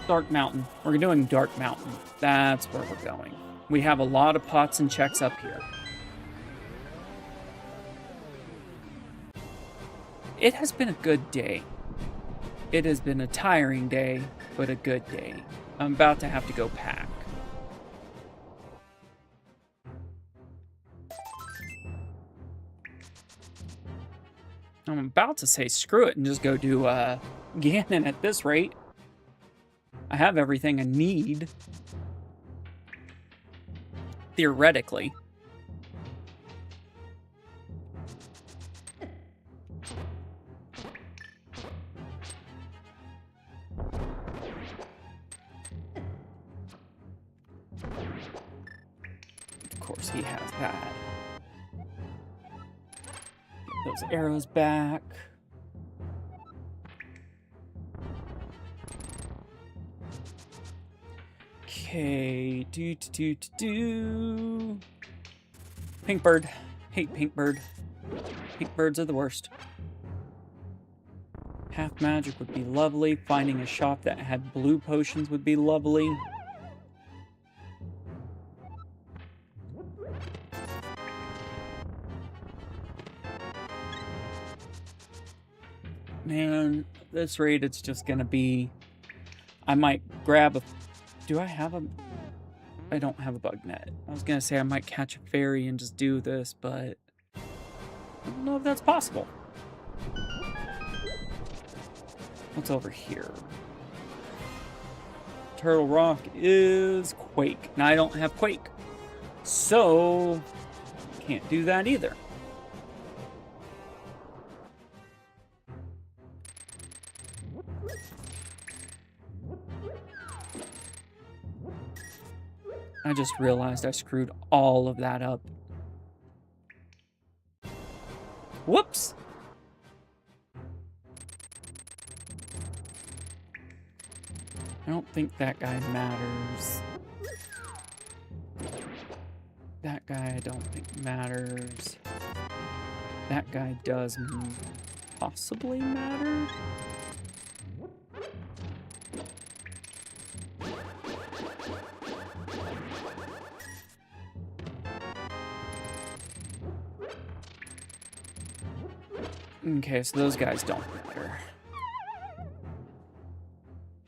Speaker 1: Dark Mountain. We're doing Dark Mountain. That's where we're going. We have a lot of pots and checks up here. It has been a good day. It has been a tiring day, but a good day. I'm about to have to go pack. I'm about to say screw it and just go do Ganon at this rate. I have everything I need. Theoretically. Of course he has that. Get those arrows back. Okay, do. Pink bird. Hate pink bird. Pink birds are the worst. Half magic would be lovely. Finding a shop that had blue potions would be lovely. Man, at this rate it's just gonna be... I might grab a... Do I have a... I don't have a bug net. I was gonna say I might catch a fairy and just do this, but... I don't know if that's possible. What's over here? Turtle Rock is Quake. Now I don't have Quake. So... can't do that either. I just realized I screwed all of that up. Whoops! I don't think that guy matters. That guy I don't think matters. That guy does possibly matter? Okay, so those guys don't matter.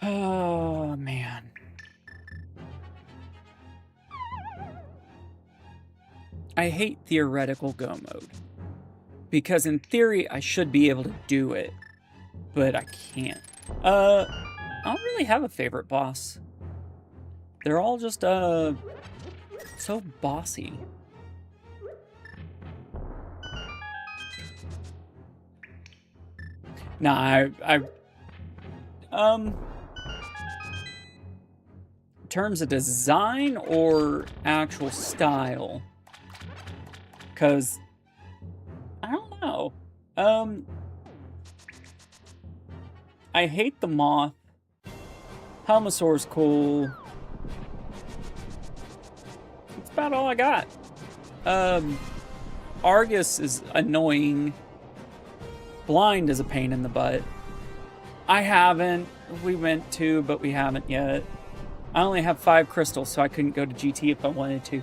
Speaker 1: Oh, man. I hate theoretical go mode. Because in theory, I should be able to do it. But I can't. I don't really have a favorite boss. They're all just, so bossy. Nah, in terms of design or actual style? Because, I don't know. I hate the moth. Helmasaur's cool. That's about all I got. Argus is annoying. Blind is a pain in the butt. I haven't. We went to, but we haven't yet. I only have 5 crystals, so I couldn't go to GT if I wanted to.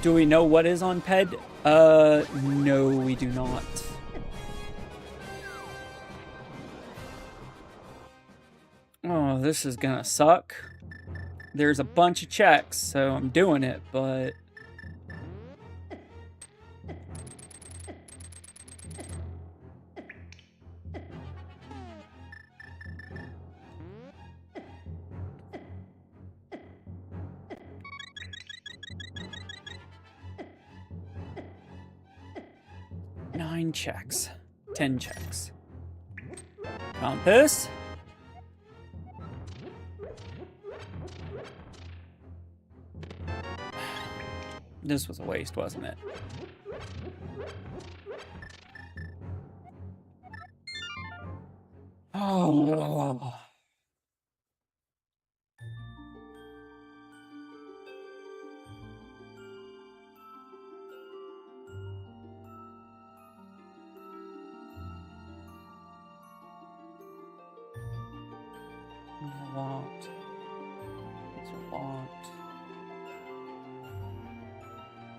Speaker 1: Do we know what is on PED? No, we do not. Oh, this is gonna suck. There's a bunch of checks, so I'm doing it, but... Nine checks. 10 checks. Count this. This was a waste, wasn't it? Oh. A lot. It's a lot.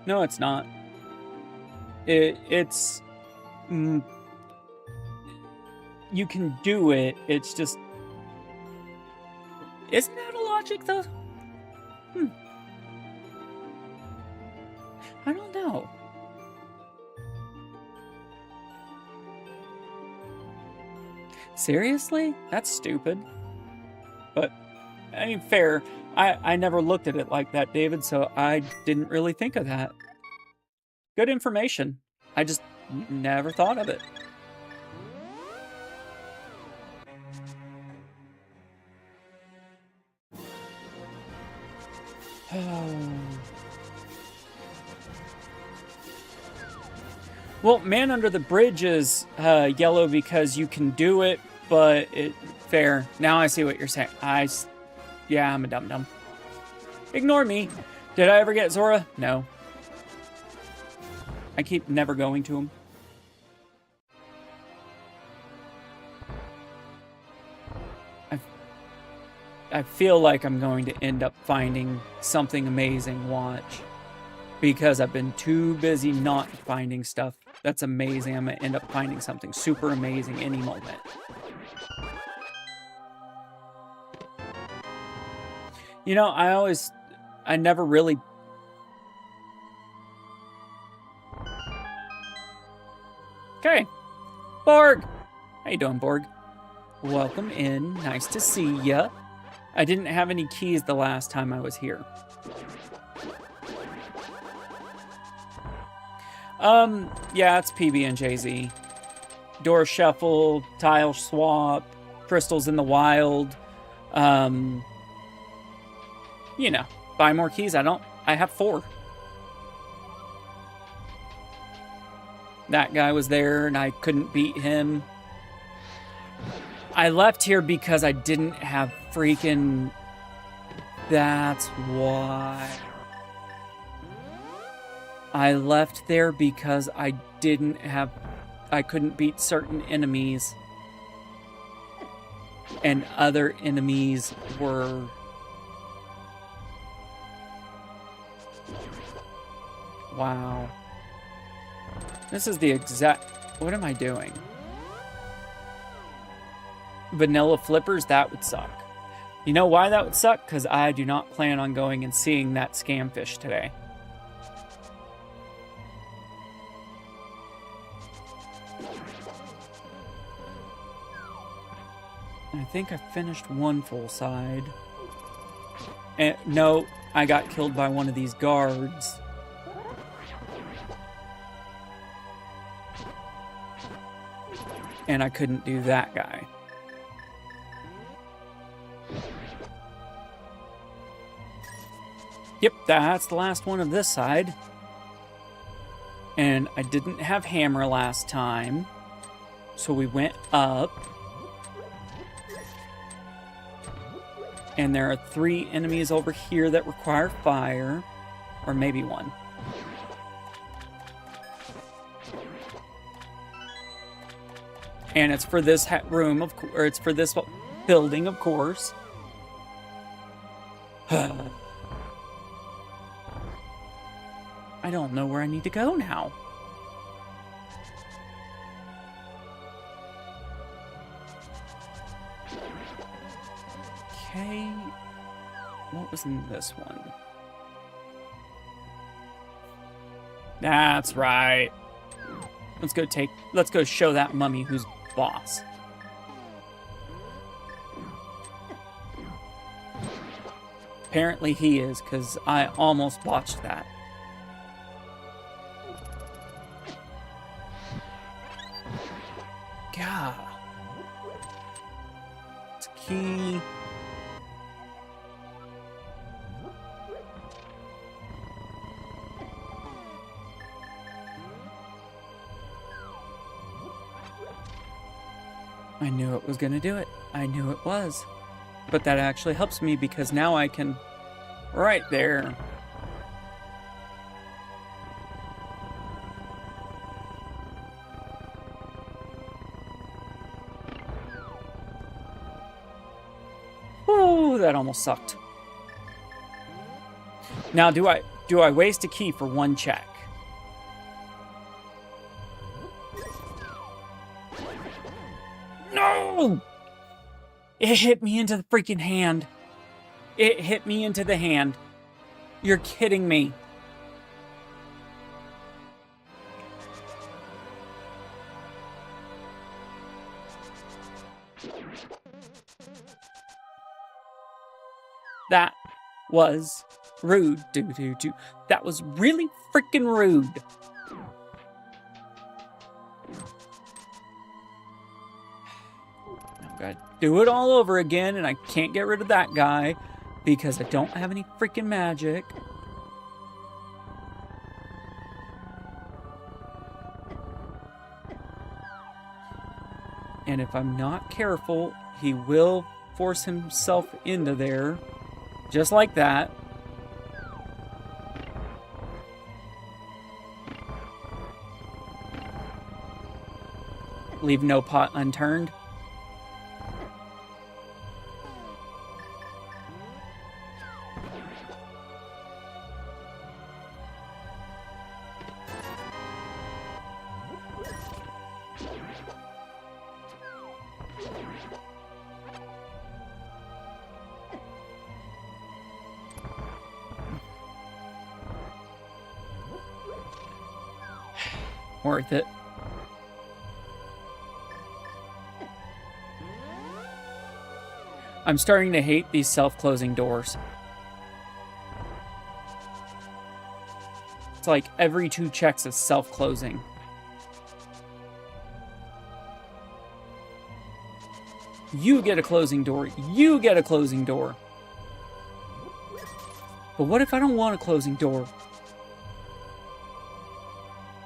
Speaker 1: No, it's not. It's... you can do it, it's just... Isn't that a logic, though? I don't know. Seriously? That's stupid. But, I mean, fair. I never looked at it like that, David, so I didn't really think of that. Good information. I just never thought of it. Well, Man Under the Bridge is yellow because you can do it, but fair. Now I see what you're saying. Yeah, I'm a dum-dum. Ignore me. Did I ever get Zora? No. I keep never going to him. I feel like I'm going to end up finding something amazing, watch. Because I've been too busy not finding stuff that's amazing. I'm going to end up finding something super amazing any moment. You know, I never really... Okay. Borg! How you doing, Borg? Welcome in. Nice to see ya. I didn't have any keys the last time I was here. Yeah, it's PB&JZ. Door shuffle, tile swap, crystals in the wild. You know, buy more keys. I have 4. That guy was there and I couldn't beat him. I left here because I didn't have freaking... That's why. I left there because I couldn't beat certain enemies. And other enemies were... Wow. This is the exact... What am I doing? Vanilla flippers? That would suck. You know why that would suck? Because I do not plan on going and seeing that scamfish today. I think I finished one full side. And no, I got killed by one of these guards. And I couldn't do that guy. Yep, that's the last one of this side. And I didn't have hammer last time, so we went up. And there are 3 enemies over here that require fire, or maybe 1. And it's for this room, or it's for this building, of course. I don't know where I need to go now. Okay. What was in this one? That's right. Let's go show that mummy who's boss. Apparently he is, because I almost botched that. God. It's a key. I knew it was going to do it. I knew it was. But that actually helps me because now I can... Right there. Ooh, that almost sucked. Now, do I waste a key for one check? No! It hit me into the freaking hand. It hit me into the hand. You're kidding me. That was rude. That was really freaking rude. I've got to do it all over again, and I can't get rid of that guy because I don't have any freaking magic. And if I'm not careful, he will force himself into there. Just like that. Leave no pot unturned. Worth it. I'm starting to hate these self-closing doors. It's like every 2 checks is self-closing. You get a closing door. You get a closing door. But what if I don't want a closing door?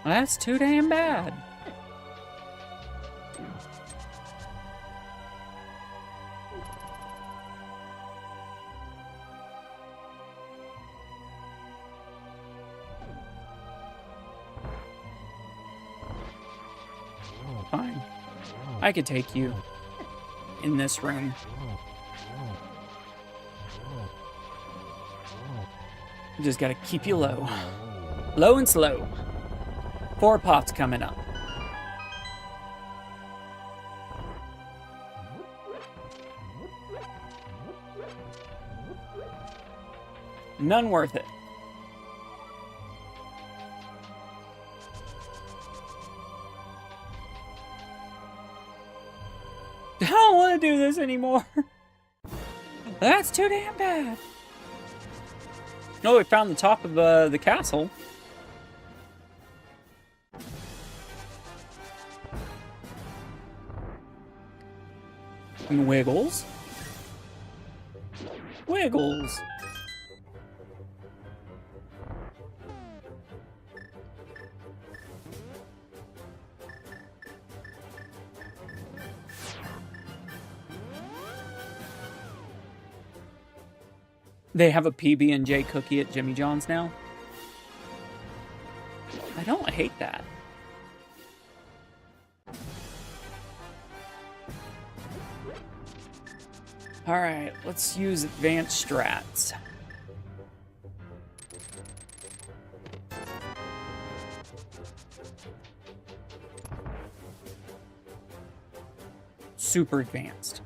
Speaker 1: That's too damn bad. Fine. I could take you in this room. Just gotta keep you low. Low and slow. 4 pots coming up. None worth it. I don't want to do this anymore. That's too damn bad. Oh, we found the top of the castle. And Wiggles. Wiggles. They have a PB&J cookie at Jimmy John's now. I don't hate that. All right, let's use advanced strats. Super advanced.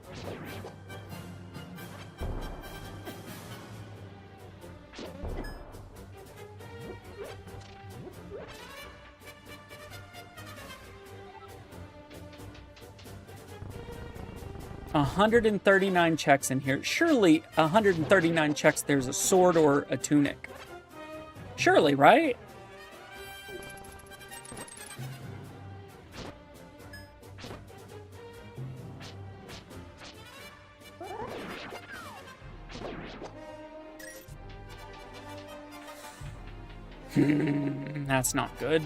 Speaker 1: $139 checks in here. Surely 139 checks there's a sword or a tunic. Surely, right? That's not good.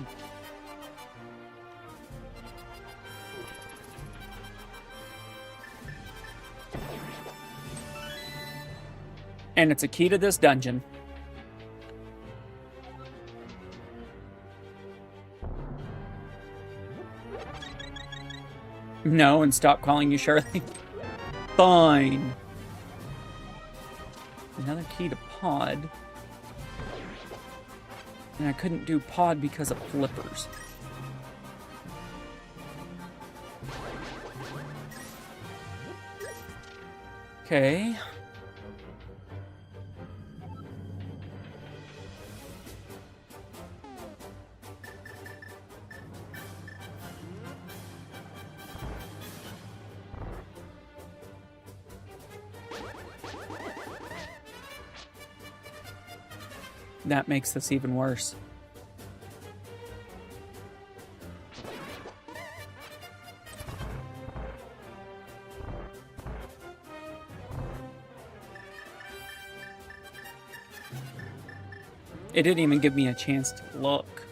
Speaker 1: And it's a key to this dungeon. No, and stop calling you Shirley. Fine. Another key to pod. And I couldn't do pod because of flippers. Okay. That makes this even worse. It didn't even give me a chance to look.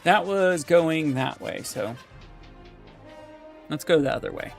Speaker 1: That was going that way, so let's go the other way.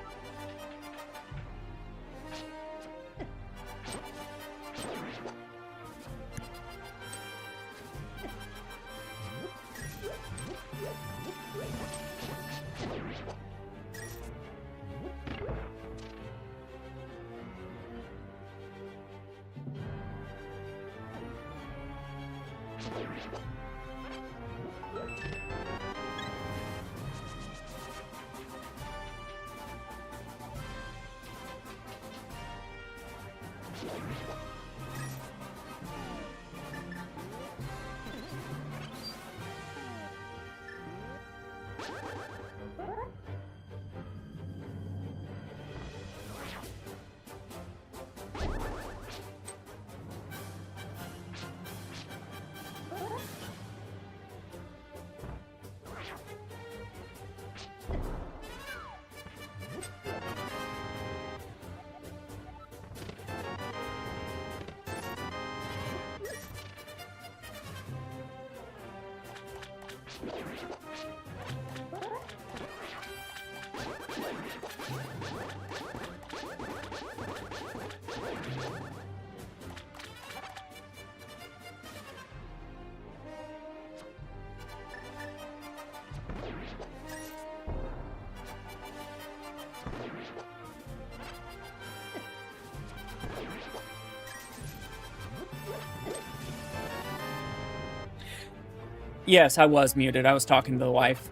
Speaker 1: Yes, I was muted. I was talking to the wife.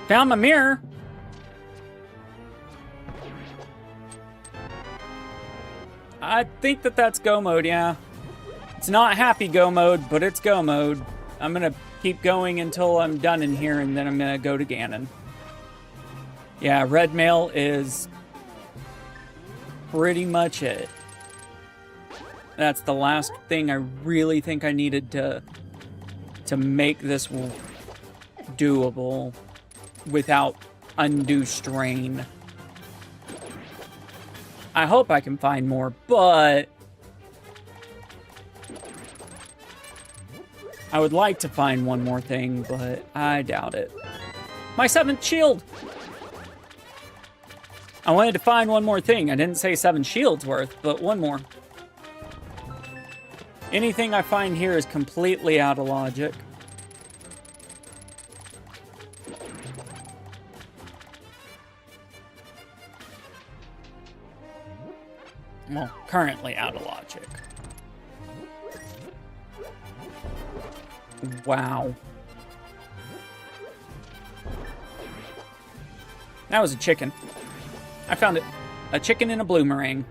Speaker 1: Found my mirror. I think that's go mode, yeah. It's not happy go mode, but it's go mode. I'm gonna keep going until I'm done in here, and then I'm gonna go to Ganon. Yeah, red mail is pretty much it. That's the last thing I really think I needed to make this doable without undue strain. I hope I can find more, but I would like to find one more thing, but I doubt it. My 7th shield! I wanted to find one more thing. I didn't say 7 shields worth, but one more. Anything I find here is completely out of logic. Well, currently out of logic. Wow. That was a chicken. I found it. A chicken in a bloomerang.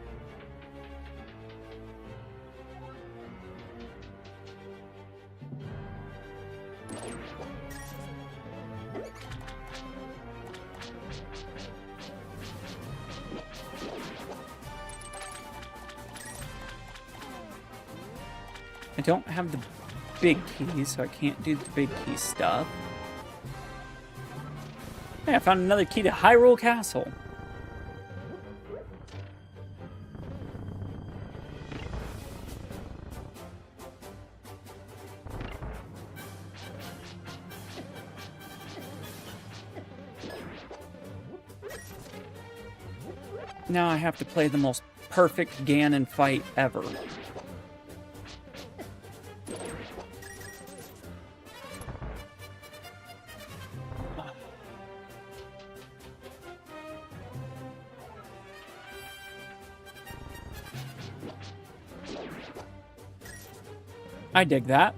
Speaker 1: I don't have the big key, so I can't do the big key stuff. Hey, I found another key to Hyrule Castle. Now I have to play the most perfect Ganon fight ever. I dig that.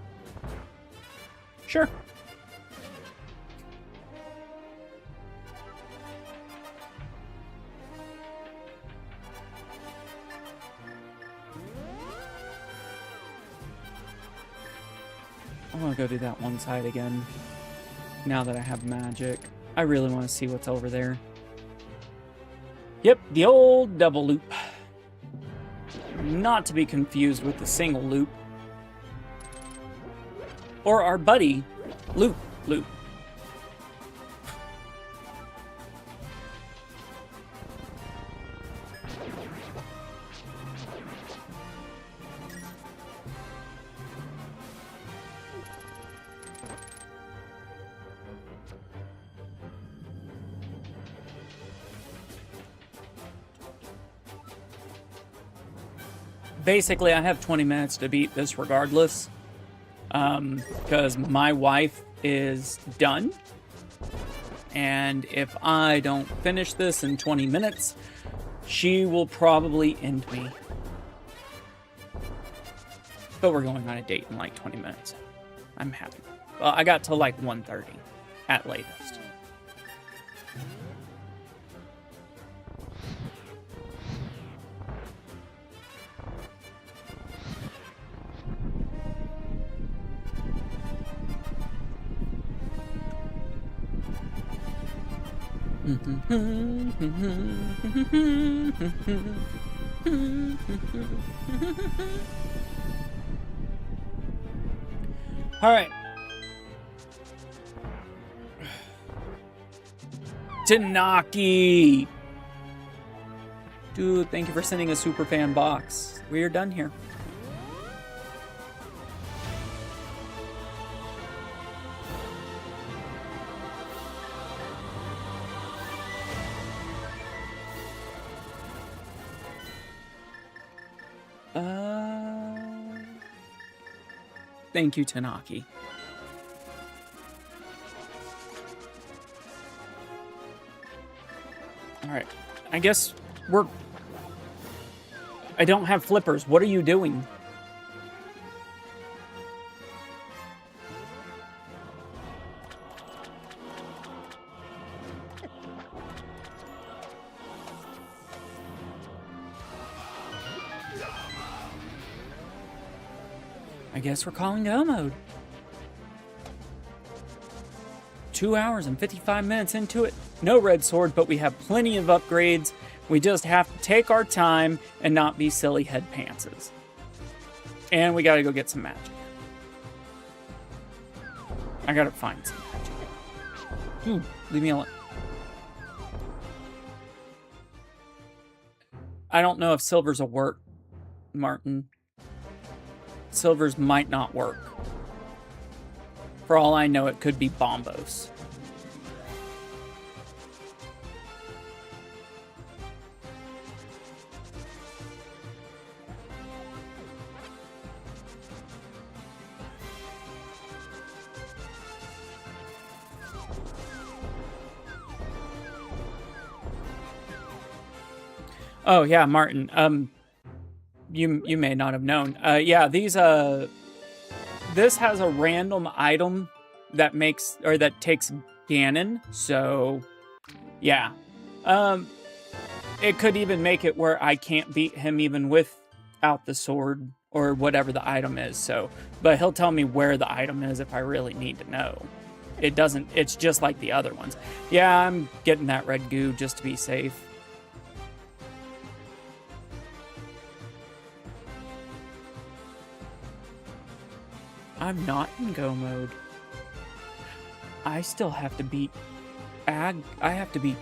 Speaker 1: Sure. I want to go do that one side again. Now that I have magic. I really want to see what's over there. Yep, the old double loop. Not to be confused with the single loop. Or our buddy, Loop. Basically, I have 20 minutes to beat this regardless. Because my wife is done. And if I don't finish this in 20 minutes, she will probably end me. But we're going on a date in like 20 minutes. I'm happy. Well, I got till like 1:30 at latest. All right. Tanaki! Dude, thank you for sending a super fan box. We are done here. Thank you, Tanaki. Alright. I guess we're... I don't have flippers. What are you doing? I guess we're calling go mode. 2 hours and 55 minutes into it. no red sword, but we have plenty of upgrades. We just have to take our time and not be silly head pantses. And we gotta go get some magic. I gotta find some magic. Leave me alone. I don't know if silvers will work, Martin. Silvers might not work. For all I know, it could be bombos. Oh yeah, Martin. You may not have known. Yeah, these this has a random item that makes or that takes Ganon. So yeah, it could even make it where I can't beat him even without the sword or whatever the item is. So, but he'll tell me where the item is if I really need to know. It doesn't. It's just like the other ones. Yeah, I'm getting that red goo just to be safe. I'm not in go mode. I still have to beat I have to beat.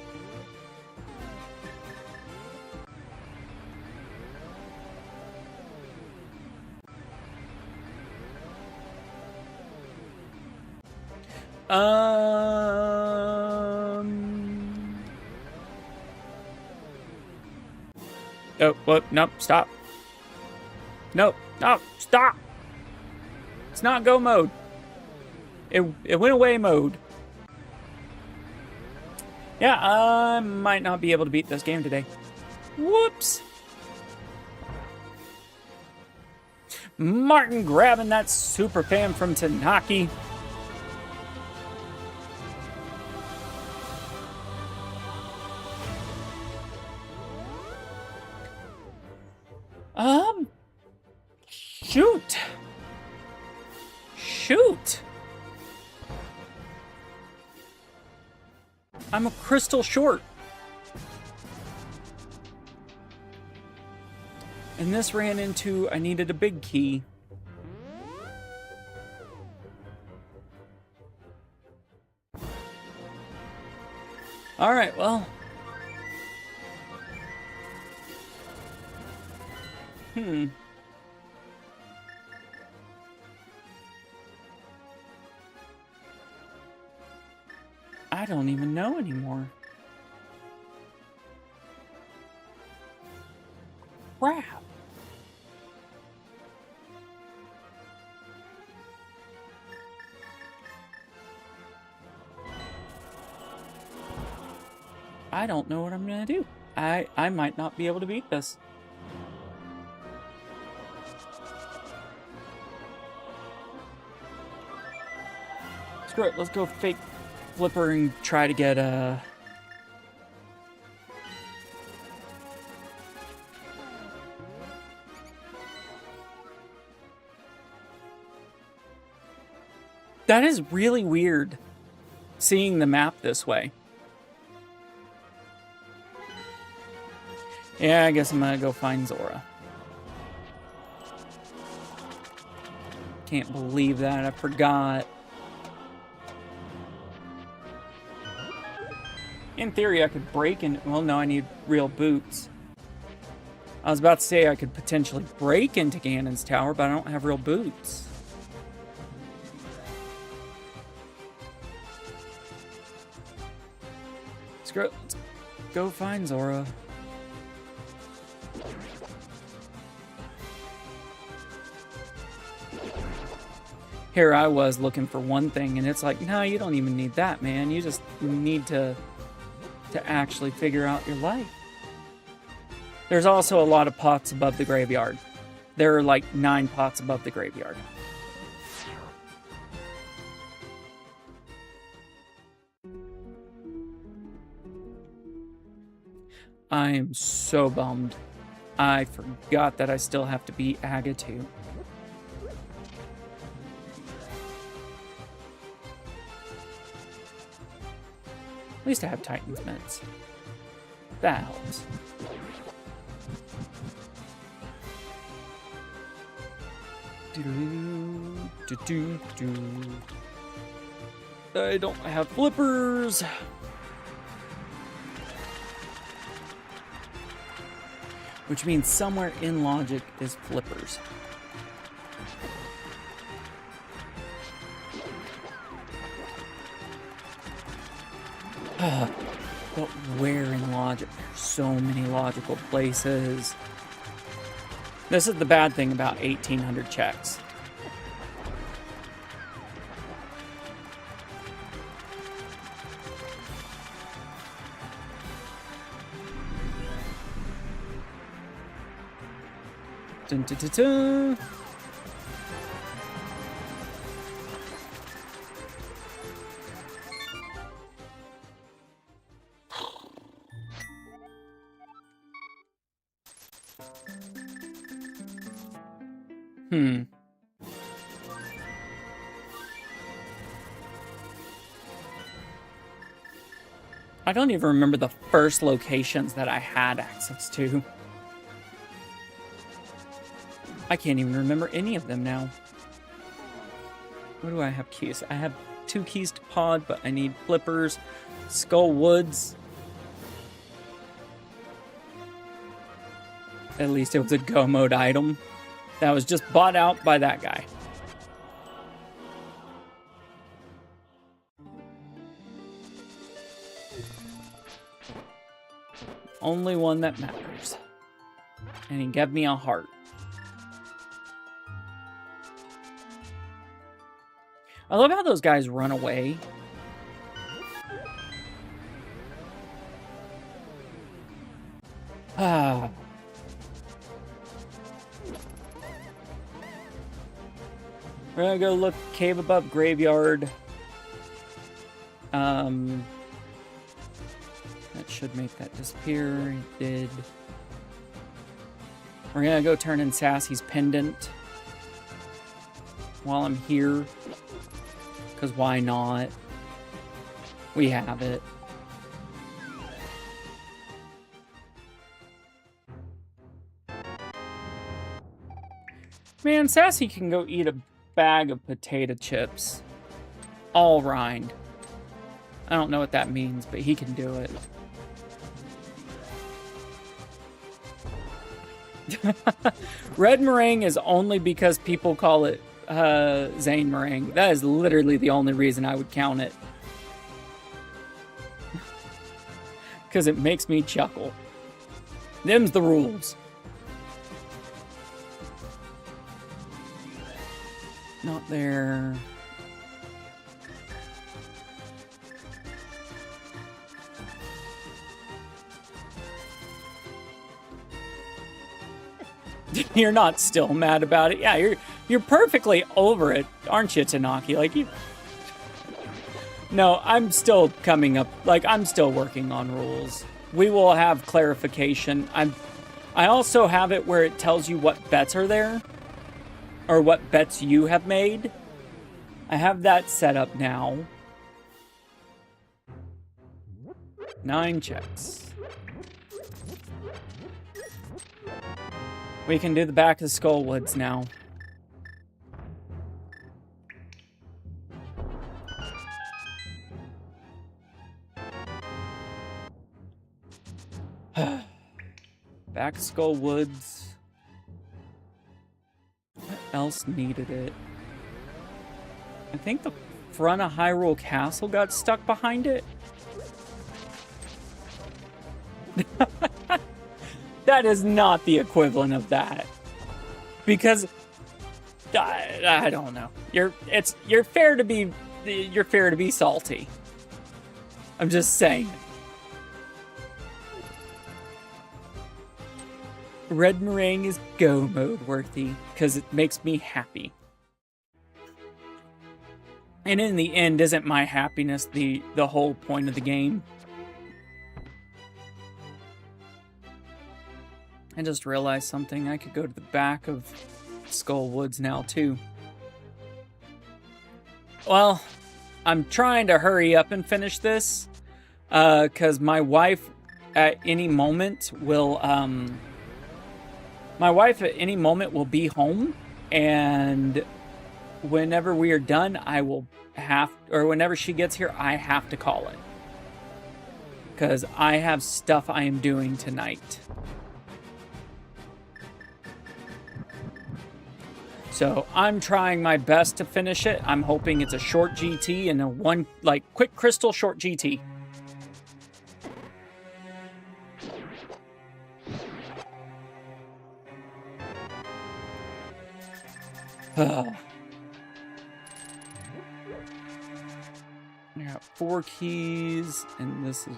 Speaker 1: Oh, what? Nope, stop. Nope, no, stop. It's not go mode. It went away mode. Yeah, I might not be able to beat this game today. Whoops. Martin grabbing that super fan from Tanaki. Shoot. I'm a crystal short. And this ran into, I needed a big key. All right, well. I don't even know anymore. Crap. I don't know what I'm gonna do. I might not be able to beat this. Screw it, let's go fake Flipper and try to get That is really weird, seeing the map this way. Yeah, I guess I'm gonna go find Zora. Can't believe that, I forgot. In theory, I could break in. Well, no, I need real boots. I was about to say I could potentially break into Ganon's tower, but I don't have real boots. Screw it. Let's go find Zora. Here I was looking for one thing, and it's like, no, you don't even need that, man. You just need to actually figure out your life. There's also a lot of pots above the graveyard. There are like 9 pots above the graveyard. I am so bummed. I forgot that I still have to beat Agatu. least I have Titan's Mitts. That helps. I don't have flippers. Which means somewhere in logic is flippers. But where in logic? There's so many logical places. This is the bad thing about 1,800 checks. Dun, dun, dun, dun. I don't even remember the first locations that I had access to. I can't even remember any of them now. Where do I have keys? I have 2 keys to Pod, but I need flippers. Skull Woods. At least it was a go mode item that was just bought out by that guy. Only one that matters. And he gave me a heart. I love how those guys run away. Ah. We're gonna go look cave above graveyard. That should make that disappear. It did. We're gonna go turn in Sassy's pendant while I'm here. Because why not? We have it. Man, Sassy can go eat a bag of potato chips. All rind. I don't know what that means, but he can do it. Red meringue is only because people call it Zane meringue. That is literally the only reason I would count it. Because it makes me chuckle. Them's the rules. Not there. You're not still mad about it. Yeah, you're perfectly over it, aren't you, Tanaki? Like you. No, I'm still coming up. Like I'm still working on rules. We will have clarification. I also have it where it tells you what bets are there, or what bets you have made. I have that set up now. 9 checks. We can do the back of the Skull Woods now. Back of Skull Woods. What else needed it? I think the front of Hyrule Castle got stuck behind it. That is not the equivalent of that. Because I don't know. You're fair to be salty. I'm just saying. Red meringue is go mode worthy because it makes me happy. And in the end, isn't my happiness the whole point of the game? I just realized something. I could go to the back of Skull Woods now, too. Well, I'm trying to hurry up and finish this, Because my wife at any moment will be home, and whenever we are done, whenever she gets here, I have to call it. Because I have stuff I am doing tonight. So I'm trying my best to finish it. I'm hoping it's a short GT and a quick crystal short GT. I got 4 keys, and this is...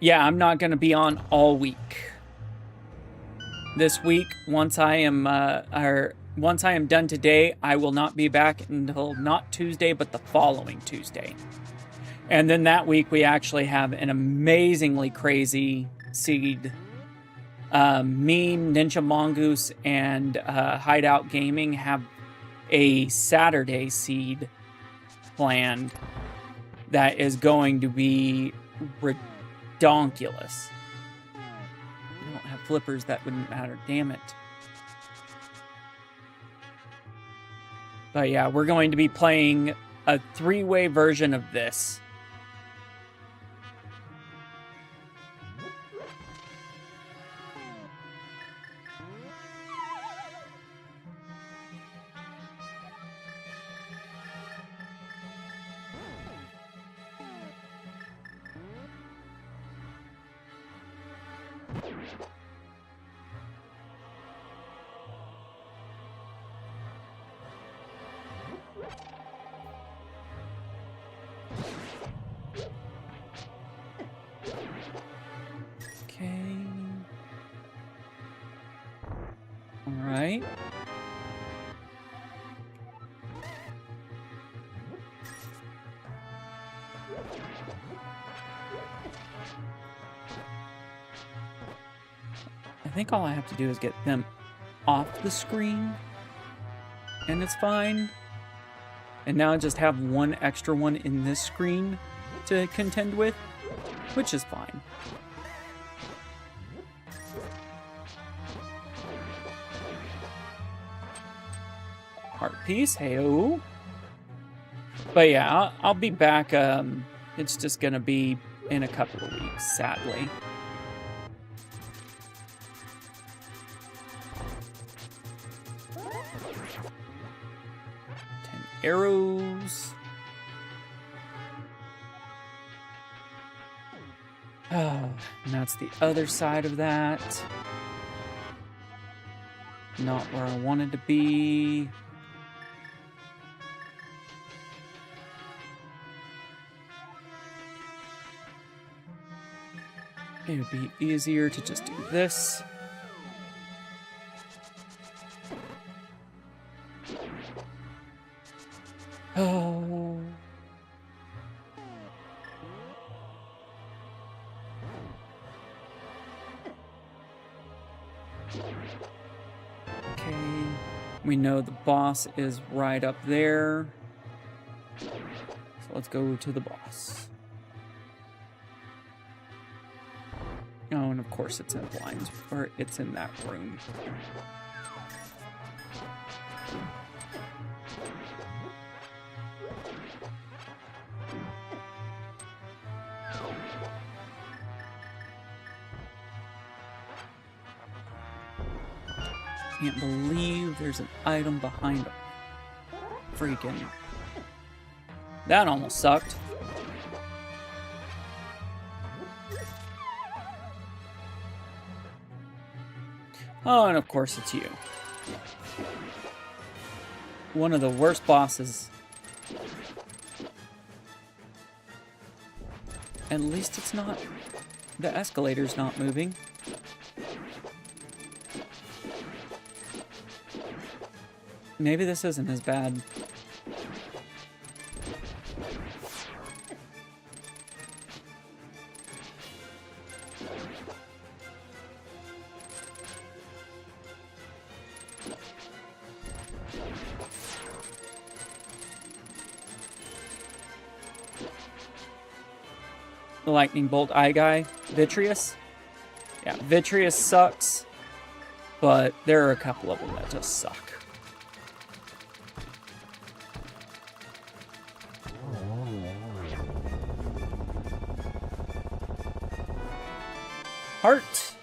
Speaker 1: Yeah, I'm not going to be on all week. This week, once I am done today, I will not be back until not Tuesday, but the following Tuesday. And then that week, we actually have an amazingly crazy seed. Me, Ninja Mongoose, and Hideout Gaming have a Saturday seed planned that is going to be redonkulous. I don't have flippers, that wouldn't matter, damn it. But yeah, we're going to be playing a 3-way version of this. Okay. All right. I think all I have to do is get them off the screen, and it's fine. And now I just have one extra one in this screen to contend with, which is fine. Heart piece, hey-oh. But yeah, I'll be back. It's just gonna be in a couple of weeks, sadly. 10 arrows. Oh, and that's the other side of that. Not where I wanted to be. It would be easier to just do this. Oh. Okay. We know the boss is right up there. So let's go to the boss. Oh, and of course it's in blinds, or it's in that room. Can't believe there's an item behind a freaking... That almost sucked. Oh, and of course it's you. One of the worst bosses. At least it's not... The escalator's not moving. Maybe this isn't as bad. the Lightning Bolt Eye guy, Vitreous. Yeah, Vitreous sucks, but there are a couple of them that just suck. Heart.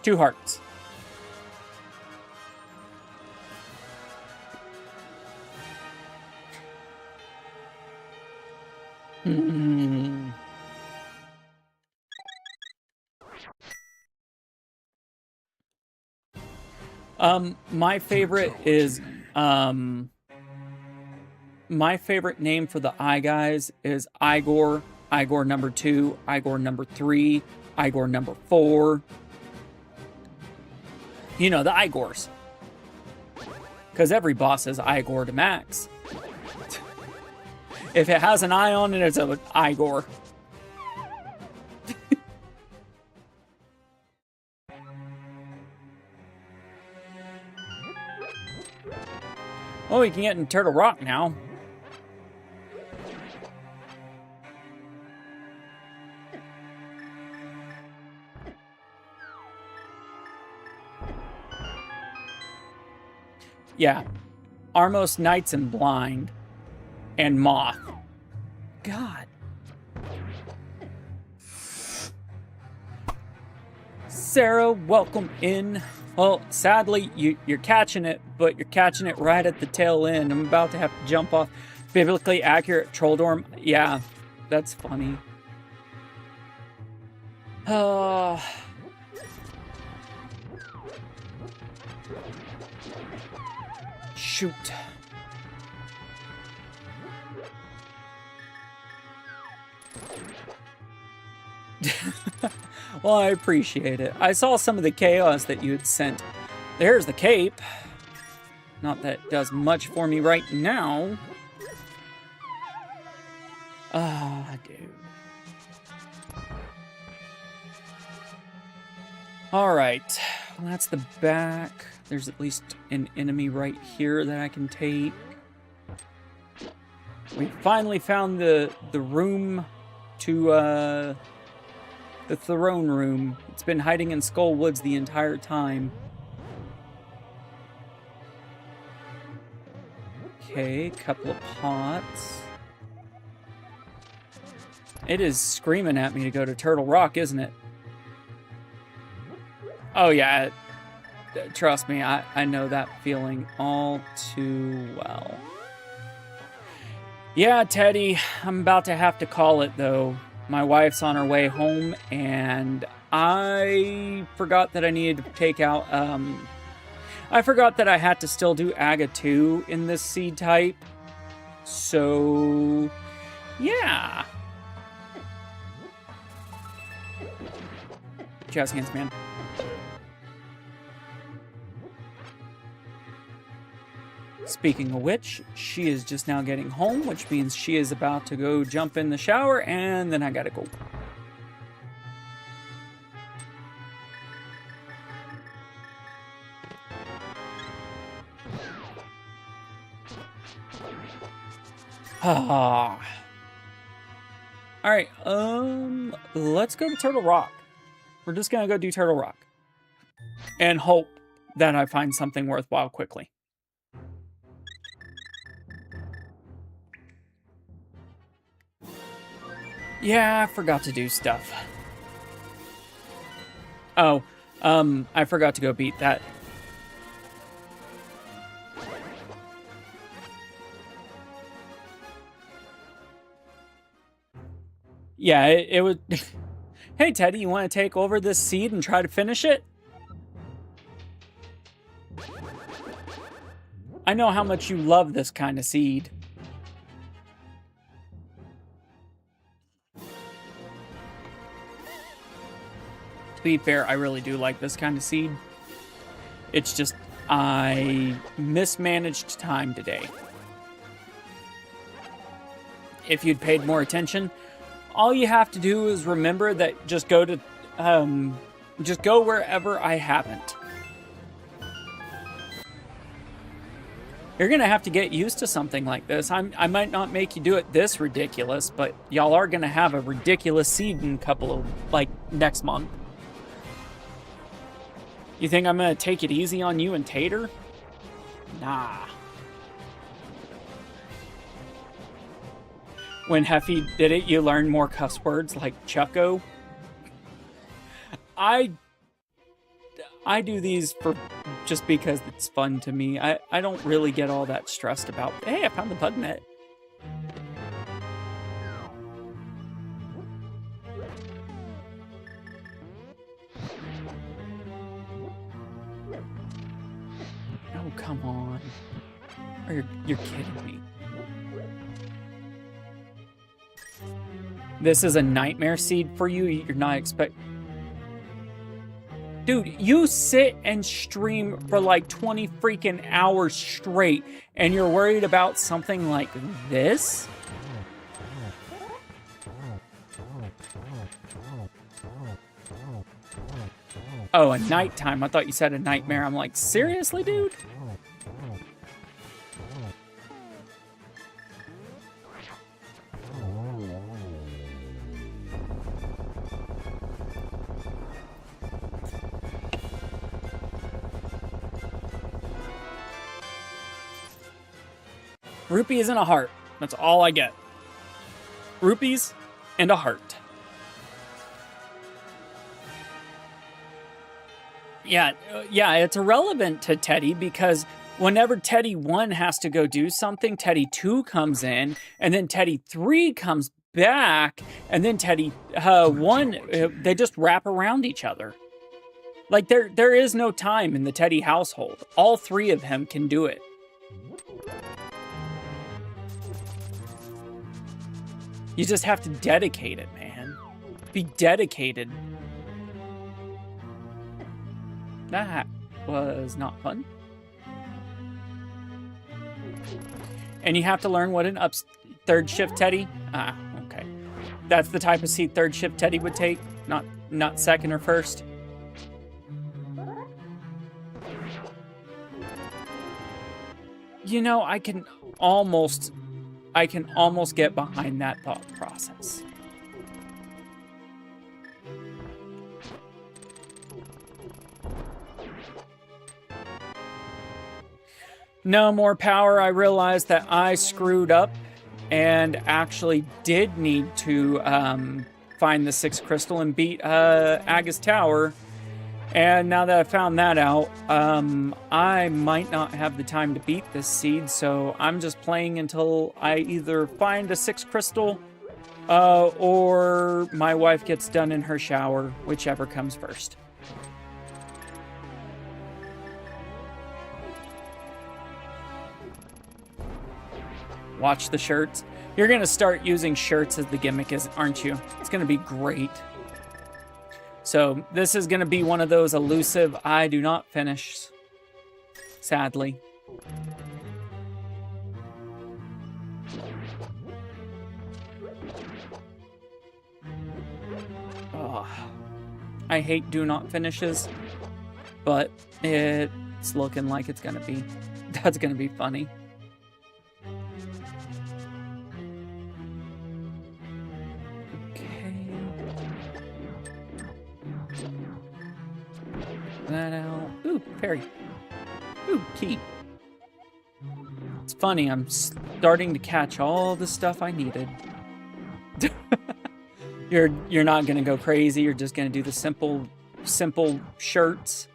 Speaker 1: 2 hearts. My favorite is, my favorite name for the Eye guys is Igor, Igor number 2, Igor number 3, Igor number 4. You know, the Igors. Because every boss has Igor to max. If it has an eye on it, it's an Igor. Oh, you can get in Turtle Rock now. Yeah. Armos, Knights, and Blind. And Moth. God. Sarah, welcome in. Well, sadly, you're catching it, but you're catching it right at the tail end. I'm about to have to jump off. Biblically accurate Trolldorm. Yeah, that's funny. Shoot. Well, I appreciate it. I saw some of the chaos that you had sent. There's the cape. Not that it does much for me right now. Dude. Alright. Well, that's the back. There's at least an enemy right here that I can take. We finally found the room to, the throne room. It's been hiding in Skull Woods the entire time. Okay, couple of pots. It is screaming at me to go to Turtle Rock, isn't it? Oh yeah, trust me, I know that feeling all too well. Yeah, Teddy, I'm about to have to call it though. My wife's on her way home, and I forgot that I needed to take out, I forgot that I had to still do Aga 2 in this seed type. So, yeah. Jazz hands, man. Speaking of which, she is just now getting home, which means she is about to go jump in the shower, and then I gotta go. All right, let's go to Turtle Rock. We're just gonna go do Turtle Rock and hope that I find something worthwhile quickly. Yeah, I forgot to do stuff. Oh, I forgot to go beat that. Yeah, it would... Hey, Teddy, you want to take over this seed and try to finish it? I know how much you love this kind of seed. To be fair, I really do like this kind of seed. It's just, I mismanaged time today. If you'd paid more attention, all you have to do is remember that just go wherever I haven't. You're gonna have to get used to something like this. I might not make you do it this ridiculous, but y'all are gonna have a ridiculous seed in a couple of, like, next month. You think I'm gonna take it easy on you and Tater? Nah. When Heffy did it, you learned more cuss words like Chucko. I do these for just because it's fun to me. I don't really get all that stressed about, hey, I found the bug net. Oh, come on. Or you're kidding me. This is a nightmare seed for you? You're not Dude, you sit and stream for like 20 freaking hours straight, and you're worried about something like this? Oh, a nighttime. I thought you said a nightmare. I'm like, seriously, dude? Rupees and a heart. That's all I get. Rupees and a heart. Yeah, it's irrelevant to Teddy because whenever Teddy 1 has to go do something, Teddy 2 comes in, and then Teddy 3 comes back, and then Teddy 1, they just wrap around each other. Like, there is no time in the Teddy household. All 3 of them can do it. You just have to dedicate it, man. Be dedicated. That was not fun. And you have to learn what an third shift Teddy. Ah, okay. That's the type of seat third shift Teddy would take, not second or first. You know, I can almost get behind that thought process. No more power. I realized that I screwed up and actually did need to find the 6th crystal and beat Aga's Tower. And now that I found that out, I might not have the time to beat this seed, so I'm just playing until I either find a 6th crystal or my wife gets done in her shower, whichever comes first. Watch the shirts. You're going to start using shirts as the gimmick, aren't you? It's going to be great. So this is going to be one of those elusive I do not finish, sadly. Oh, I hate do not finishes, but it's looking like it's going to be. That's going to be funny. That out. Ooh, fairy. Ooh, key. It's funny, I'm starting to catch all the stuff I needed. You're not gonna go crazy, you're just gonna do the simple shirts.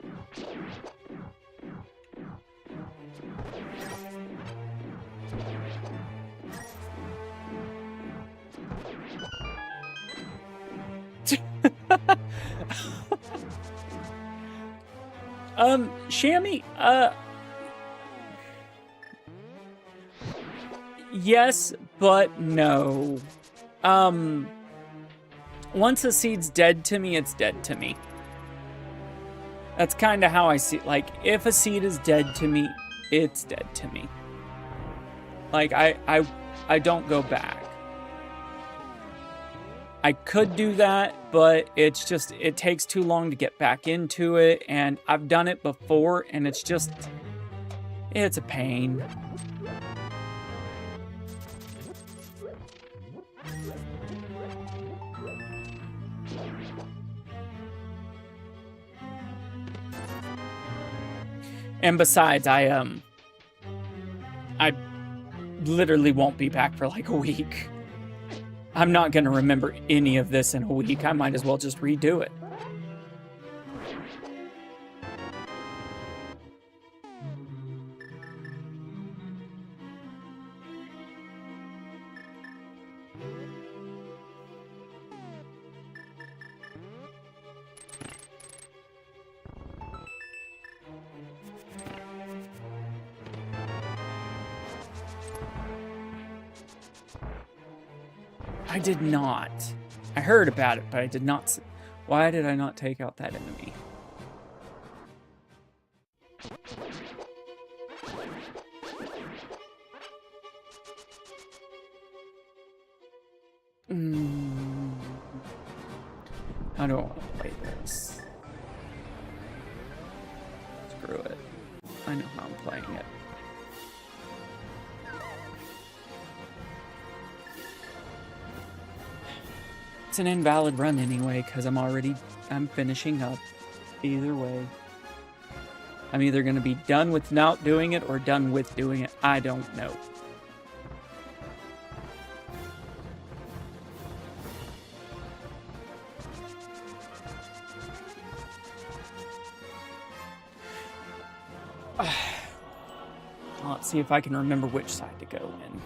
Speaker 1: Shammy, yes, but no. Once a seed's dead to me, it's dead to me. That's kind of how I see it. Like, if a seed is dead to me, it's dead to me. Like, I don't go back. I could do that, but it's just, it takes too long to get back into it, and I've done it before, and it's It's a pain. And besides, I literally won't be back for like a week. I'm not gonna remember any of this in a week. I might as well just redo it. I did not. I heard about it, but I did not. Why did I not take out that enemy? I don't want to play this. Screw it. I know how I'm playing it. It's an invalid run anyway, because I'm finishing up. Either way. I'm either going to be done with not doing it or done with doing it. I don't know. Let's see if I can remember which side to go in.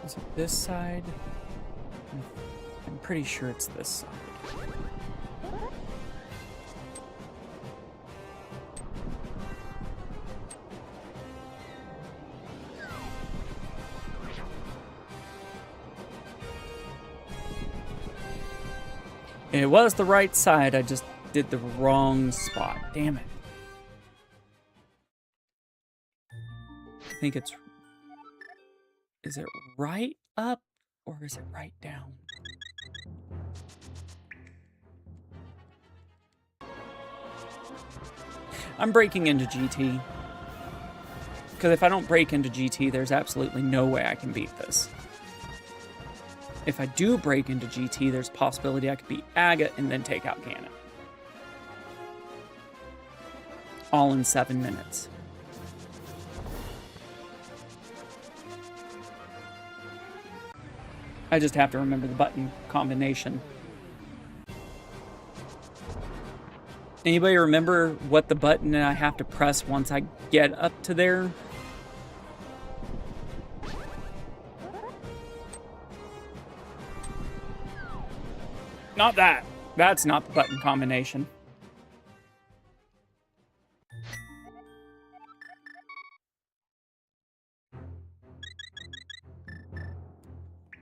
Speaker 1: Is it this side? I'm pretty sure it's this side. It was the right side, I just did the wrong spot. Damn it. I think it's... Is it right up or is it right down? I'm breaking into GT. Because if I don't break into GT, there's absolutely no way I can beat this. If I do break into GT, there's a possibility I could beat Aga and then take out Ganon. All in 7 minutes. I just have to remember the button combination. Anybody remember what the button I have to press once I get up to there? Not that. That's not the button combination.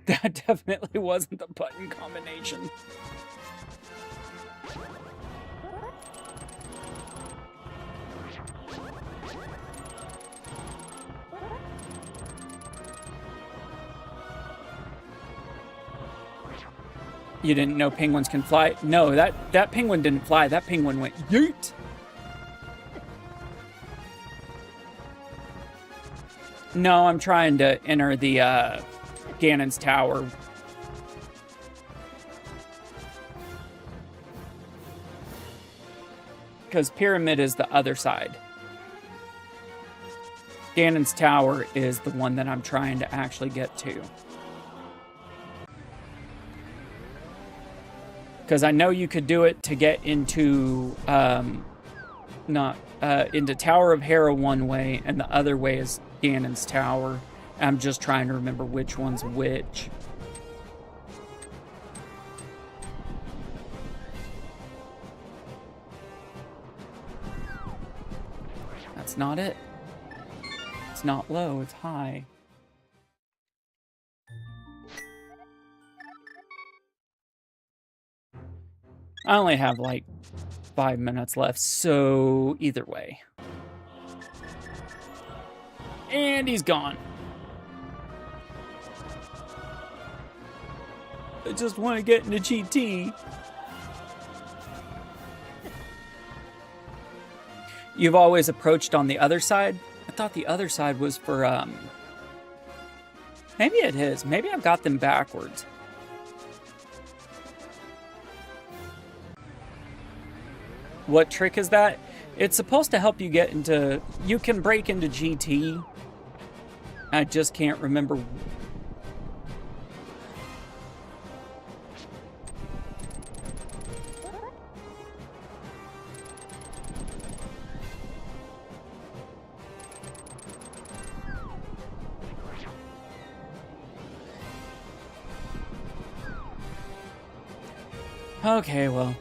Speaker 1: That definitely wasn't the button combination. You didn't know penguins can fly? No, that penguin didn't fly. That penguin went yeet. No, I'm trying to enter the Ganon's Tower. Because Pyramid is the other side. Ganon's Tower is the one that I'm trying to actually get to. Because I know you could do it to get into, into Tower of Hera one way, and the other way is Ganon's Tower. I'm just trying to remember which one's which. That's not it. It's not low, it's high. I only have like 5 minutes left, so either way. And he's gone. I just want to get into GT. You've always approached on the other side? I thought the other side was for, maybe it is. Maybe I've got them backwards. What trick is that? It's supposed to help you get into... You can break into GT. I just can't remember. Okay, well.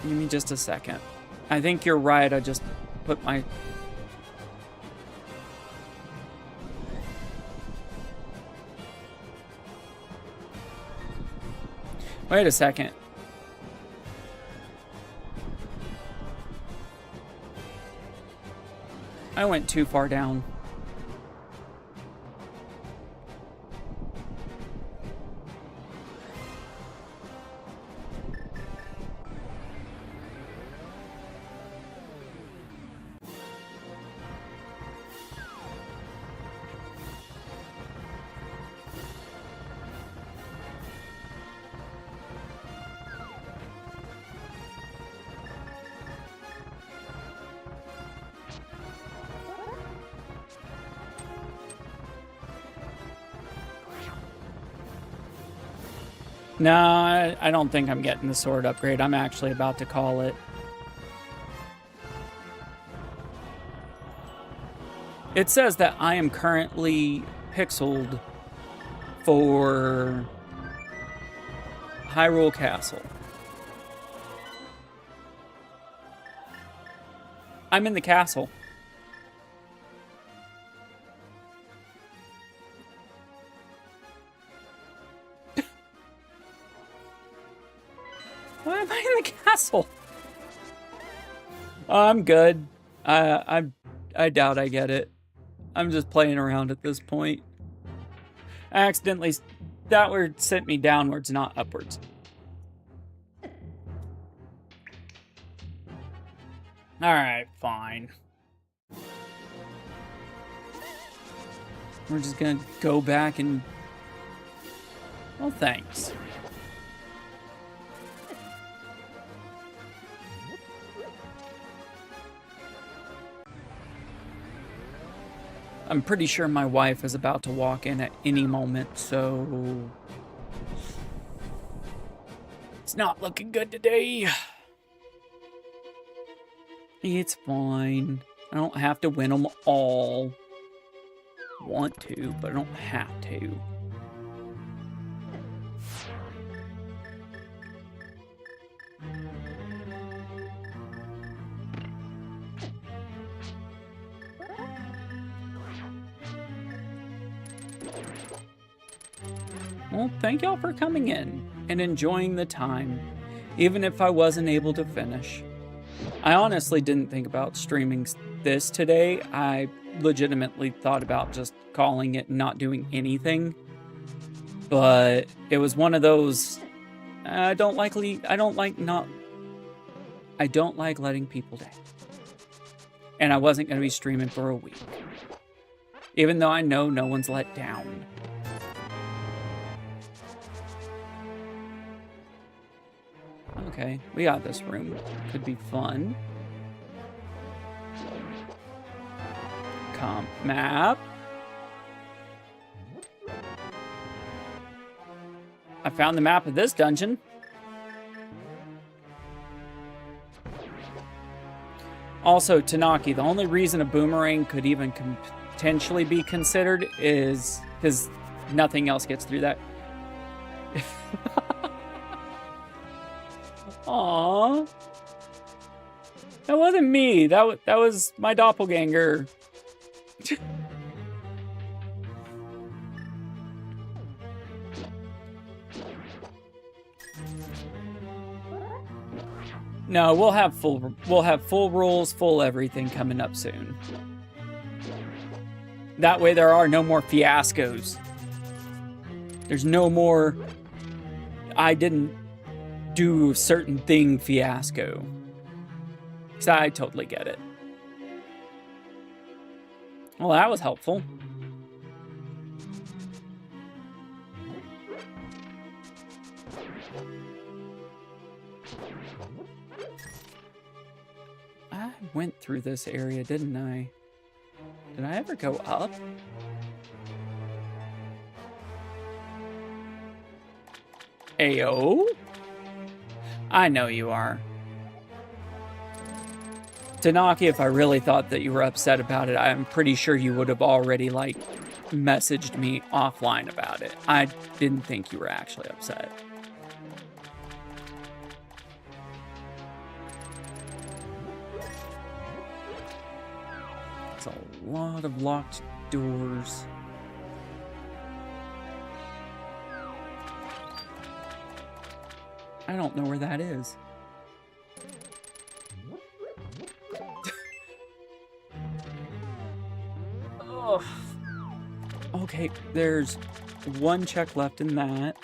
Speaker 1: Give me just a second. I think you're right. I just put my... Wait a second. I went too far down. No, I don't think I'm getting the sword upgrade. I'm actually about to call it. It says that I am currently pixeled for Hyrule Castle. I'm in the castle. Why am I in the castle? I'm good. I doubt I get it. I'm just playing around at this point. I accidentally... That word sent me downwards, not upwards. Alright, fine. We're just gonna go back and... Well, thanks. I'm pretty sure my wife is about to walk in at any moment, so... It's not looking good today. It's fine. I don't have to win them all. Want to, but I don't have to. Well, thank y'all for coming in and enjoying the time, even if I wasn't able to finish. I honestly didn't think about streaming this today. I legitimately thought about just calling it and not doing anything. But it was one of those, I don't like letting people down. And I wasn't going to be streaming for a week. Even though I know no one's let down. Okay, we got this room. Could be fun. Comp map. I found the map of this dungeon. Also, Tanaki, the only reason a boomerang could even potentially be considered is because nothing else gets through that. Aww. That wasn't me. That was my doppelganger. No, we'll have full rules, full everything coming up soon. That way there are no more fiascos. There's no more I didn't do a certain thing fiasco. Because I totally get it. Well, that was helpful. I went through this area, didn't I? Did I ever go up? Ayo? I know you are. Tanaki, if I really thought that you were upset about it, I'm pretty sure you would have already, like, messaged me offline about it. I didn't think you were actually upset. It's a lot of locked doors. I don't know where that is. Oh. Okay, there's one check left in that.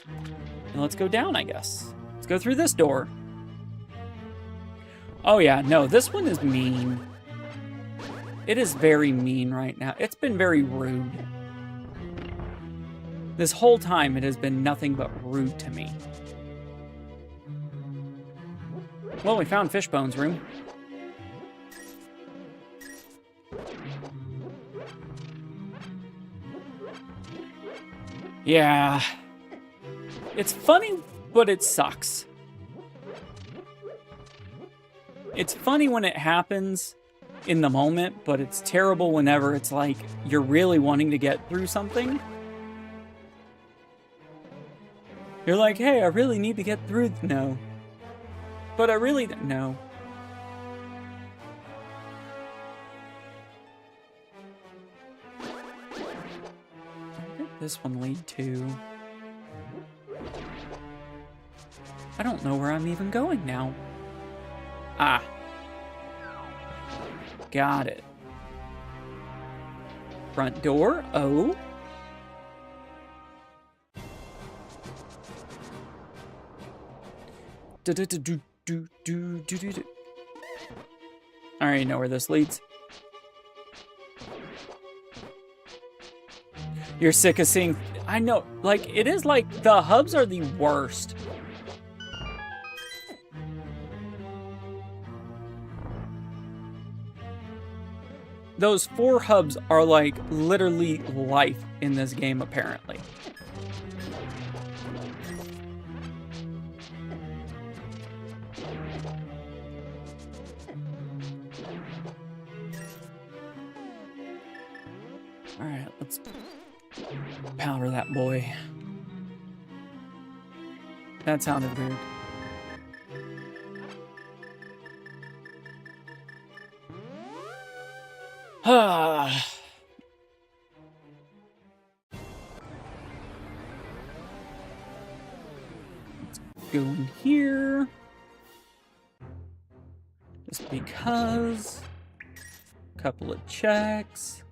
Speaker 1: And let's go down, I guess. Let's go through this door. Oh yeah, no, this one is mean. It is very mean right now. It's been very rude. This whole time, it has been nothing but rude to me. Well, we found Fishbone's room. Yeah. It's funny, but it sucks. It's funny when it happens in the moment, but it's terrible whenever it's like you're really wanting to get through something. You're like, hey, I really need to get through. No. But I really don't know. Where did this one lead to? I don't know where I'm even going now. Ah. Got it. Front door. Oh. I already know where this leads. You're sick of seeing... I know, like, it is like the hubs are the worst. Those 4 hubs are like literally life in this game, apparently. All right, let's power that boy. That sounded weird. Ah. Let's go in here. Just because. Couple of checks.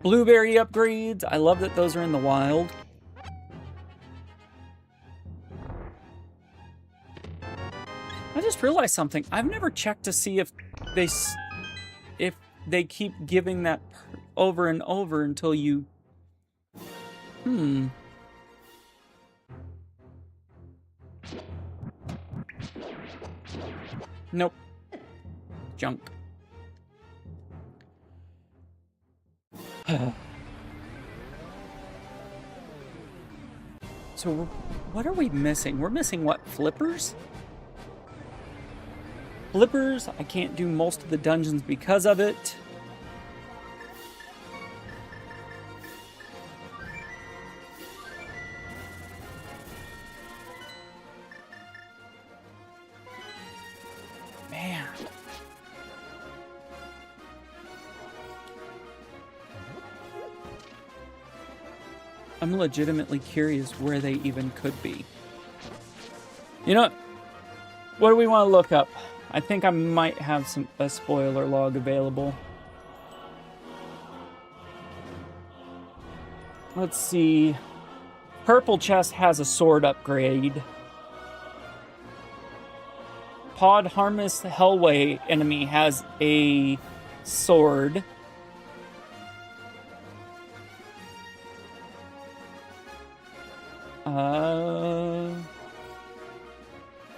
Speaker 1: Blueberry upgrades. I love that those are in the wild. I just realized something. I've never checked to see if they keep giving that over and over until you... Nope. Junk. So, what are we missing? We're missing what? Flippers? Flippers. I can't do most of the dungeons because of it. Man. I'm legitimately curious where they even could be. You know, what do we want to look up? I think I might have a spoiler log available. Let's see. Purple chest has a sword upgrade. Pod Harmless Hellway enemy has a sword.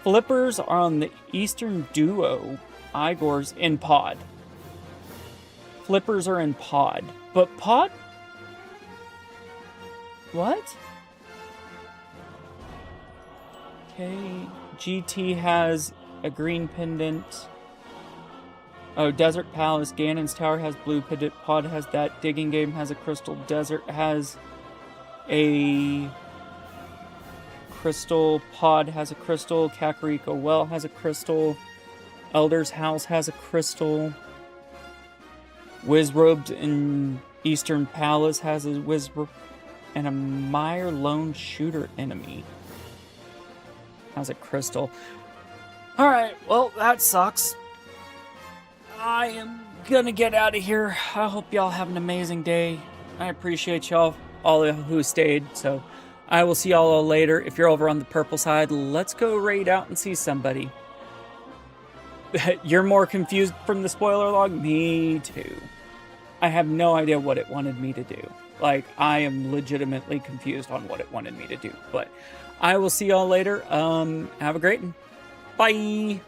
Speaker 1: Flippers are on the Eastern Duo. Igor's in pod. Flippers are in pod. But pod? What? Okay. GT has a green pendant. Oh, Desert Palace. Ganon's Tower has blue pendant. Pod has that. Digging Game has a crystal. Desert has a crystal. Pod has a crystal. Kakariko Well has a crystal. Elder's House has a crystal. Wizrobed in Eastern Palace has a Wizrobe. And a Meyer Lone Shooter enemy has a crystal. Alright, well, that sucks. I am gonna get out of here. I hope y'all have an amazing day. I appreciate y'all, all who stayed. So I will see y'all later. If you're over on the purple side, let's go raid out and see somebody. You're more confused from the spoiler log? Me too. I have no idea what it wanted me to do. Like, I am legitimately confused on what it wanted me to do. But I will see y'all later. Have a great one. Bye.